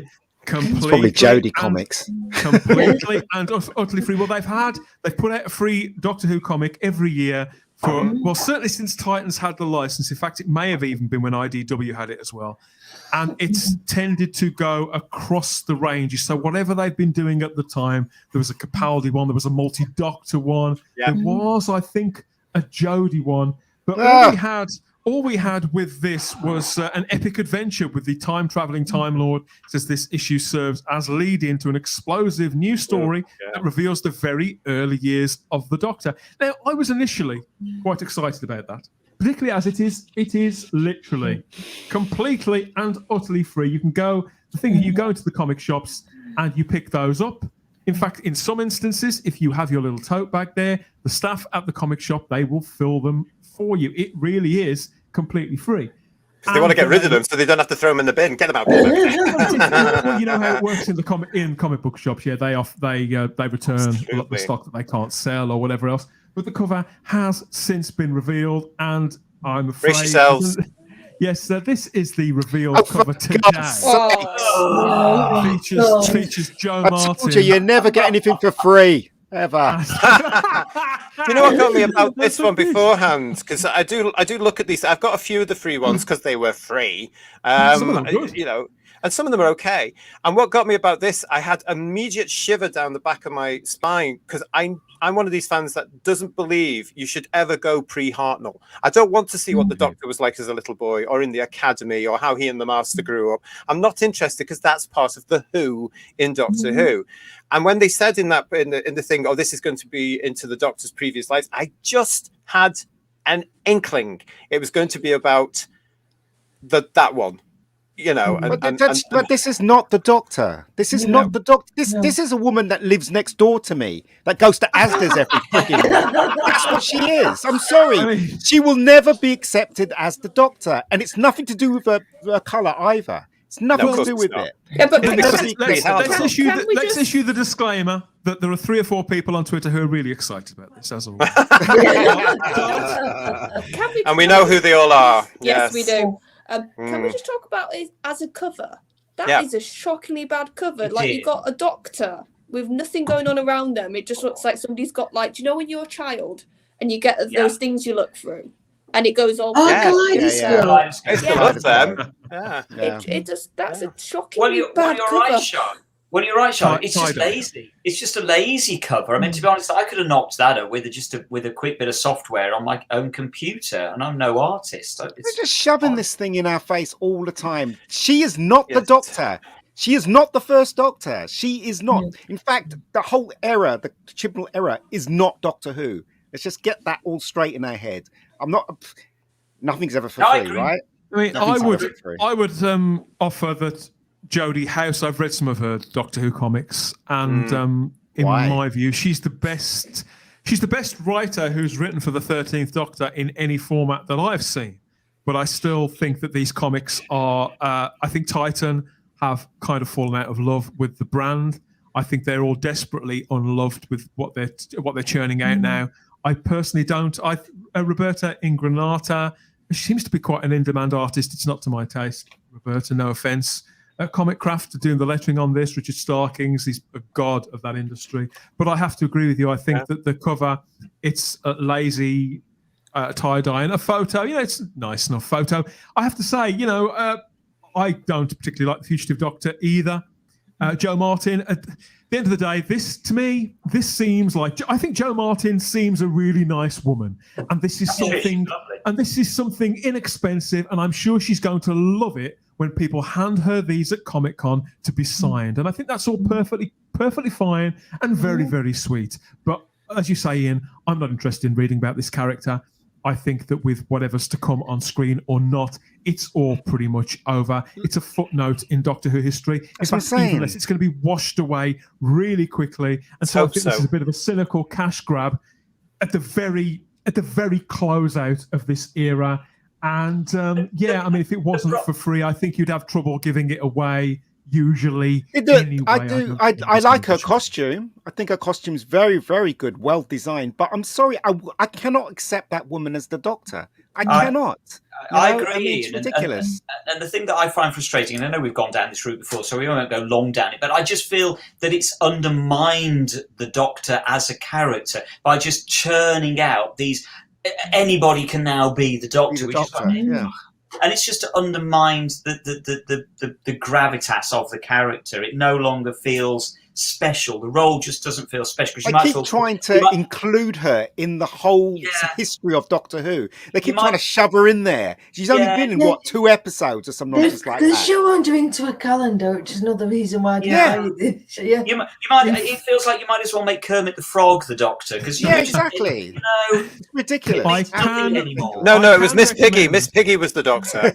It's probably Jody Comics. Completely and utterly free. Well, they've put out a free Doctor Who comic every year for, well, certainly since Titans had the license. In fact, it may have even been when IDW had it as well. And it's tended to go across the ranges. So whatever they've been doing at the time, there was a Capaldi one, there was a multi-Doctor one, there was, I think, a Jodie one. But all we had with this was an epic adventure with the time-traveling Time Lord. It says this issue serves as lead-in to an explosive new story that reveals the very early years of the Doctor. Now, I was initially quite excited about that, particularly as it is literally completely and utterly free. You can go into the comic shops and you pick those up. In fact, in some instances, if you have your little tote bag there, the staff at the comic shop, they will fill them for you. It really is completely free. Because they want to get rid of them so they don't have to throw them in the bin. Get them out. Well, you know how it works in comic book shops. Yeah, they return the stock that they can't sell or whatever else. But the cover has since been revealed, and I'm afraid... Brace yourselves. Yes, this is the revealed cover today. Features Joe Martin. I told you never get anything for free. Ever. You know what got me about this one beforehand? Because I do look at these. I've got a few of the free ones because they were free. Some of them are good. You know, and some of them are okay. And what got me about this, I had immediate shiver down the back of my spine because I'm one of these fans that doesn't believe you should ever go pre-Hartnell. I don't want to see what the Doctor was like as a little boy or in the academy or how he and the Master grew up. I'm not interested because that's part of the Who in Doctor Who. And when they said in the thing, oh, this is going to be into the Doctor's previous lives, I just had an inkling it was going to be about that one. You know, but this is not the Doctor. This is not the Doctor. This is a woman that lives next door to me that goes to Asda's every fucking day. That's what she is. I'm sorry. She will never be accepted as the Doctor, and it's nothing to do with her colour either. It's nothing to do with it. Yeah, but let's issue the disclaimer that there are 3 or 4 people on Twitter who are really excited about this. As always. And we know who they all are. Yes, we do. Can we just talk about it as a cover? That is a shockingly bad cover. You've got a Doctor with nothing going on around them. It just looks like somebody's got, like, do you know when you're a child and you get those things you look through and it goes all... That's a shockingly bad cover. Well, you're right, Sean. It's just lazy. It's just a lazy cover. I mean, to be honest, I could have knocked that out with a quick bit of software on my own computer, and I'm no artist. They're just shoving this thing in our face all the time. She is not the Doctor. She is not the first Doctor. She is not. In fact, the whole era, the Chibnall era, is not Doctor Who. Let's just get that all straight in our head. Nothing's ever for free, right? I mean, I would offer that Jodie House, I've read some of her Doctor Who comics, and in my view, she's the best writer who's written for the 13th Doctor in any format that I've seen. But I still think that these comics are, I think Titan have kind of fallen out of love with the brand. I think they're all desperately unloved with what they're churning out now. I personally don't. Roberta Ingranata seems to be quite an in-demand artist. It's not to my taste, Roberta, no offence. Comic Craft are doing the lettering on this. Richard Starkings, he's a god of that industry. But I have to agree with you. I think that the cover, it's a lazy tie-dye and a photo. It's a nice enough photo. I have to say, I don't particularly like the Fugitive Doctor either. Joe Martin, at the end of the day, this seems like, I think Joe Martin seems a really nice woman, and this is something inexpensive, and I'm sure she's going to love it when people hand her these at Comic-Con to be signed. And I think that's all perfectly fine and very, very sweet. But as you say, Ian, I'm not interested in reading about this character. I think that with whatever's to come on screen or not, it's all pretty much over. It's a footnote in Doctor Who history. That's what I'm saying. It's going to be washed away really quickly. And so I think this is a bit of a cynical cash grab at the very close out of this era. And if it wasn't for free, I think you'd have trouble giving it away. Usually, anyway, I like her costume. I think her costume's very, very good, well designed. But I'm sorry, I cannot accept that woman as the Doctor. I cannot. I agree. It's ridiculous. And the thing that I find frustrating, and I know we've gone down this route before, so we won't go long down it, but I just feel that it's undermined the Doctor as a character by just churning out these. Anybody can now be the Doctor. And it's just undermines the gravitas of the character. It no longer feels special. The role just doesn't feel special. They keep trying to include her in the whole history of Doctor Who. They keep trying to shove her in there. She's only been in, 2 episodes or something like that. The show aren't doing to a calendar, which is another reason why I don't it feels like you might as well make Kermit the Frog the Doctor. Exactly. It's ridiculous. No, it was Miss Piggy. Miss Piggy was the Doctor.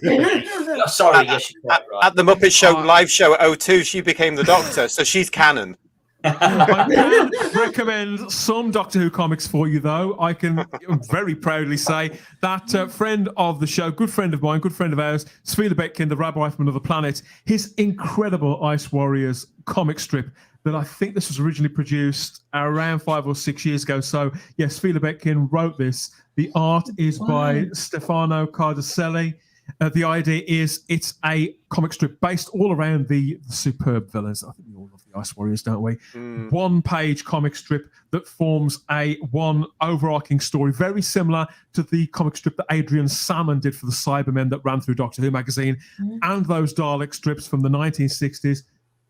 Sorry, yes, you're quite right. At the Muppet Show live show at O2, she became the Doctor, so she's canon. I can recommend some Doctor Who comics for you, though. I can very proudly say that friend of the show, good friend of mine, good friend of ours, Svila Betkin, the Rabbi from Another Planet, his incredible Ice Warriors comic strip that I think this was originally produced around 5 or 6 years ago. So, yes, Svila Betkin wrote this. The art is by Stefano Cardacelli. The idea is it's a comic strip based all around the superb villains. I think we all love the Ice Warriors, don't we? 1-page comic strip that forms one overarching story, very similar to the comic strip that Adrian Salmon did for the Cybermen that ran through Doctor Who magazine, and those Dalek strips from the 1960s.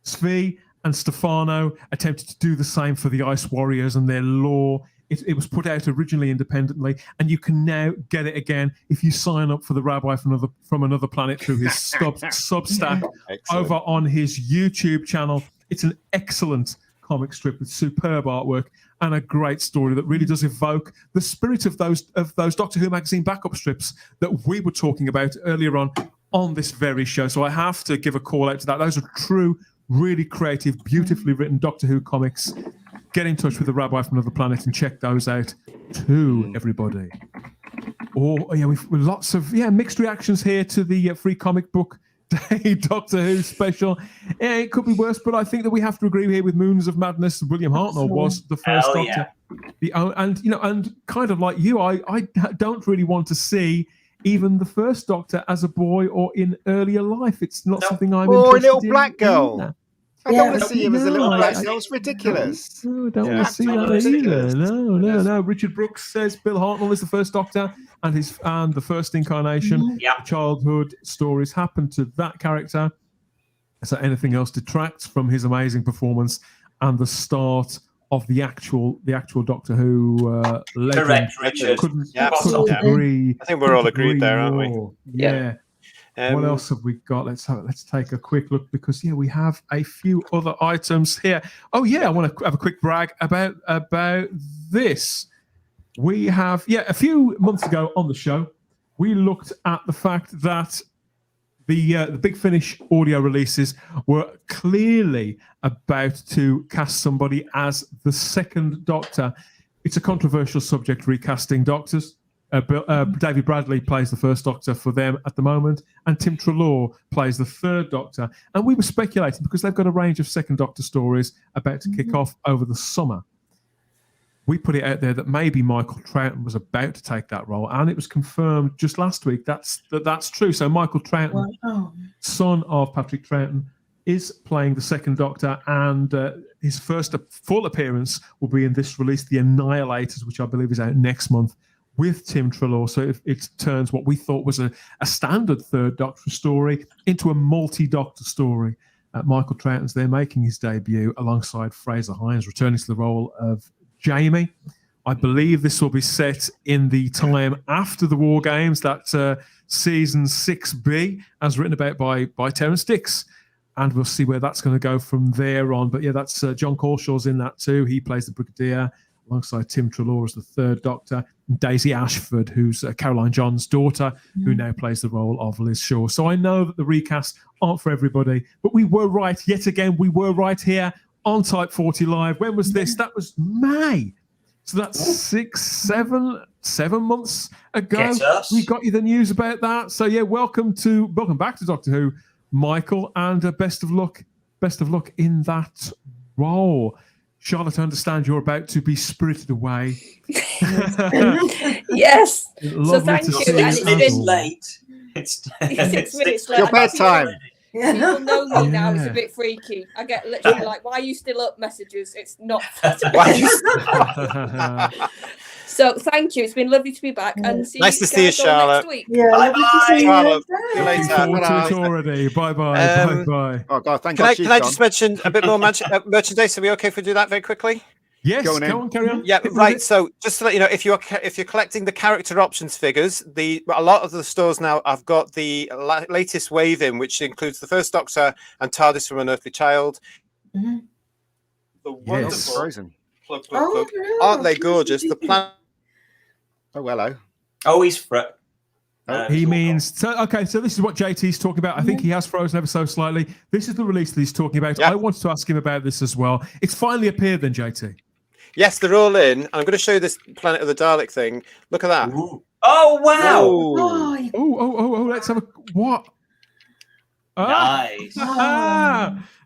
Svi and Stefano attempted to do the same for the Ice Warriors and their lore. It was put out originally independently, and you can now get it again if you sign up for the Rabbi from Another Planet through his Substack over on his YouTube channel. It's an excellent comic strip with superb artwork and a great story that really does evoke the spirit of those Doctor Who magazine backup strips that we were talking about earlier on this very show. So I have to give a call out to that. Those are true, really creative, beautifully written Doctor Who comics. Get in touch with the Rabbi from Another Planet and check those out too, everybody. We've lots of mixed reactions here to the Free Comic Book Day Doctor Who special. It could be worse, but I think that we have to agree here with Moons of Madness. William Hartnell was the first Doctor. And kind of like you, I don't really want to see even the first Doctor as a boy or in earlier life. It's not something I'm interested in. Or a little black girl. Either. I don't want to see him as a little black girl. It's ridiculous. No, I don't want to see that either. No. Richard Brooks says Bill Hartnell is the first Doctor and the first incarnation. Childhood stories happen to that character. So anything else detracts from his amazing performance and the start of the actual Doctor Who legend. Correct, Richard. Couldn't agree. I think we're all agreed there, aren't we? Yeah. What else have we got? Let's take a quick look because we have a few other items here. Oh yeah, I want to have a quick brag about this. We have a few months ago on the show, we looked at the fact that the Big Finish audio releases were clearly about to cast somebody as the second Doctor. It's a controversial subject, recasting Doctors. David Bradley plays the first Doctor for them at the moment, and Tim Treloar plays the third Doctor. And we were speculating because they've got a range of second Doctor stories about to kick off over the summer. we put it out there that maybe Michael Troughton was about to take that role, and it was confirmed just last week that's true. So Michael Troughton, son of Patrick Troughton, is playing the second Doctor, and his first full appearance will be in this release, The Annihilators, which I believe is out next month, with Tim Treloar. So it turns what we thought was a standard third Doctor story into a multi-Doctor story. Michael Troughton's there making his debut alongside Fraser Hines, returning to the role of Jamie. I believe this will be set in the time after the War Games, that season 6B, as written about by Terence Dix. And we'll see where that's going to go from there on. But yeah, that's John Corshaw's in that too. He plays the Brigadier alongside Tim Treloar as the third Doctor. And Daisy Ashford, who's Caroline John's daughter, who now plays the role of Liz Shaw. So I know that the recasts aren't for everybody, but we were right yet again. We were right here on Type 40 Live. When was this? That was May. So that's 7 months ago. We got you the news about that. So yeah, welcome back to Doctor Who, Michael, and best of luck in that role. Charlotte, I understand you're about to be spirited away. Yes. So thank you. It's been late. It's 6 minutes late. Your bedtime. People know me now. It's a bit freaky. I get literally like, "Why are you still up?" messages. It's not. So thank you. It's been lovely to be back, and see nice to see you, Charlotte. Next week. Yeah, lovely to see you. Charlotte. See you Looking forward to it already. Bye bye. Oh God, thank Can God. I just mention a bit more merchandise? Are we okay if we do that very quickly? Yes, go on, carry on. Yeah, right. So just to let you know, if you're collecting the character options figures, a lot of the stores now have got the latest wave in, which includes the first Doctor and TARDIS from Unearthly Child. Mm-hmm. The wonderful Frozen. Plug. Aren't they gorgeous? The plan. Oh, hello. Oh, he's he means so this is what JT's talking about. I think he has frozen ever so slightly. This is the release that he's talking about. I wanted to ask him about this as well. It's finally appeared then, JT. Yes, they're all in. I'm going to show you this Planet of the Dalek thing. Look at that. Ooh. Oh wow! Oh! Let's have a what? Nice.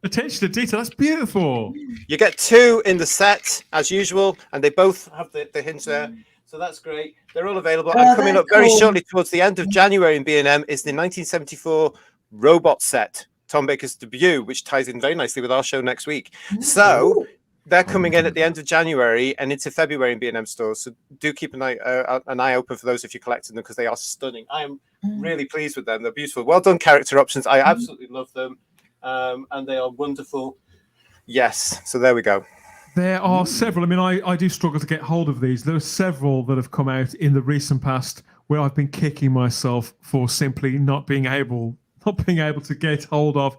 Attention to detail. That's beautiful. You get 2 in the set as usual, and they both have the hinge there. So that's great. They're all available. And coming up very shortly towards the end of January in B&M is the 1974 robot set, Tom Baker's debut, which ties in very nicely with our show next week. So they're coming in at the end of January and into February in B&M stores. So do keep an eye open for those if you're collecting them, because they are stunning. I am really pleased with them. They're beautiful. Well done character options. I absolutely love them. And they are wonderful. Yes. So there we go. There are several. I mean, I do struggle to get hold of these. There are several that have come out in the recent past where I've been kicking myself for simply not being able to get hold of.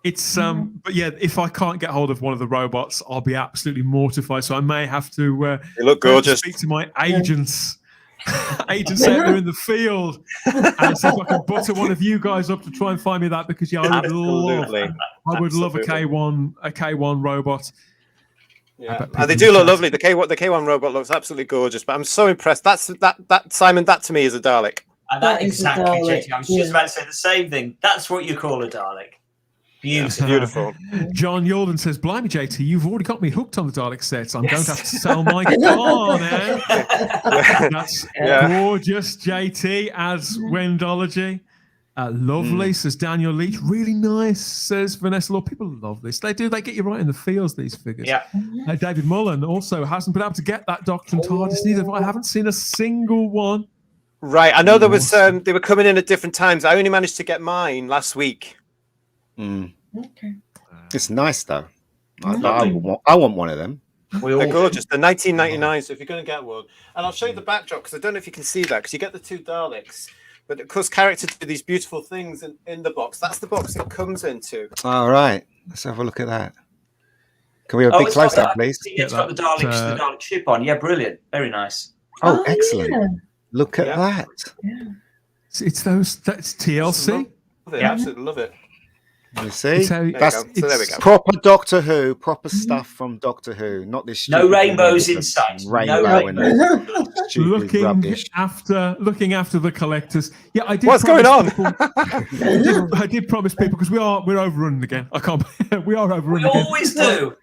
It's but yeah, if I can't get hold of one of the robots, I'll be absolutely mortified. So I may have to you look gorgeous. Speak to my agents. Agents out there in the field, and see if I can butter one of you guys up to try and find me that, because I would love a K1 robot. Yeah, and they do look lovely. The K1 robot looks absolutely gorgeous. But I'm so impressed. That's Simon. That to me is a Dalek. And that exactly, JT. I was just about to say the same thing. That's what you call a Dalek. Beautiful. John Yalden says, "Blimey, JT, you've already got me hooked on the Dalek sets. I'm going to have to sell my car now." That's gorgeous, JT. As Wendology. Lovely, says Daniel Leach. Really nice, says Vanessa Law. People love this. They do. They get you right in the feels, these figures. Yeah. David Mullen also hasn't been able to get that Doctor and TARDIS neither. I haven't seen a single one. Right. I know there was. They were coming in at different times. I only managed to get mine last week. Okay. It's nice though. I want one of them. They're gorgeous. They're 19.99. So if you're going to get one, and I'll show you the backdrop, because I don't know if you can see that, because you get the 2 Daleks. But of course, characters do these beautiful things in the box. That's the box it comes into. All right, let's have a look at that. Can we have a big close up, please? It's got the Dalek ship on. Yeah, brilliant. Very nice. Oh, excellent. Yeah. Look at that. Yeah. It's that's TLC. Absolutely love it. You see, so there we go. Proper Doctor Who, proper stuff from Doctor Who, not this. No rainbows in sight. Looking after the collectors. Yeah, I did. What's going on? I did promise people, because we're overrunning again. I can't. We are overrunning. We always do.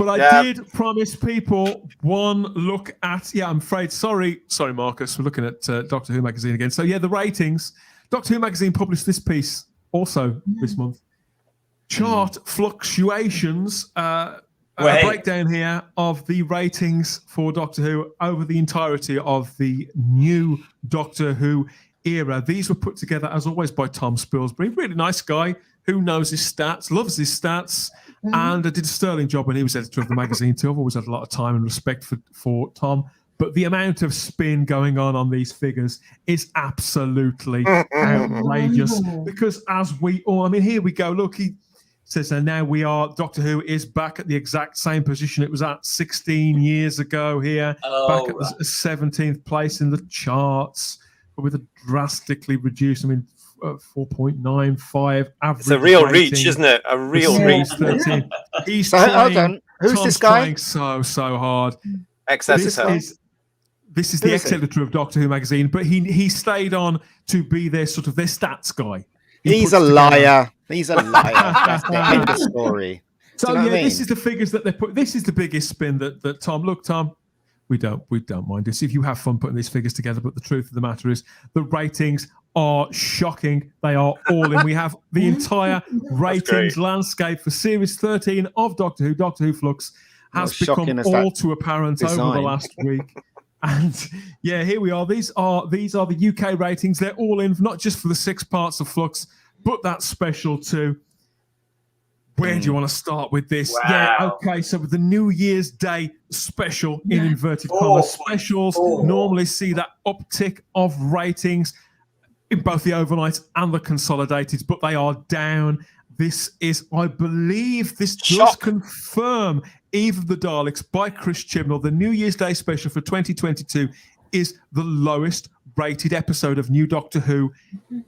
But I did promise people one look at. Yeah, I'm afraid. Sorry, Marcus. We're looking at Doctor Who magazine again. So yeah, the ratings. Doctor Who magazine published this piece also this month. Chart fluctuations. A breakdown here of the ratings for Doctor Who over the entirety of the new Doctor Who era. These were put together, as always, by Tom Spilsbury. Really nice guy who knows his stats, loves his stats, and did a sterling job when he was editor of the magazine too. I've always had a lot of time and respect for Tom. But the amount of spin going on these figures is absolutely outrageous. Because as we all, I mean, here we go. Look, he says, and now Doctor Who is back at the exact same position it was at 16 years ago here. Back at the 17th place in the charts, but with a drastically reduced, 4.95 average. It's a real rating. reach, isn't it? A real reach. 13. He's hold on. Who's Tom's this guy? trying so hard. This is the ex-editor of Doctor Who magazine, but he stayed on to be their stats guy. He's a liar. He's a liar. That's the end of the story. So this is the figures that they put. This is the biggest spin that Tom. Look, Tom, we don't mind this. If you have fun putting these figures together, but the truth of the matter is the ratings are shocking. They are all in. We have the entire ratings landscape for Series 13 of Doctor Who. Doctor Who Flux has become all too apparent over the last week. And yeah, here we are. These are the UK ratings. They're all in, not just for the 6 parts of Flux, but that special too. Where do you want to start with this? Wow. Yeah, okay. So with the New Year's Day special in inverted commas, specials normally see that uptick of ratings in both the overnight and the consolidated, but they are down. This is, I believe, this does confirm Eve of the Daleks by Chris Chibnall. The New Year's Day special for 2022 is the lowest rated episode of New Doctor Who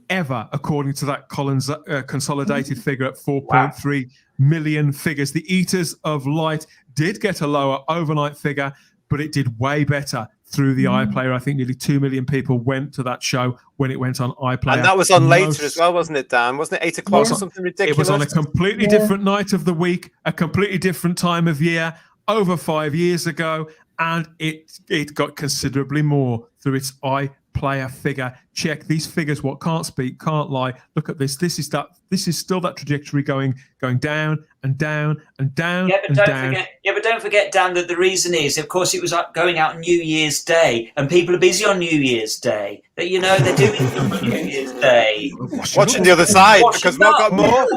ever, according to that Collins consolidated figure at 4.3 million figures. The Eaters of Light did get a lower overnight figure, but it did way better through the iPlayer. I think nearly 2 million people went to that show when it went on iPlayer. And that was on later as well, wasn't it, Dan? Wasn't it 8 o'clock or something ridiculous? It was on a completely different night of the week, a completely different time of year, over 5 years ago, and it got considerably more through its iPlayer figure. Check these figures. What can't speak, can't lie. Look at this. This is still that trajectory going down and down and down and down. But don't forget, Dan, that the reason is, of course, it was going out on New Year's Day, and people are busy on New Year's Day. That they're doing stuff on New Year's Day. Watching the other side, because what got more?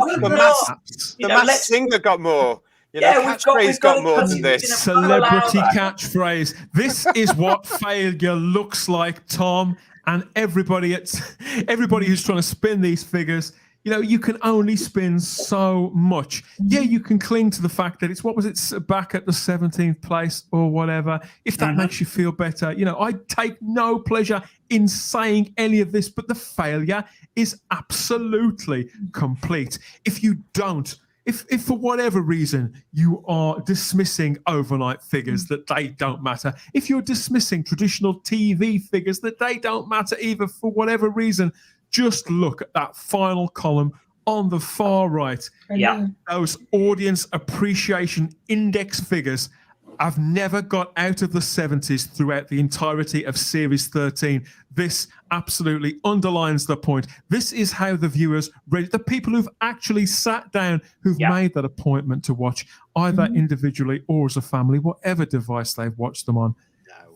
The Masked Singer got more. Catchphrase got more than this. Celebrity catchphrase. This is what failure looks like, Tom, and everybody who's trying to spin these figures. You can only spin so much. Yeah, you can cling to the fact that it's back at the 17th place or whatever. If that makes you feel better, I take no pleasure in saying any of this, but the failure is absolutely complete. If you don't. If for whatever reason you are dismissing overnight figures that they don't matter, if you're dismissing traditional TV figures that they don't matter either for whatever reason, just look at that final column on the far right. Yeah. Those audience appreciation index figures have never got out of the 70s throughout the entirety of Series 13. This absolutely underlines the point. This is how the viewers rate, the people who've actually sat down, who've made that appointment to watch, either individually or as a family, whatever device they've watched them on.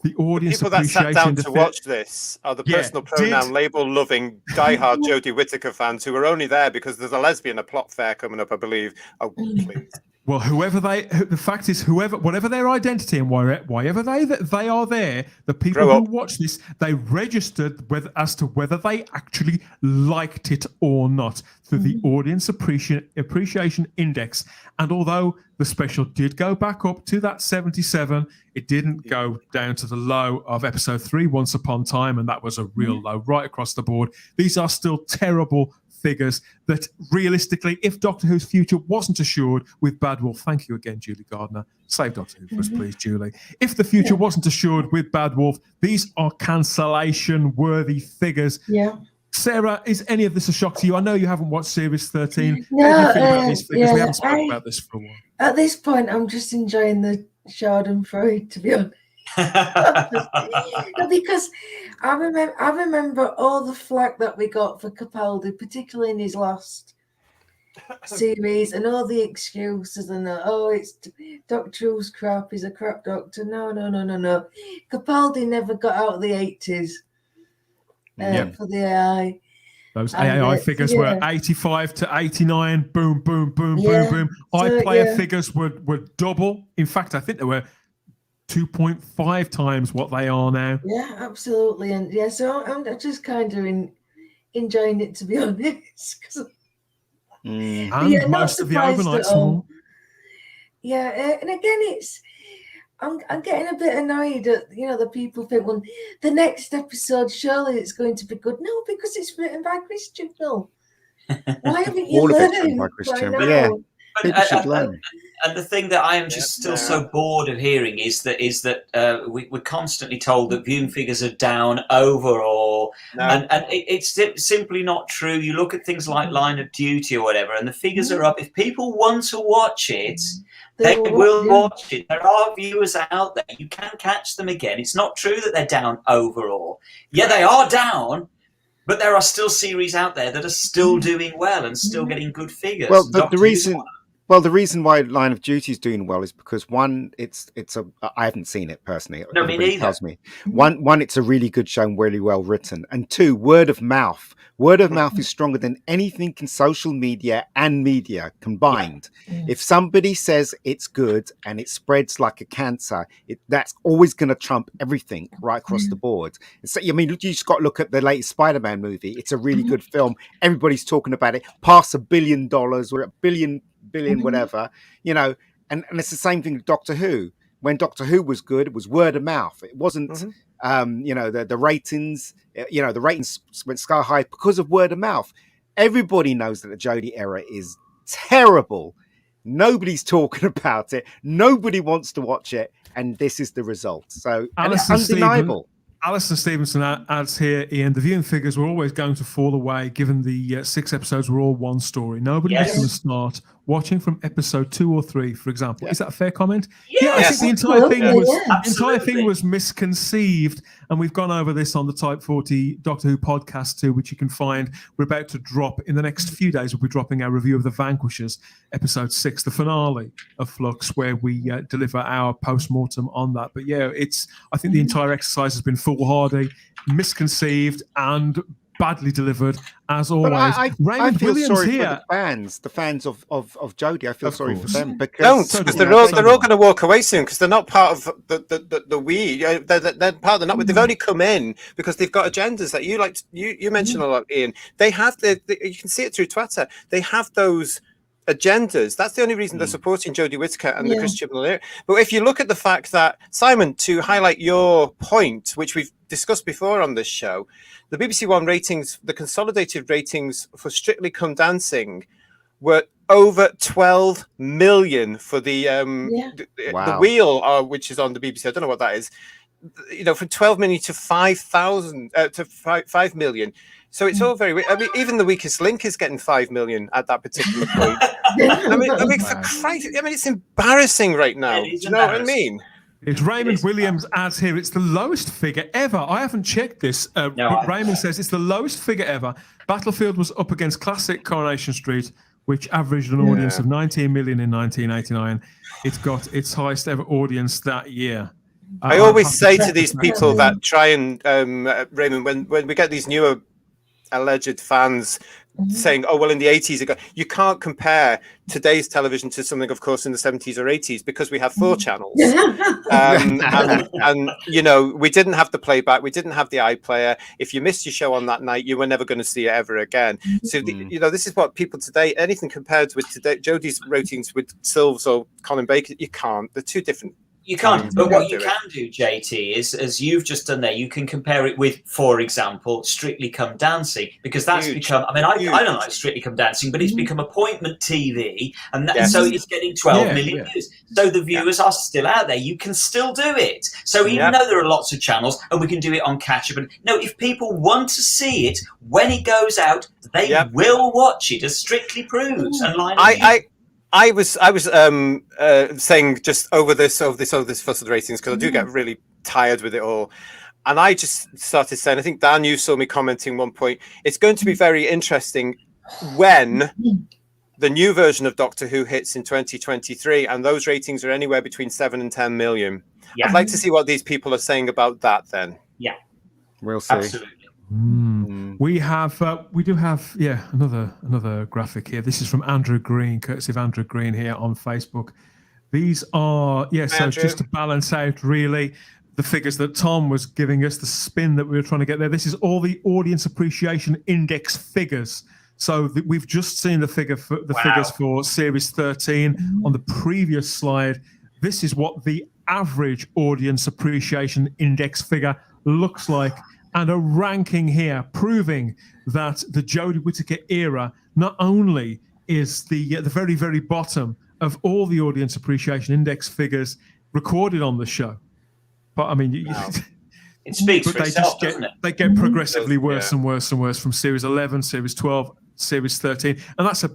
The audience people that sat down to watch this are the personal pronoun label-loving, diehard Jodie Whittaker fans who are only there because there's a lesbian a plot fair coming up, I believe. Oh, please. Well, the fact is, whatever their identity and wherever they are there, the people who watch this, they registered as to whether they actually liked it or not through the audience appreciation index. And although the special did go back up to that 77, it didn't go down to the low of episode 3, Once Upon a Time, and that was a real low right across the board. These are still terrible figures that realistically, if Doctor Who's future wasn't assured with Bad Wolf, thank you again, Julie Gardner. Save Doctor Who for us, please, Julie. If the future wasn't assured with Bad Wolf, these are cancellation-worthy figures. Yeah. Sarah, is any of this a shock to you? I know you haven't watched Series 13. No, How do you feel about these figures? yeah, We haven't spoken about this for a while. At this point, I'm just enjoying the Schadenfreude, to be honest. Because I remember all the flack that we got for Capaldi, particularly in his last series, and all the excuses and it's Doctor Who's crap, he's a crap doctor. No. Capaldi never got out of the 80s for the AI. Those AI figures were 85 to 89, boom, boom, boom, Yeah. boom, boom. iPlayer figures were double. In fact, I think they were 2.5 times what they are now. Yeah, absolutely. And so I'm just kind of enjoying it, to be honest. And most of the overnights more. Yeah, and again, I'm getting a bit annoyed at the people think, well, the next episode surely it's going to be good. No, because it's written by Christian Hill. Why haven't you All of learned it's written by Christian. by now? Yeah, people should learn. And the thing that I am just still so bored of hearing is that we're constantly told that viewing figures are down overall, and it's simply not true. You look at things like Line of Duty or whatever, and the figures are up. If people want to watch it, they will watch it. There are viewers out there. You can catch them again. It's not true that they're down overall. Yeah, they are down. But there are still series out there that are still doing well and still getting good figures. Well, the reason why Line of Duty is doing well is because one, I haven't seen it personally. No, me neither. Tells me. One, it's a really good show and really well written. And two, word of mouth. Word of mouth is stronger than anything in social media and media combined. Yeah. If somebody says it's good and it spreads like a cancer, that's always going to trump everything right across the board. So, I mean, you just got to look at the latest Spider-Man movie. It's a really good film. Everybody's talking about it. Past $1 billion or $1 billion, whatever, and it's the same thing with Doctor Who. When Doctor Who was good, it was word of mouth. It wasn't, the ratings, the ratings went sky high because of word of mouth. Everybody knows that the Jodie era is terrible. Nobody's talking about it. Nobody wants to watch it. And this is the result. So and it's undeniable. Alison Stevenson adds here, Ian, the viewing figures were always going to fall away given the 6 episodes were all one story. Nobody was going to start watching from episode 2 or 3, for example. Is that a fair comment? Yeah, I think the entire thing was misconceived, and we've gone over this on the Type 40 Doctor Who podcast too, which you can find. We're about to drop in the next few days. We'll be dropping our review of The Vanquishers, episode 6, the finale of Flux, where we deliver our post-mortem on that. But yeah, I think the entire exercise has been foolhardy, misconceived, and badly delivered as always. I feel Williams sorry here. for the fans of Jodie. I feel sorry for them because they're all going to walk away soon because they're not part of the we. They're part of the they've only come in because they've got agendas that you mentioned a lot, Ian. They have you can see it through Twitter. They have those agendas. That's the only reason they're supporting Jodie Whittaker and the Christian Hill. But if you look at the fact that, Simon, to highlight your point, which we've discussed before on this show, the BBC One ratings, the consolidated ratings for Strictly Come Dancing were over 12 million for the wheel, which is on the BBC. I don't know what that is. From 12 million to 5,000 to 5 million. So it's all very. I mean, even the Weakest Link is getting 5 million at that particular point. I mean, for Christ, it's embarrassing right now. Do you know what I mean? It's Raymond Williams adds here, it's the lowest figure ever. I haven't checked this. But Raymond says it's the lowest figure ever. Battlefield was up against classic Coronation Street, which averaged an audience of 19 million in 1989. It's got its highest ever audience that year. I always say to these people that try and, Raymond, when we get these newer alleged fans saying, oh, well, in the 80s, you can't compare today's television to something, of course, in the 70s or 80s because we have 4 channels. And we didn't have the playback. We didn't have the iPlayer. If you missed your show on that night, you were never going to see it ever again. So, this is what people today, anything compared with today, Jodie's ratings with Sylves or Colin Baker, you can't. They're two different You can't. But what you can do, JT, is as you've just done there, you can compare it with, for example, Strictly Come Dancing, because that's become. I mean, I don't like Strictly Come Dancing, but it's become appointment TV, and so it's getting 12 million views. So the viewers are still out there. You can still do it. So even though there are lots of channels, and we can do it on catch up, and if people want to see it when it goes out, they will watch it, as Strictly proves. And I was saying just over this fuss of the ratings, because I do get really tired with it all, and I just started saying, I think Dan, you saw me commenting one point, it's going to be very interesting when the new version of Doctor Who hits in 2023, and those ratings are anywhere between 7 and 10 million. I'd like to see what these people are saying about that then. Yeah, we'll see. Absolutely. We do have another graphic here. This is from Andrew Green, courtesy of Andrew Green here on Facebook. These are so just to balance out really the figures that Tom was giving us, the spin that we were trying to get there. This is all the audience appreciation index figures. So we've just seen the figures for series 13 on the previous slide. This is what the average audience appreciation index figure looks like. And a ranking here proving that the Jodie Whittaker era not only is the very, very bottom of all the audience appreciation index figures recorded on the show, but I mean, it speaks for itself, doesn't it? They get progressively worse and worse and worse from series 11, series 12, series 13, and that's at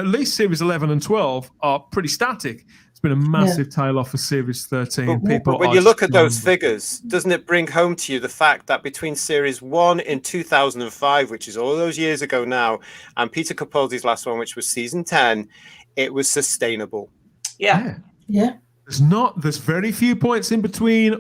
least series 11 and 12 are pretty static. It's been a massive tail off for series 13. But when you look at those figures, doesn't it bring home to you the fact that between series 1 in 2005, which is all those years ago now, and Peter Capaldi's last one, which was season 10, it was sustainable. Yeah. There's very few points in between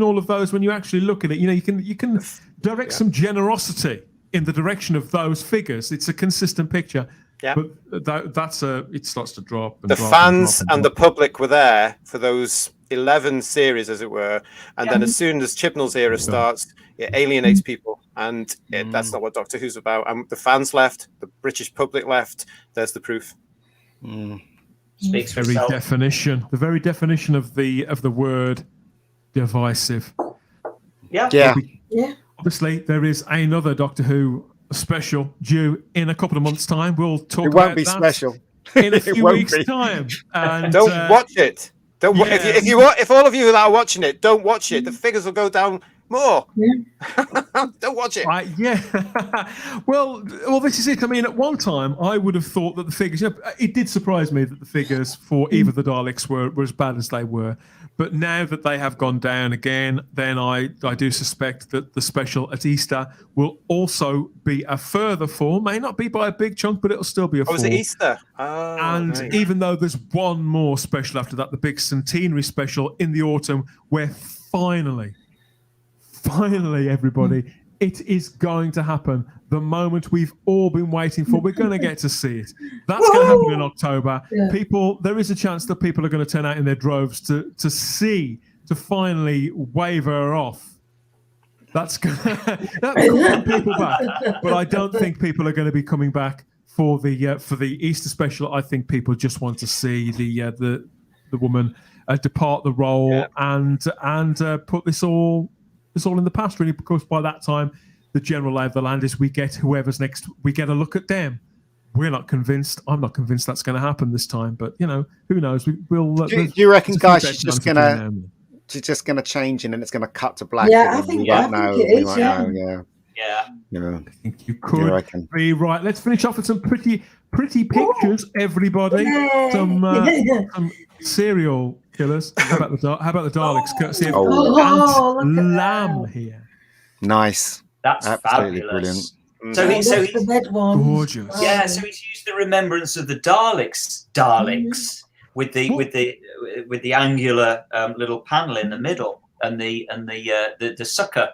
all of those when you actually look at it. You can direct some generosity in the direction of those figures. It's a consistent picture. Yeah, but it starts to drop. The fans and the public were there for those 11 series, as it were, and then as soon as Chibnall's era starts, it alienates people, and that's not what Doctor Who's about. And the fans left, the British public left. There's the proof. Speaks for the very definition of the word divisive. Yeah. Obviously, there is another Doctor Who special due in a couple of months' time. We'll talk. It won't be special in a few weeks' time. And don't watch it. If all of you that are watching it don't watch it, the figures will go down more. Don't watch it. Well, this is it. I mean, at one time, I would have thought that the figures. It did surprise me that the figures for Eve of the Daleks were as bad as they were. But now that they have gone down again, then I do suspect that the special at Easter will also be a further fall. May not be by a big chunk, but it'll still be a fall. Oh, is it Easter? Even though there's one more special after that, the big centenary special in the autumn, where finally, everybody, it is going to happen. The moment we've all been waiting for. We're going to get to see it. That's going to happen in October. There is a chance that people are going to turn out in their droves to finally wave her off. That could bring people back, but I don't think people are going to be coming back for the Easter special. I think people just want to see the woman depart the role and put this all in the past, really, because by that time the general lay of the land is we get whoever's next, we get a look at them. We're not convinced. I'm not convinced that's going to happen this time, but who knows? We'll. Do you reckon, guys, she's just gonna change and then it's gonna cut to black? Yeah, I think it is. Yeah. I think you could be right. Let's finish off with some pretty pictures, everybody. Some serial killers. How about the Daleks? Courtesy of Ant Lamb here. Nice. That's absolutely fabulous. Brilliant. So he's the red one. Gorgeous. Yeah, so he's used the remembrance of the Daleks with the angular little panel in the middle and the sucker.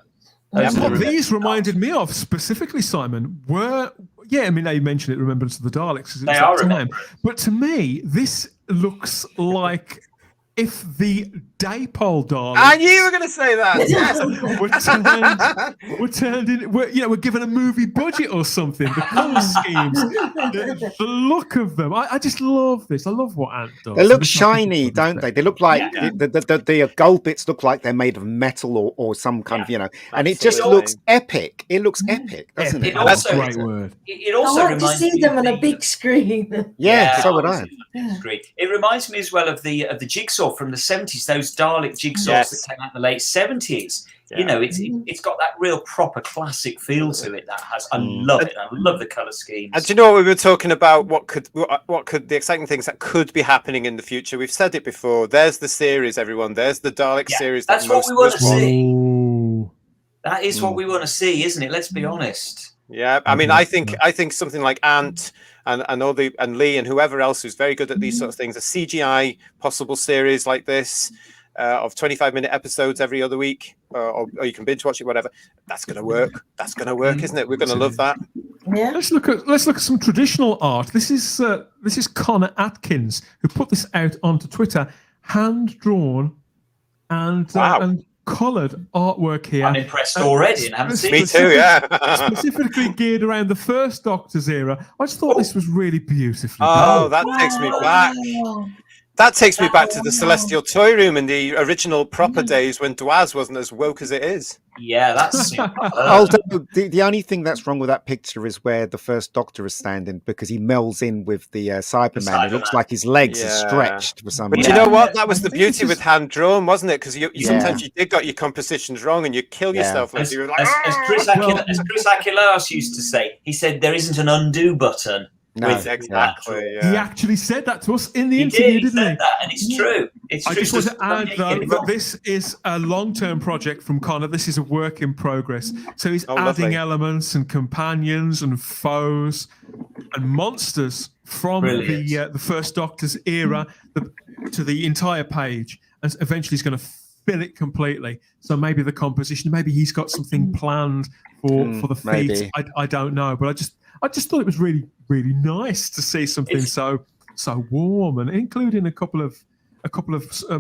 What these reminded me of specifically, Simon, were now you mentioned it, remembrance of the Daleks. They are remembered. But to me, this looks like if the Dapol Daleks. I knew you were going to say that. Yes. We're turned in. We're given a movie budget or something. The colour schemes, the look of them. I just love this. I love what Ant does. They look shiny, don't they? They look like the gold bits look like they're made of metal or some kind of, and it just looks epic. It looks epic, doesn't it? That's a great word. It also I want to see them on a big screen. Yeah, so would I. It reminds me as well of the Jigsaw from the 70s, those Dalek Jigsaws that came out in the late 70s. Yeah. It's got that real proper classic feel to it. That has, I love it. I love the colour schemes. And do you know what we were talking about? What could the exciting things that could be happening in the future? We've said it before. There's the series, everyone. There's the Dalek series. That's what we want to see. That is what we want to see, isn't it? Let's be honest. Yeah, I mean, I think something like Ant and Lee and whoever else who's very good at these sort of things, a CGI possible series like this of 25-minute episodes every other week, or you can binge watch it, whatever. That's going to work. That's going to work, isn't it? We're going to love that. Yeah. Let's look at some traditional art. This is Connor Atkins who put this out onto Twitter, hand drawn and coloured artwork here. I'm impressed already and haven't seen it. Me too, yeah. Specifically geared around the first Doctor's era. I just thought this was really beautifully done. done. That takes me back. That takes me back to the Celestial Toy Room in the original proper days when Dwaz wasn't as woke as it is. Yeah, that's Although the only thing that's wrong with that picture is where the first Doctor is standing, because he melds in with the Cyberman. It looks like his legs are stretched for some reason. But you know what? That was the beauty with hand drawn, wasn't it? Because you sometimes you did got your compositions wrong and you kill yourself. As Chris Achilleos used to say, he said there isn't an undo button. No, exactly. He actually said that to us in the interview, didn't he? Said that, and it's true. It's I true. just want to add, though, that this is a long-term project from Connor. This is a work in progress. So he's adding elements and companions and foes and monsters from the first Doctor's era to the entire page, and eventually he's going to fill it completely. So maybe the composition, maybe he's got something planned for the feat. I don't know, but I just thought it was really, really nice to see something so warm, and including a couple of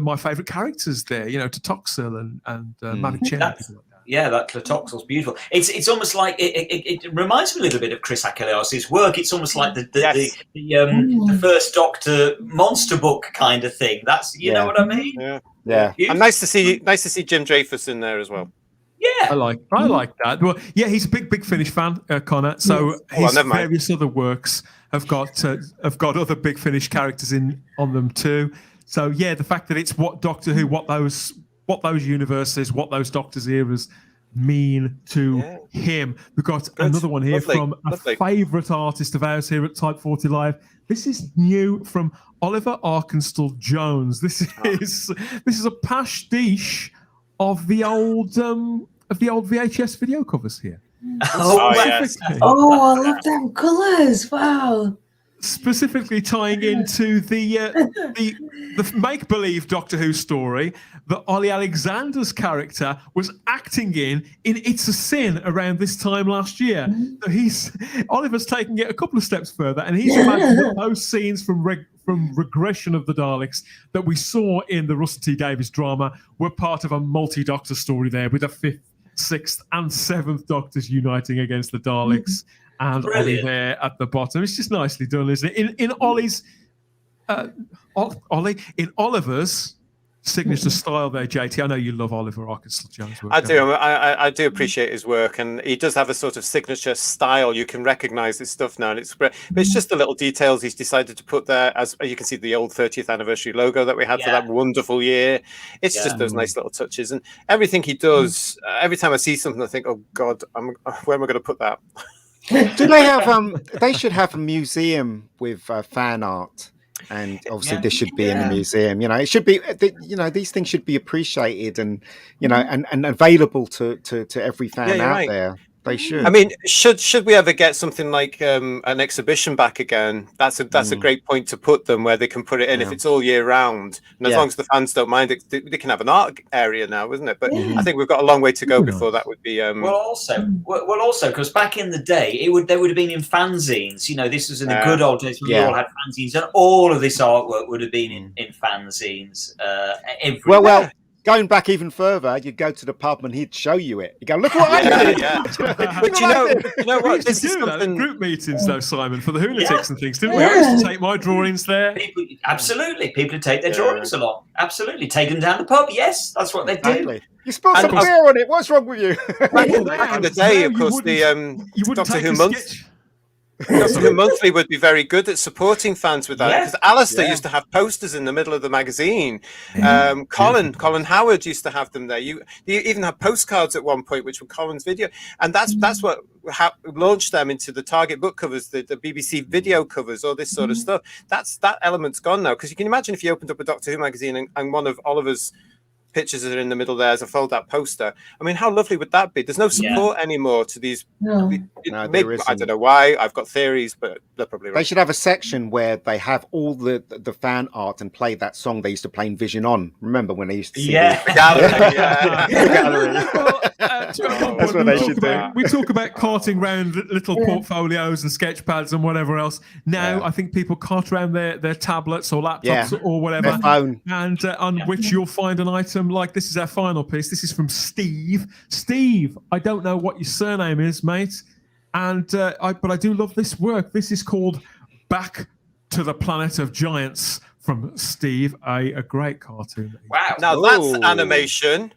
my favourite characters there. Totoxil and Mavic Chen. That Totoxil's beautiful. It's almost like it reminds me a little bit of Chris Achilleos' work. It's almost like the first Doctor monster book kind of thing. That's know what I mean. Yeah. And nice to see Jim Dreyfus in there as well. Yeah, I like that. Well, yeah, he's a big Finish fan, Connor. So his various other works have got other Big Finish characters on them too. So yeah, the fact that it's what Doctor Who, what those universes, what those Doctor's eras mean to him. We've got another one here from a favourite artist of ours here at Type 40 Live. This is new from Oliver Arkenstall Jones. This is a pastiche of the old VHS video covers here. I love them colours. Wow. Specifically tying into the make-believe Doctor Who story that Ollie Alexander's character was acting in It's a Sin around this time last year. So Oliver's taking it a couple of steps further, and he's imagined that those scenes from Regression of the Daleks that we saw in the Russell T Davies drama were part of a multi-Doctor story there, with the 5th, 6th and 7th Doctors uniting against the Daleks. And Ollie there at the bottom. It's just nicely done, isn't it? In Oliver's signature style there, JT. I know you love Oliver Arkenstall Jones' work. I do. I do appreciate his work, and he does have a sort of signature style. You can recognise his stuff now, and it's great. But it's just the little details he's decided to put there. As you can see, the old 30th anniversary logo that we had for that wonderful year. It's just those nice little touches, and everything he does. Every time I see something, I think, "Oh God, where am I going to put that?" Do they have? They should have a museum with fan art, and obviously this should be in the museum. It should be. These things should be appreciated and and available to every fan out there. They should. I mean, should we ever get something like an exhibition back again? That's a great point to put them where they can put it in if it's all year round, and as long as the fans don't mind it, they can have an art area now, isn't it? But I think we've got a long way to go before that would be. Well, also, because back in the day, they would have been in fanzines. You know, this was in the good old days when we all had fanzines, and all of this artwork would have been in fanzines. Well. Going back even further, you'd go to the pub and he'd show you it. You go, look what I did. But you know what? This is something group meetings, though, Simon, for the Lunatics and things, didn't we? I used to take my drawings there. Absolutely, people would take their drawings along. Absolutely, take them down the pub. Yes, that's what they do. You spilled some beer on it. What's wrong with you? Back in the day, of course, the Doctor Who Doctor Who Monthly would be very good at supporting fans with that, because Alistair used to have posters in the middle of the magazine. Colin Howard used to have them there. You even had postcards at one point, which were Colin's video, and that's what launched them into the Target book covers, the BBC video covers, all this sort of stuff. That element's gone now, because you can imagine if you opened up a Doctor Who magazine and one of Oliver's pictures are in the middle there as a fold-out poster. I mean, how lovely would that be? There's no support anymore to these. No, there isn't. I don't know why. I've got theories, but they're probably right. They should have a section where they have all the fan art and play that song they used to play in Vision On. Remember when they used to sing the gallery? That's what they should do. We talk about carting around little portfolios and sketch pads and whatever else. Now, I think people cart around their tablets or laptops or whatever, their phone, and on which you'll find an item like this. Is our final piece. This is from Steve. Steve, I don't know what your surname is, mate, but I do love this work. This is called Back to the Planet of Giants from Steve, a great cartoon. Wow! Now that's animation.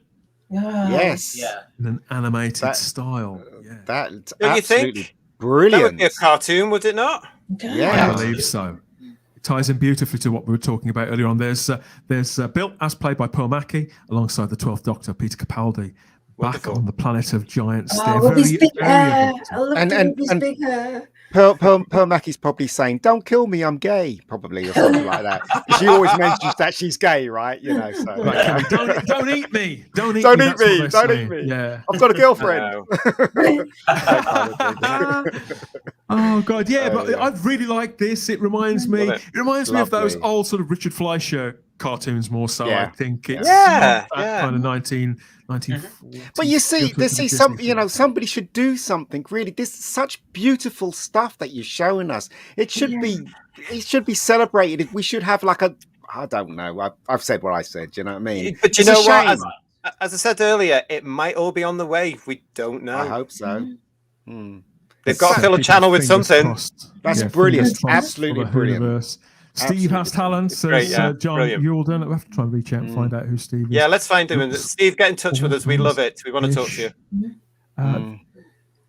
Yes. In an animated style. That's don't you absolutely think? Brilliant. That would be a cartoon, would it not? I believe so. It ties in beautifully to what we were talking about earlier on. There's Bill, as played by Paul Mackey, alongside the 12th Doctor, Peter Capaldi, back on the Planet of Giants. With his big hair. I love his big hair. Pearl Mackie's probably saying, "Don't kill me, I'm gay," probably, or something like that. She always mentions that she's gay, right? You know, so don't eat me, don't eat don't me. Eat me, don't eat me. Yeah, I've got a girlfriend. Oh God, but I really like this. It reminds me. It reminds me of those old sort of Richard Fleischer cartoons more so. I think it's kind of 1940. But you see, somebody should do something. Really, this is such beautiful stuff that you're showing us. It should be celebrated. We should have like I don't know. I've said what I said. You know what I mean? But you know what? As I said earlier, it might all be on the way. We don't know. I hope so. They've got to fill a channel with something. That's brilliant. Absolutely brilliant. Universe. Steve has talent, says John Yulden. We'll have to try and reach out and find out who Steve is. Yeah, let's find him. And Steve, get in touch with us. We love it. We want to talk to you.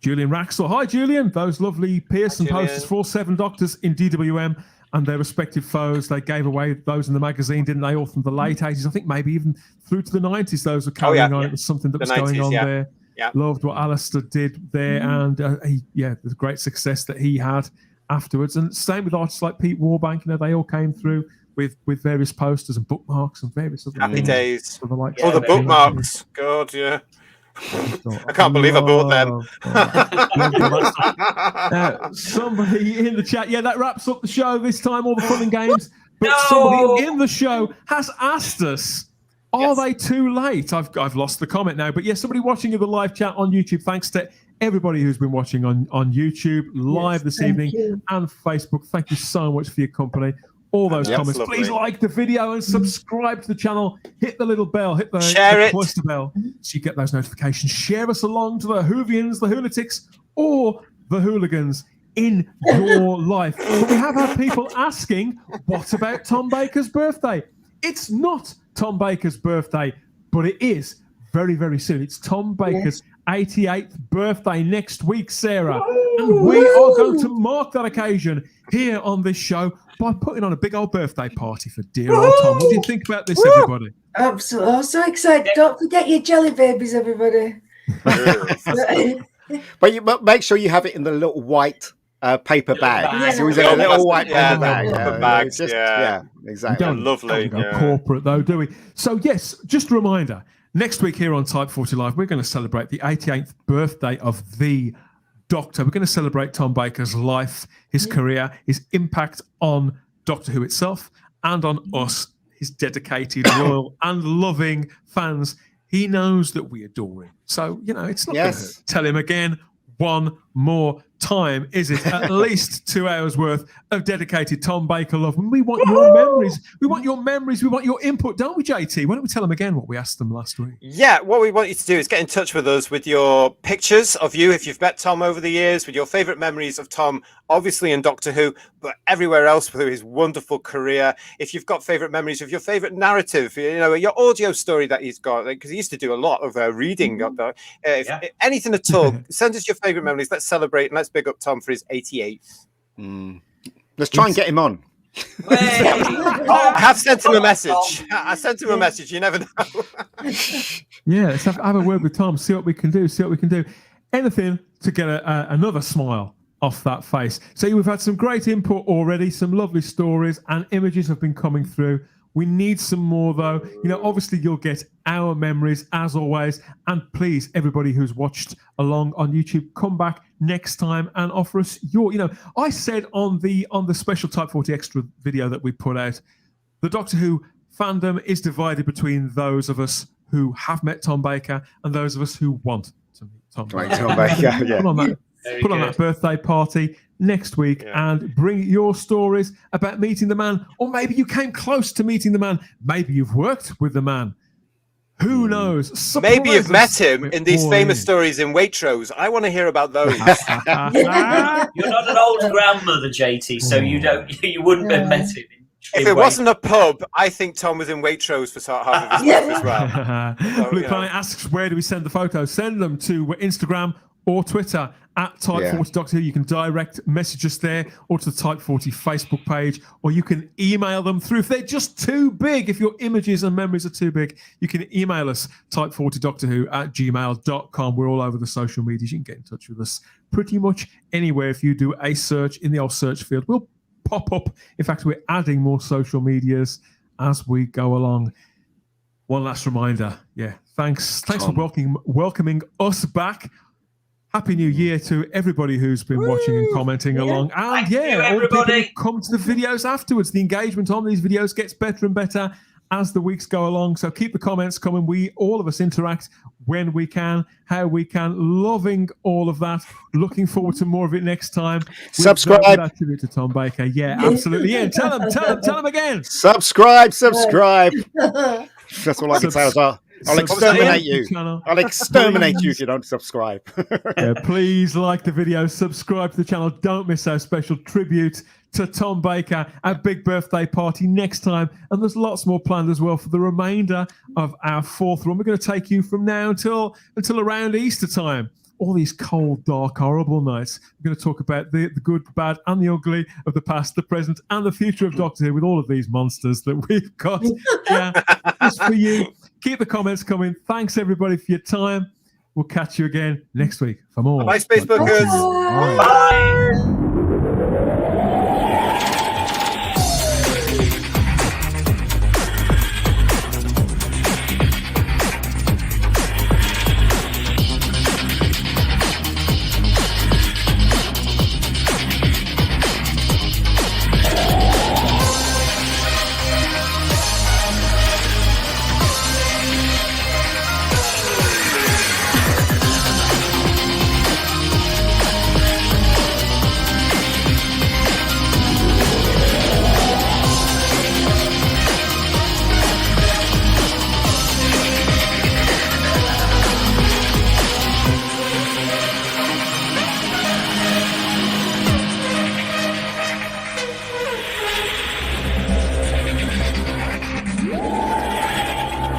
Julian Raxel. Hi, Julian. Those lovely Pearson posters for 7 Doctors in DWM and their respective foes. They gave away those in the magazine, didn't they? All from the late 80s. I think maybe even through to the 90s, those were carrying on. It was something that was going on there. Yeah. Loved what Alistair did there, and the great success that he had afterwards. And same with artists like Pete Warbank. You know, they all came through with various posters and bookmarks and various other Happy things. days. The bookmarks. God, yeah. I can't believe I bought them. Somebody in the chat. Yeah, that wraps up the show this time. All the fun and games. But somebody in the show has asked us, are they too late? I've lost the comment now. But yes, somebody watching in the live chat on YouTube. Thanks to everybody who's been watching on YouTube live this evening and Facebook. Thank you so much for your company. All those comments. Lovely. Please like the video and subscribe to the channel. Hit the little bell. Hit the cloister bell so you get those notifications. Share us along to the Whovians, the Lunatics, or the hooligans in your life. But we have had people asking, what about Tom Baker's birthday? It's not Tom Baker's birthday, but it is very, very soon. It's Tom Baker's 88th birthday next week, Sarah. And we are going to mark that occasion here on this show by putting on a big old birthday party for dear old Tom. What do you think about this, everybody? Absolutely. I'm so excited. Don't forget your jelly babies, everybody. But you make sure you have it in the little white paper bag. So he's in a little white paper bag. Yeah, exactly. We don't lovely. go corporate though, do we? So yes, just a reminder. Next week here on Type 40 Live, we're going to celebrate the 88th birthday of the Doctor. We're going to celebrate Tom Baker's life, his career, his impact on Doctor Who itself, and on us, his dedicated, loyal, and loving fans. He knows that we adore him. So, it's not going to hurt. Tell him again one more time, is it? At least 2 hours worth of dedicated Tom Baker love. And we want your memories. We want your memories. We want your input, don't we, JT? Why don't we tell them again what we asked them last week? Yeah, what we want you to do is get in touch with us with your pictures of you, if you've met Tom over the years, with your favourite memories of Tom, obviously in Doctor Who, but everywhere else through his wonderful career. If you've got favourite memories of your favourite narrative, your audio story that he's got, because he used to do a lot of reading. Anything at all, send us your favourite memories. Let's celebrate and let's big up Tom for his 88th. Let's try and get him on. I have sent him a message. I sent him a message. You never know. Yeah, let's have a word with Tom. See what we can do. Anything to get another smile off that face. So we've had some great input already. Some lovely stories and images have been coming through. We need some more, though. Obviously, you'll get our memories, as always. And please, everybody who's watched along on YouTube, come back next time and offer us your... I said on the special Type 40 Extra video that we put out, the Doctor Who fandom is divided between those of us who have met Tom Baker and those of us who want to meet Tom Baker. Put on that birthday party next week and bring your stories about meeting the man, or maybe you came close to meeting the man. Maybe you've worked with the man. Who knows? Maybe you've met him in these famous stories in Waitrose. I want to hear about those. You're not an old grandmother, JT, so you wouldn't have met him. If it wasn't a pub, I think Tom was in Waitrose for half of his life as well. Blue Planet asks, where do we send the photos? Send them to Instagram or Twitter at Type 40 Doctor Who. You can direct message us there, or to the Type 40 Facebook page, or you can email them through. If they're just too big, if your images and memories are too big, you can email us type40doctorwho@gmail.com. We're all over the social medias. You can get in touch with us pretty much anywhere. If you do a search in the old search field, we'll pop up. In fact, we're adding more social medias as we go along. One last reminder. Thanks for welcoming us back. Happy New Year to everybody who's been watching and commenting along. And all the people who come to the videos afterwards. The engagement on these videos gets better and better as the weeks go along. So keep the comments coming. All of us interact when we can, how we can. Loving all of that. Looking forward to more of it next time. Subscribe. Tribute to Tom Baker. Yeah, absolutely. Yeah, tell them again. Subscribe. That's all I can say. I'll exterminate you. I'll exterminate you if you don't subscribe. Please like the video, subscribe to the channel. Don't miss our special tribute to Tom Baker, our big birthday party next time. And there's lots more planned as well for the remainder of our fourth run. We're going to take you from now until around Easter time. All these cold, dark, horrible nights. We're going to talk about the good, the bad, and the ugly of the past, the present, and the future of Doctor Who with all of these monsters that we've got. Just for you. Keep the comments coming. Thanks, everybody, for your time. We'll catch you again next week for more. Bye, Facebookers. Bye.